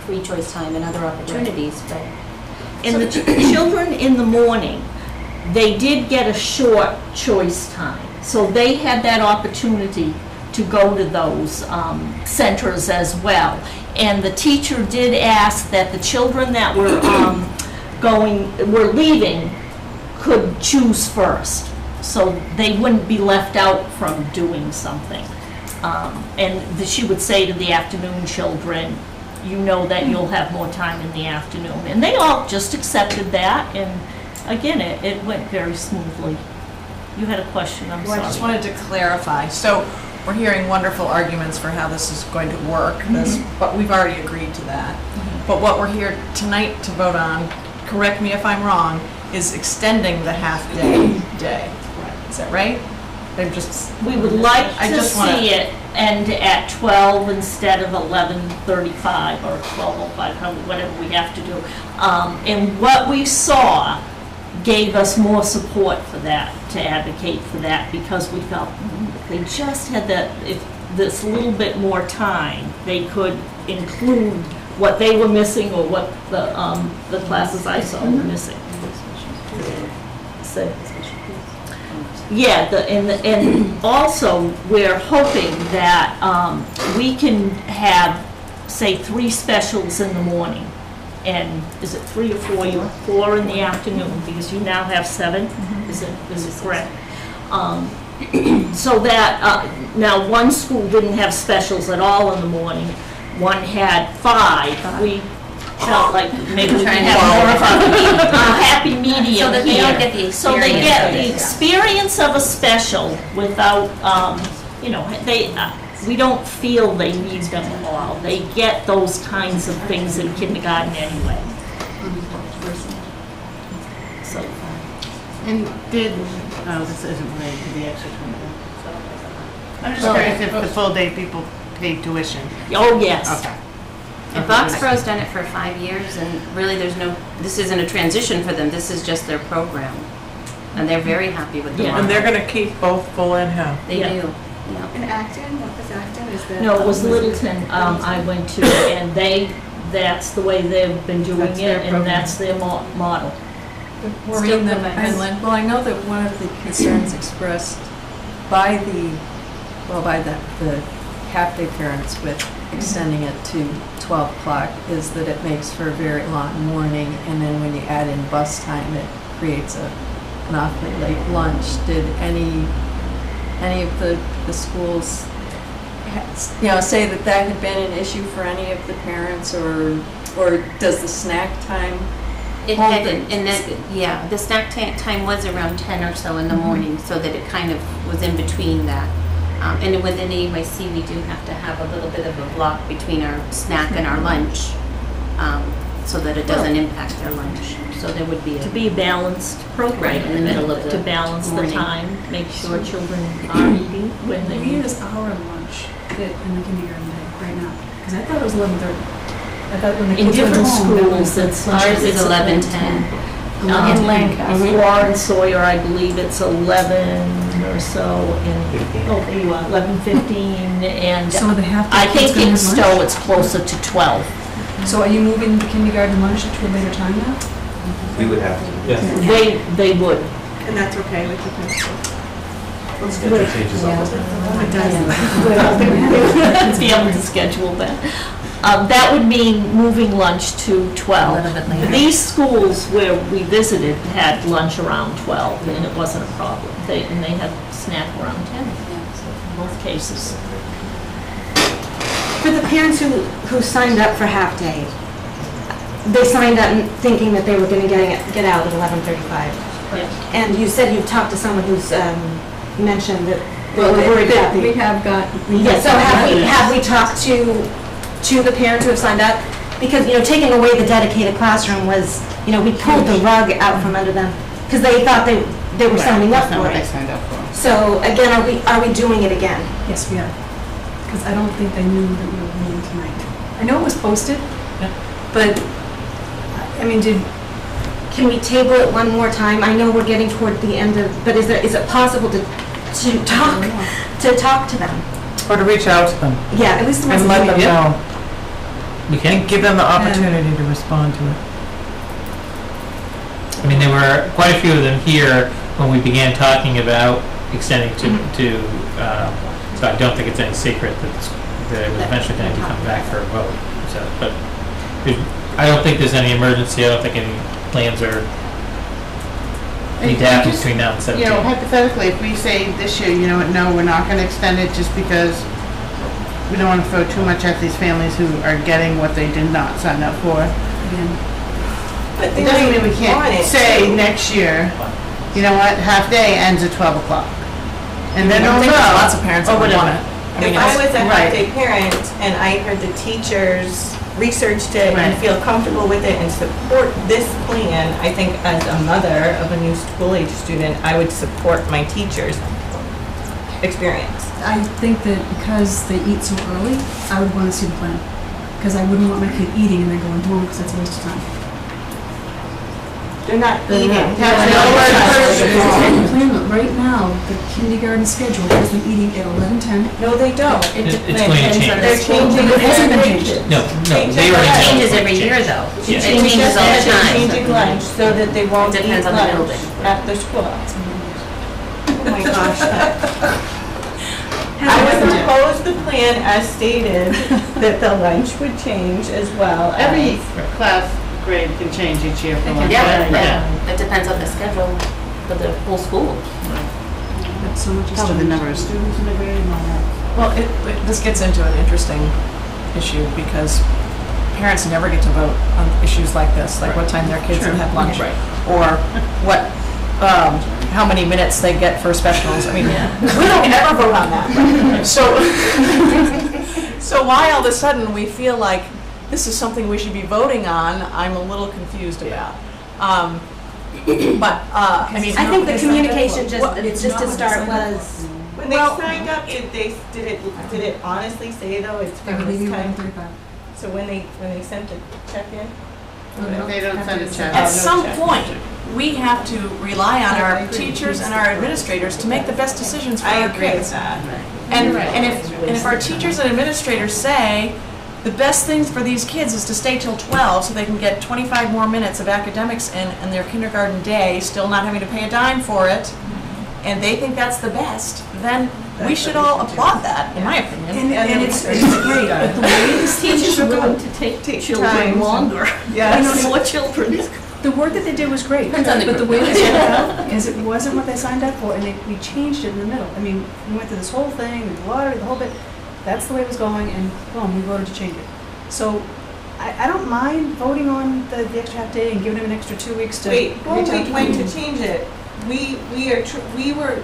free choice time and other opportunities, but. And the children in the morning, they did get a short choice time. So they had that opportunity to go to those centers as well. And the teacher did ask that the children that were leaving could choose first, so they wouldn't be left out from doing something. And she would say to the afternoon children, you know that you'll have more time in the afternoon. And they all just accepted that, and again, it went very smoothly. You had a question, I'm sorry. Well, I just wanted to clarify. So we're hearing wonderful arguments for how this is going to work, but we've already agreed to that. But what we're here tonight to vote on, correct me if I'm wrong, is extending the half-day day. Is that right? We would like to see it end at 12 instead of 11:35 or 12:05, whatever we have to do. And what we saw gave us more support for that, to advocate for that, because we felt they just had that, if this little bit more time, they could include what they were missing or what the classes I saw were missing. So, yeah, and also we're hoping that we can have, say, 3 specials in the morning. And is it 3 or 4? 4 in the afternoon, because you now have 7. Is it correct? So that now one school didn't have specials at all in the morning. One had 5. We felt like maybe we could have more of a happy medium so that they here. don't get the experience. So they get the experience of a special without, we don't feel they need them all. They get those kinds of things in kindergarten anyway. So. And this isn't related to the extra 20. I'm just curious if the full day people pay tuition. Oh, yes. Okay. And Foxborough's done it for 5 years, and really this isn't a transition for them, this is just their program. And they're very happy with the model. And they're going to keep both full and half. They do. Yeah. And Acton, what was Acton? Is that? No, it was Littleton I went to, and that's the way they've been doing it, and that's their model. Maureen, well, I know that one of the concerns expressed by the half-day parents with extending it to 12 o'clock is that it makes for a very long morning, and then when you add in bus time, it creates an awfully late lunch. Did any of the schools say that had been an issue for any of the parents, or does the snack time? It hadn't, and then, the snack time was around 10 or so in the morning, so that it kind of was in between that. And within AYC, we do have to have a little bit of a block between our snack and our lunch, so that it doesn't impact their lunch. So there would be To be a balanced program. Right, in the middle of the To balance the morning. time, make sure children are eating when they Maybe eat. it's our lunch in the kindergarten day, right now, because I thought it was 11:30. I thought when the In kids went different home, that was schools, it's lunch. Ours is 11:10. In Lancaster. Warren Sawyer, I believe it's 11 or so, and, oh, there you are, 11:15, and So the half I day kids think gonna in have lunch? Stowe it's closer to 12. So are you moving the kindergarten lunch to a later time now? We would have to. They would. And that's okay with the principal? Schedule changes all the time. Be able to schedule that. That would mean moving lunch to 12. These schools where we visited had lunch around 12, and it wasn't a problem. And they had snack around 10, so in both cases. For the parents who signed up for half-day, they signed up thinking that they were going to get out at 11:35. And you said you've talked to someone who's mentioned that they were worried about the... We have got. Yeah, so have we talked to the parents who have signed up? Because, taking away the dedicated classroom was, we pulled the rug out from under them because they thought they were signing up That's not for what they it. signed up for. So again, are we doing it again? Yes, we are. Because I don't think they knew that we were meeting tonight. I know it was posted, but, I mean, Can we table it one more time? I know we're getting toward the end of, but is it possible to talk to them? Or to reach out to them Yeah, at least the ones and that let them we- know. We can. And give them the opportunity to respond to it. I mean, there were quite a few of them here when we began talking about extending to, so I don't think it's any secret that it was eventually going to come back for a vote. So, but I don't think there's any emergency. I don't think any plans are need to happen between now and 17. Hypothetically, if we say this year, no, we're not gonna extend it just because we don't wanna throw too much at these families who are getting what they did not sign up for. But It doesn't mean we can't say next year, you know what, half day ends at 12 o'clock. And then they'll know. Lots of parents or that would want whatever. it. If I was a Right. half-day parent and I heard the teachers researched it and Right. feel comfortable with it and support this plan, I think as a mother of a new school-age student, I would support my teacher's experience. I think that because they eat so early, I would want to see the plan. Because I wouldn't want my kid eating and then going home, because that's a waste of time. They're not eating. Right now, the kindergarten schedule has them eating at 11:10. No, they don't. It's going to change. They're changing. It hasn't been changed. No, they already It know. changes every year, though. Yeah. It changes all the They're time. changing lunch so that they won't It eat depends on the lunch building. after school. Oh my gosh. I would propose the plan as stated, that the lunch would change as well. Every class grade can change each year for lunch. Yeah. It depends on the schedule for the whole school. But so much is Probably the changed. number of students in the grade and all that. Well, this gets into an interesting issue because parents never get to vote on issues like this, like what time their kids will have lunch. Or what, how many minutes they get for specials. I mean, we don't ever vote on that. So why all of a sudden we feel like this is something we should be voting on, I'm a little confused about. But, I mean. I think the communication What- just to start was, When they signed up, did it honestly say though, it's They were from this leaving time? 11:35. So when they sent the check in? They don't send a check. At some point, we have to rely on our teachers and our administrators to make the best decisions for I our agree with kids. that. And if our teachers and administrators say, the best thing for these kids is to stay till 12 so they can get 25 more minutes of academics in their kindergarten day, still not having to pay a dime for it, and they think that's the best, then we should all applaud that, in my opinion. And it's great, but the way these teachers are willing going, to take Take children time. longer. Yes. More children. the work that they did was great. Depends on the But the group. way they set it up is it wasn't what they signed up for, and we changed it in the middle. I mean, we went through this whole thing, the lottery, the whole bit. That's the way it was going, and boom, we voted to change it. So I don't mind voting on the extra half day and giving them an extra 2 weeks to. Wait, reach out we to went people. to change it. We were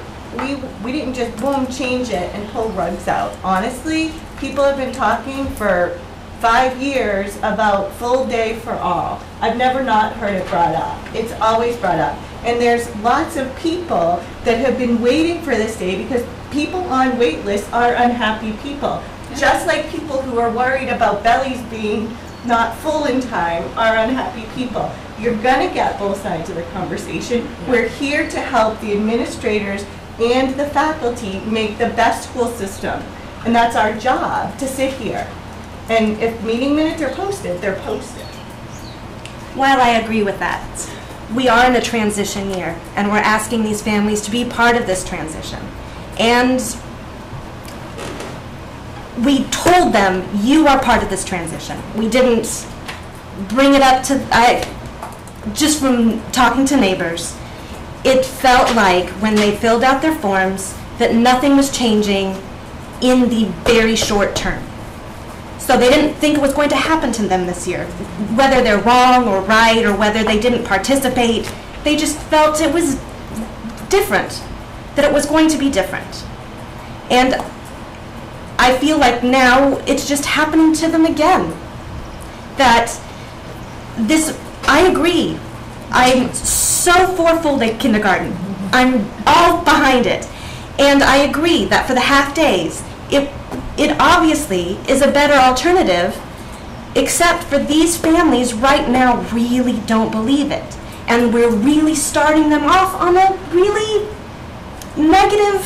we didn't just boom, change it and pull rugs out. Honestly, people have been talking for 5 years about full day for all. I've never not heard it brought up. It's always brought up. And there's lots of people that have been waiting for this day because people on wait lists are unhappy people. Just like people who are worried about bellies being not full in time are unhappy people. You're gonna get both sides of the conversation. We're here to help the administrators and the faculty make the best school system. And that's our job, to sit here. And if meeting minutes are posted, they're posted. While I agree with that, we are in a transition year, and we're asking these families to be part of this transition. And we told them, you are part of this transition. We didn't bring it up to, just from talking to neighbors, it felt like when they filled out their forms that nothing was changing in the very short term. So they didn't think it was going to happen to them this year. Whether they're wrong or right, or whether they didn't participate, they just felt it was different, that it was going to be different. And I feel like now it's just happening to them again. That this, I agree. I'm so for full-day kindergarten. I'm all behind it. And I agree that for the half days, it obviously is a better alternative, except for these families right now really don't believe it. And we're really starting them off on a really negative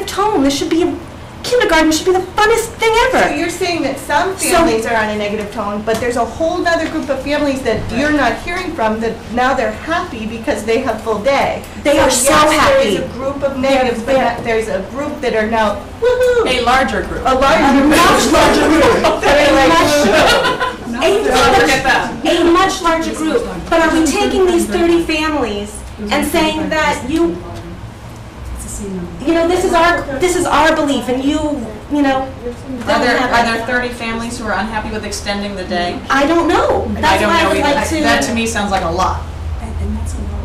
tone. This should be kindergarten should be the funnest thing ever. So you're saying that some families are on a negative tone, but there's a whole other group of families that you're not hearing from that now they're happy because they have full day. They are so happy. There is a group of negatives, but there's a group that are now, woohoo! A larger group. A larger, much larger group. A much larger group. But are we taking these 30 families and saying that this is our belief, and you know, Are there 30 families who are unhappy with extending the day? I don't know. That's why I would like to. That to me sounds like a lot.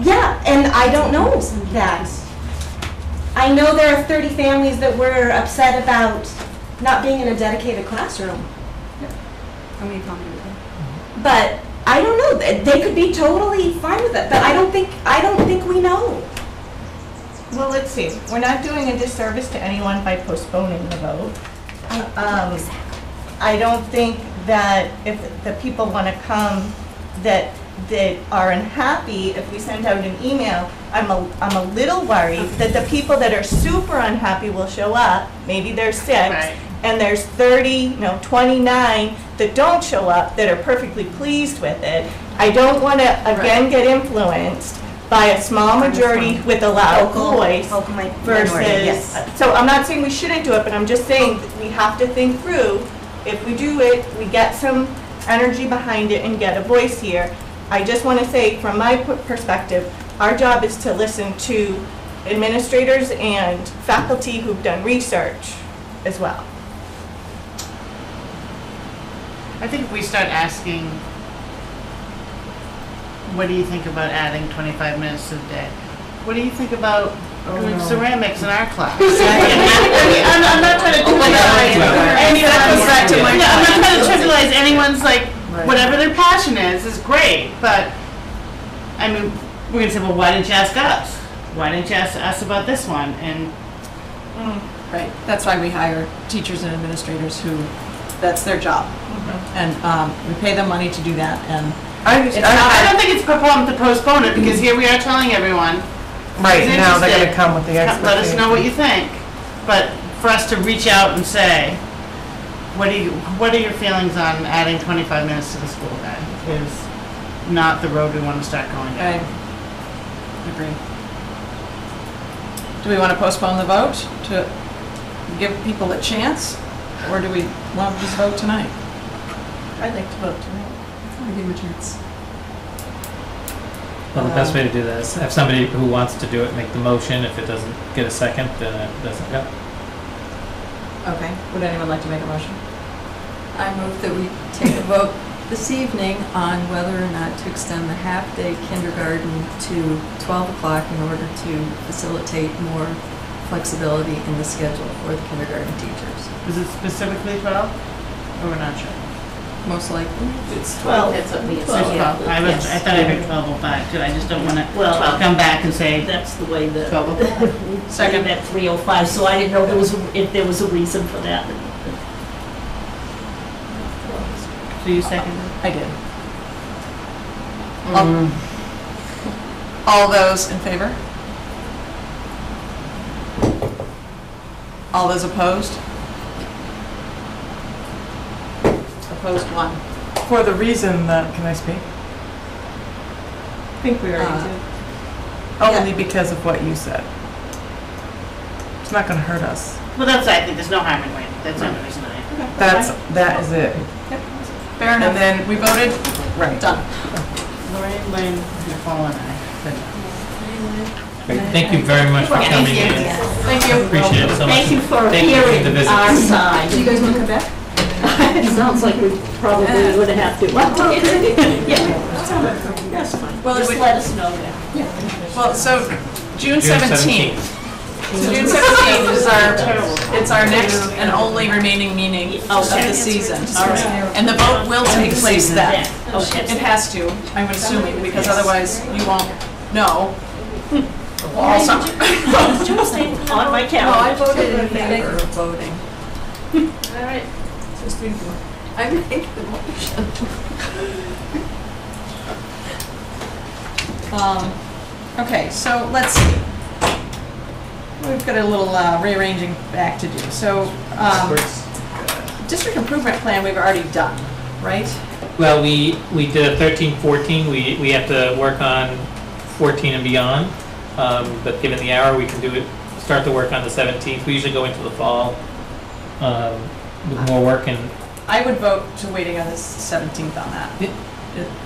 Yeah, and I don't know that. I know there are 30 families that were upset about not being in a dedicated classroom. But I don't know. They could be totally fine with it, but I don't think we know. Well, let's see. We're not doing a disservice to anyone by postponing the vote. I don't think that if the people want to come that are unhappy, if we send out an email, I'm a little worried that the people that are super unhappy will show up. Maybe there's 6, and there's 29 that don't show up that are perfectly pleased with it. I don't want to again get influenced by a small majority with a loud voice versus, so I'm not saying we shouldn't do it, but I'm just saying that we have to think through, if we do it, we get some energy behind it and get a voice here. I just want to say, from my perspective, our job is to listen to administrators and faculty who've done research as well. I think if we start asking, what do you think about adding 25 minutes to the day? What do you think about doing ceramics in our class? I'm not trying to trivialize anyone's, like, whatever their passion is great, but, I mean, we're going to say, well, why didn't you ask us? Why didn't you ask us about this one? And Right. That's why we hire teachers and administrators who, that's their job. And we pay them money to do that, and I don't think it's a problem to postpone it, because here we are telling everyone. Right, now they're going to come with the expectation. Let us know what you think. But for us to reach out and say, what are your feelings on adding 25 minutes to the school day is not the road we want to start going down. I agree. Do we want to postpone the vote to give people a chance, or do we want to just vote tonight? I'd like to vote tonight. I give them a chance. Well, the best way to do that is have somebody who wants to do it make the motion. If it doesn't get a second, then it doesn't go. Okay. Would anyone like to make a motion? I move that we take a vote this evening on whether or not to extend the half-day kindergarten to 12 o'clock in order to facilitate more flexibility in the schedule for the kindergarten teachers. Is it specifically 12? Or we're not sure? Most likely. It's 12. That's what we It's said. 12. I thought I heard 12:05, too. I just don't want to come back and say That's the way the. 12:05. Second at 3:05, so I didn't know if there was a reason for that. So you seconded? I did. All those in favor? All those opposed? Opposed, 1. For the reason that, can I speak? I think we already did. Only because of what you said. It's not gonna hurt us. Well, that's, I think there's no harm in waiting. That's the only reason That is it. Fair enough. And then we voted? Right. Done. Lorraine, Lynn, Nicole, and I. Great. Thank you very much for coming in. Thank you. Appreciate it so much. Thank you for Thank you hearing the visit. our side. Do you guys want to come back? It sounds like we probably would have to. Yeah. That's fine. Well, Just it would- let us know that. Well, so June June 17th. So June 17th is it's our next and only remaining meeting of the season. And the vote will take place then. It has to, I'm assuming, because otherwise you won't know. All summer. On my No, calendar. I voted in favor of voting. All right. I make the motion. Okay, so let's see. We've got a little rearranging back to do. So, district improvement plan we've already done, right? Well, we did a 13, 14, we have to work on 14 and beyond, but given the hour, we can do it, start the work on the 17th. We usually go into the fall with more work, and I would vote to waiting on the 17th on that.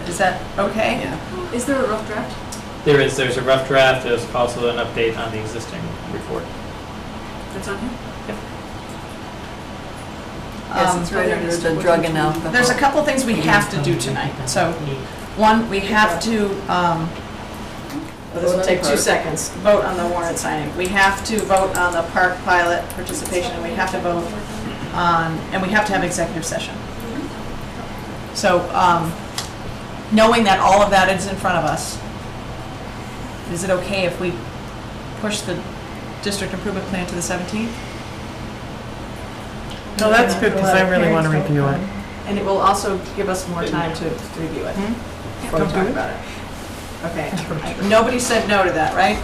Is that okay? Yeah. Is there a rough draft? there's a rough draft, there's also an update on the existing report. That's on here? Yes, it's right under the drug and alcohol. There's a couple things we have to do tonight. So, one, we have to, this will take 2 seconds, vote on the warrant signing. We have to vote on the park pilot participation, and we have to vote on, and we have to have executive session. So, knowing that all of that is in front of us, is it okay if we push the district improvement plan to the 17th? No, that's good, because I really want to review it. And it will also give us more time to review it. Before we Don't talk do it. about it. Okay. Nobody said no to that, right?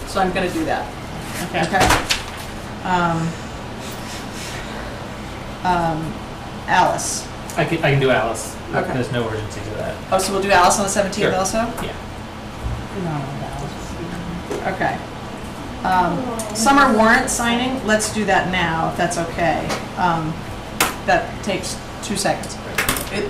So I'm going to do that. Okay. Alice. I can do Alice. Okay. There's no urgency to that. Oh, so we'll do Alice on the 17th Sure. also? Yeah. Okay. Summer warrant signing, let's do that now, if that's okay. That takes 2 seconds.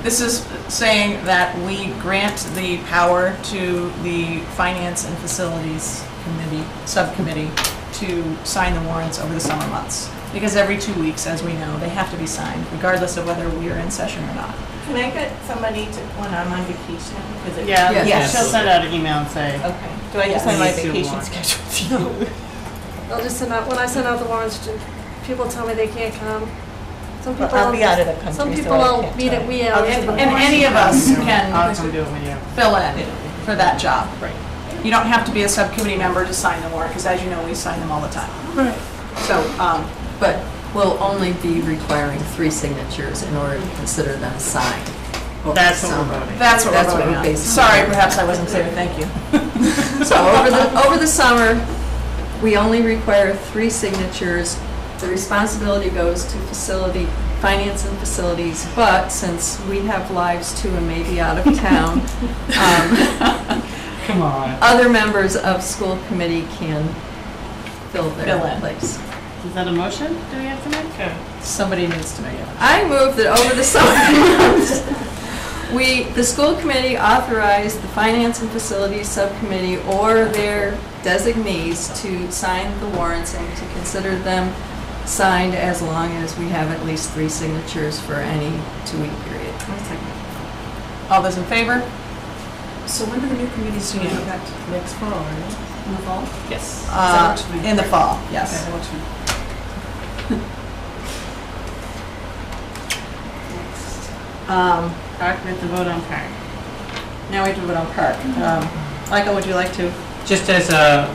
This is saying that we grant the power to the Finance and Facilities Committee, Subcommittee, to sign the warrants over the summer months. Because every 2 weeks, as we know, they have to be signed, regardless of whether we are in session or not. Can I get somebody to, when I'm on vacation? Because it- Yeah, Yes. she'll send out an email and say. Okay. Do I just send my Yes. vacation schedule to you? I'll just send out, when I send out the warrants, people tell me they can't come. Some Well, people, I'll be out of the country, some so people I will can't meet at tell. wee And hours. of the and morning. any of us I'll can come do it with you. fill in for that job. Right. You don't have to be a subcommittee member to sign the warrant, because as you know, we sign them all the time. Right. So, But we'll only be requiring 3 signatures in order to consider them signed. over That's the what we're summer. voting. that's what we're That's what voting we're on. basically Sorry, voting. perhaps I wasn't clear, thank you. So over the summer, we only require 3 signatures. The responsibility goes to finance and facilities, but since we have lives too and may be out of town, Come on. other members of school committee can fill Fill their in. place. Is that a motion? Do we have to make? Somebody needs to make it. I move that over the summer months, the school committee authorize the finance and facilities subcommittee or their designees to sign the warrants and to consider them signed as long as we have at least 3 signatures for any 2-week period. All those in favor? So when do the new committees go into effect? Next fall, right? In the fall? Yes. that works for me. In the fall, yes. Okay, that works for me. Park, we have to vote on park. Now we have to vote on park. Michael, would you like to? Just as a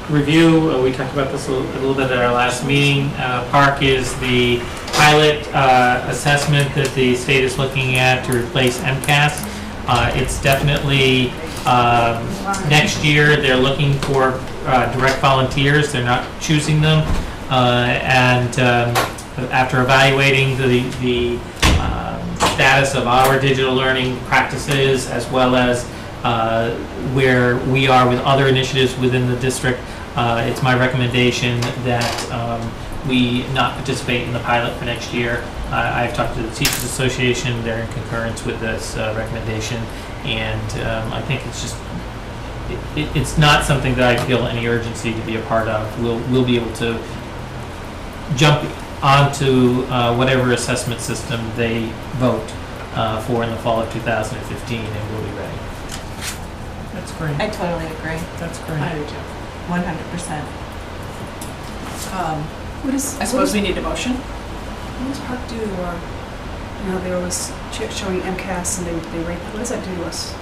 review, we talked about this a little bit at our last meeting. Park is the pilot assessment that the state is looking at to replace MCAS. It's definitely, next year, they're looking for direct volunteers. They're not choosing them. After evaluating the status of our digital learning practices, as well as where we are with other initiatives within the district, it's my recommendation that we not participate in the pilot for next year. I've talked to the Teachers Association, they're in concurrence with this recommendation, and I think it's just, it's not something that I feel any urgency to be a part of. We'll be able to jump onto whatever assessment system they vote for in the fall of 2015, and we'll be ready. That's great. I totally agree. That's great. I do too. 100%. I suppose we need a motion. What does Park do to our, they were always showing MCAS and they rate, what does that do to us?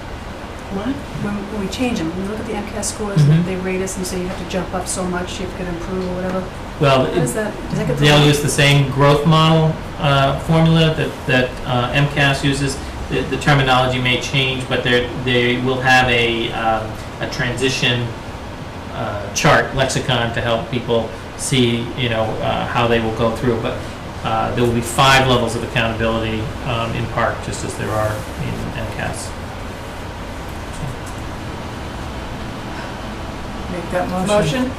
What? When we change them, when we look at the MCAS scores, they rate us and say you have to jump up so much, you have to improve or whatever. Well, Does that get they'll use the same growth model formula that MCAS uses. The terminology may change, but they will have a transition chart, lexicon, to help people see, how they will go through. But there will be 5 levels of accountability in Park, just as there are in MCAS. Make that motion.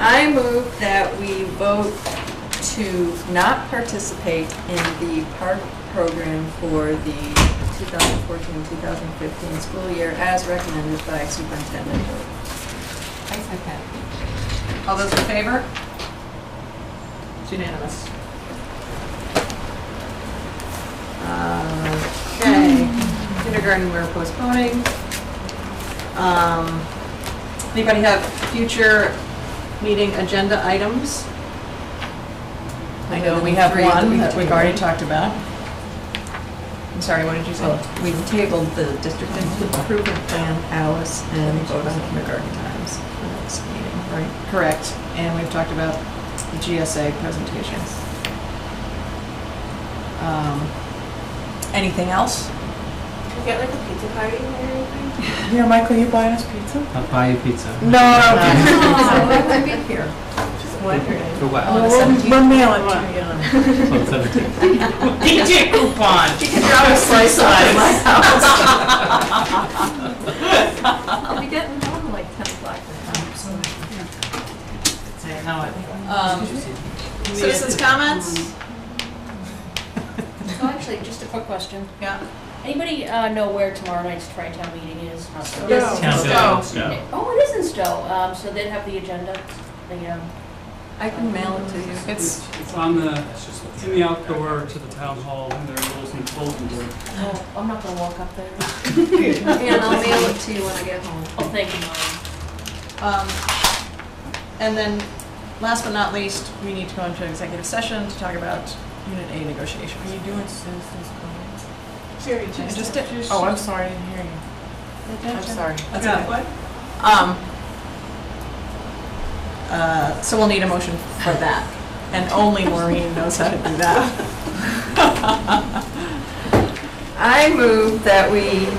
I move that we vote to not participate in the park program for the 2014-2015 school year as recommended by Superintendent Wood. I second. All those in favor? It's unanimous. Okay, kindergarten we're postponing. Anybody have future meeting agenda items? I know we have one that we've already talked about. I'm sorry, what did you say? We've tabled the district improvement plan, Alice, and vote on kindergarten times for the next meeting. Right, correct. And we've talked about the GSA presentations. Anything else? Did you get like a pizza party or anything? Yeah, Michael, you buying us pizza? I'll buy you pizza. No. I would be here. Just wondering. For what? We'll mail it to you. On the 17th. DJ coupon. You can drop a slice off my house. I'll be getting home like 10 o'clock. Citizens' comments? So actually, just a quick question. Yeah. Anybody know where tomorrow night's Tri-Town meeting is? Stowe. Oh, it is in Stowe. So they'd have the agenda. I can mail it to you. It's on in the outdoor to the town hall, and there are those in bulletin board. Oh, I'm not gonna walk up there. And I'll mail it to you when I get home. Oh, thank you, Mom. And then, last but not least, we need to go into executive session to talk about Unit A negotiations. Are you doing citizens' comments? Sure, you just did. Oh, I'm sorry, I didn't hear you. I'm sorry. That's okay. So we'll need a motion for that, and only Maureen knows how to do that. I move that we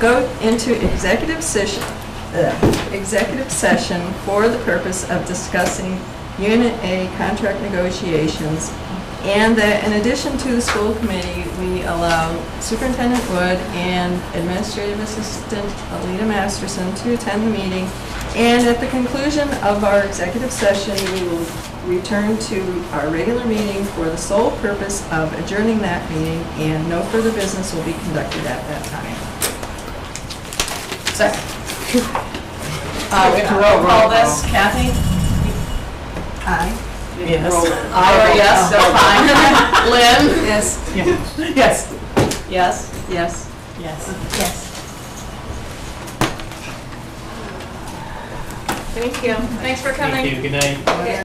go into executive session for the purpose of discussing Unit A contract negotiations, and that in addition to the school committee, we allow Superintendent Wood and Administrative Assistant Alita Masterson to attend the meeting. And at the conclusion of our executive session, we will return to our regular meeting for the sole purpose of adjourning that meeting, and no further business will be conducted at that time. Second. We have to roll call this. Kathy? Aye. Yes. Ira, yes, so fine. Lynn? Yes. Yes. Yes. Yes. Yes. Yes. Thank you. Thanks for coming. Thank you, good night.